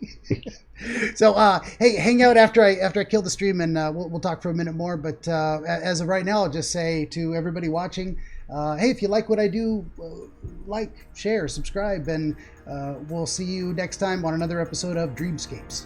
So hey, hang out after I kill the stream, and we'll talk for a minute more. But as of right now, I'll just say to everybody watching, hey, if you like what I do, like, share, subscribe, and we'll see you next time on another episode of Dreamscapes.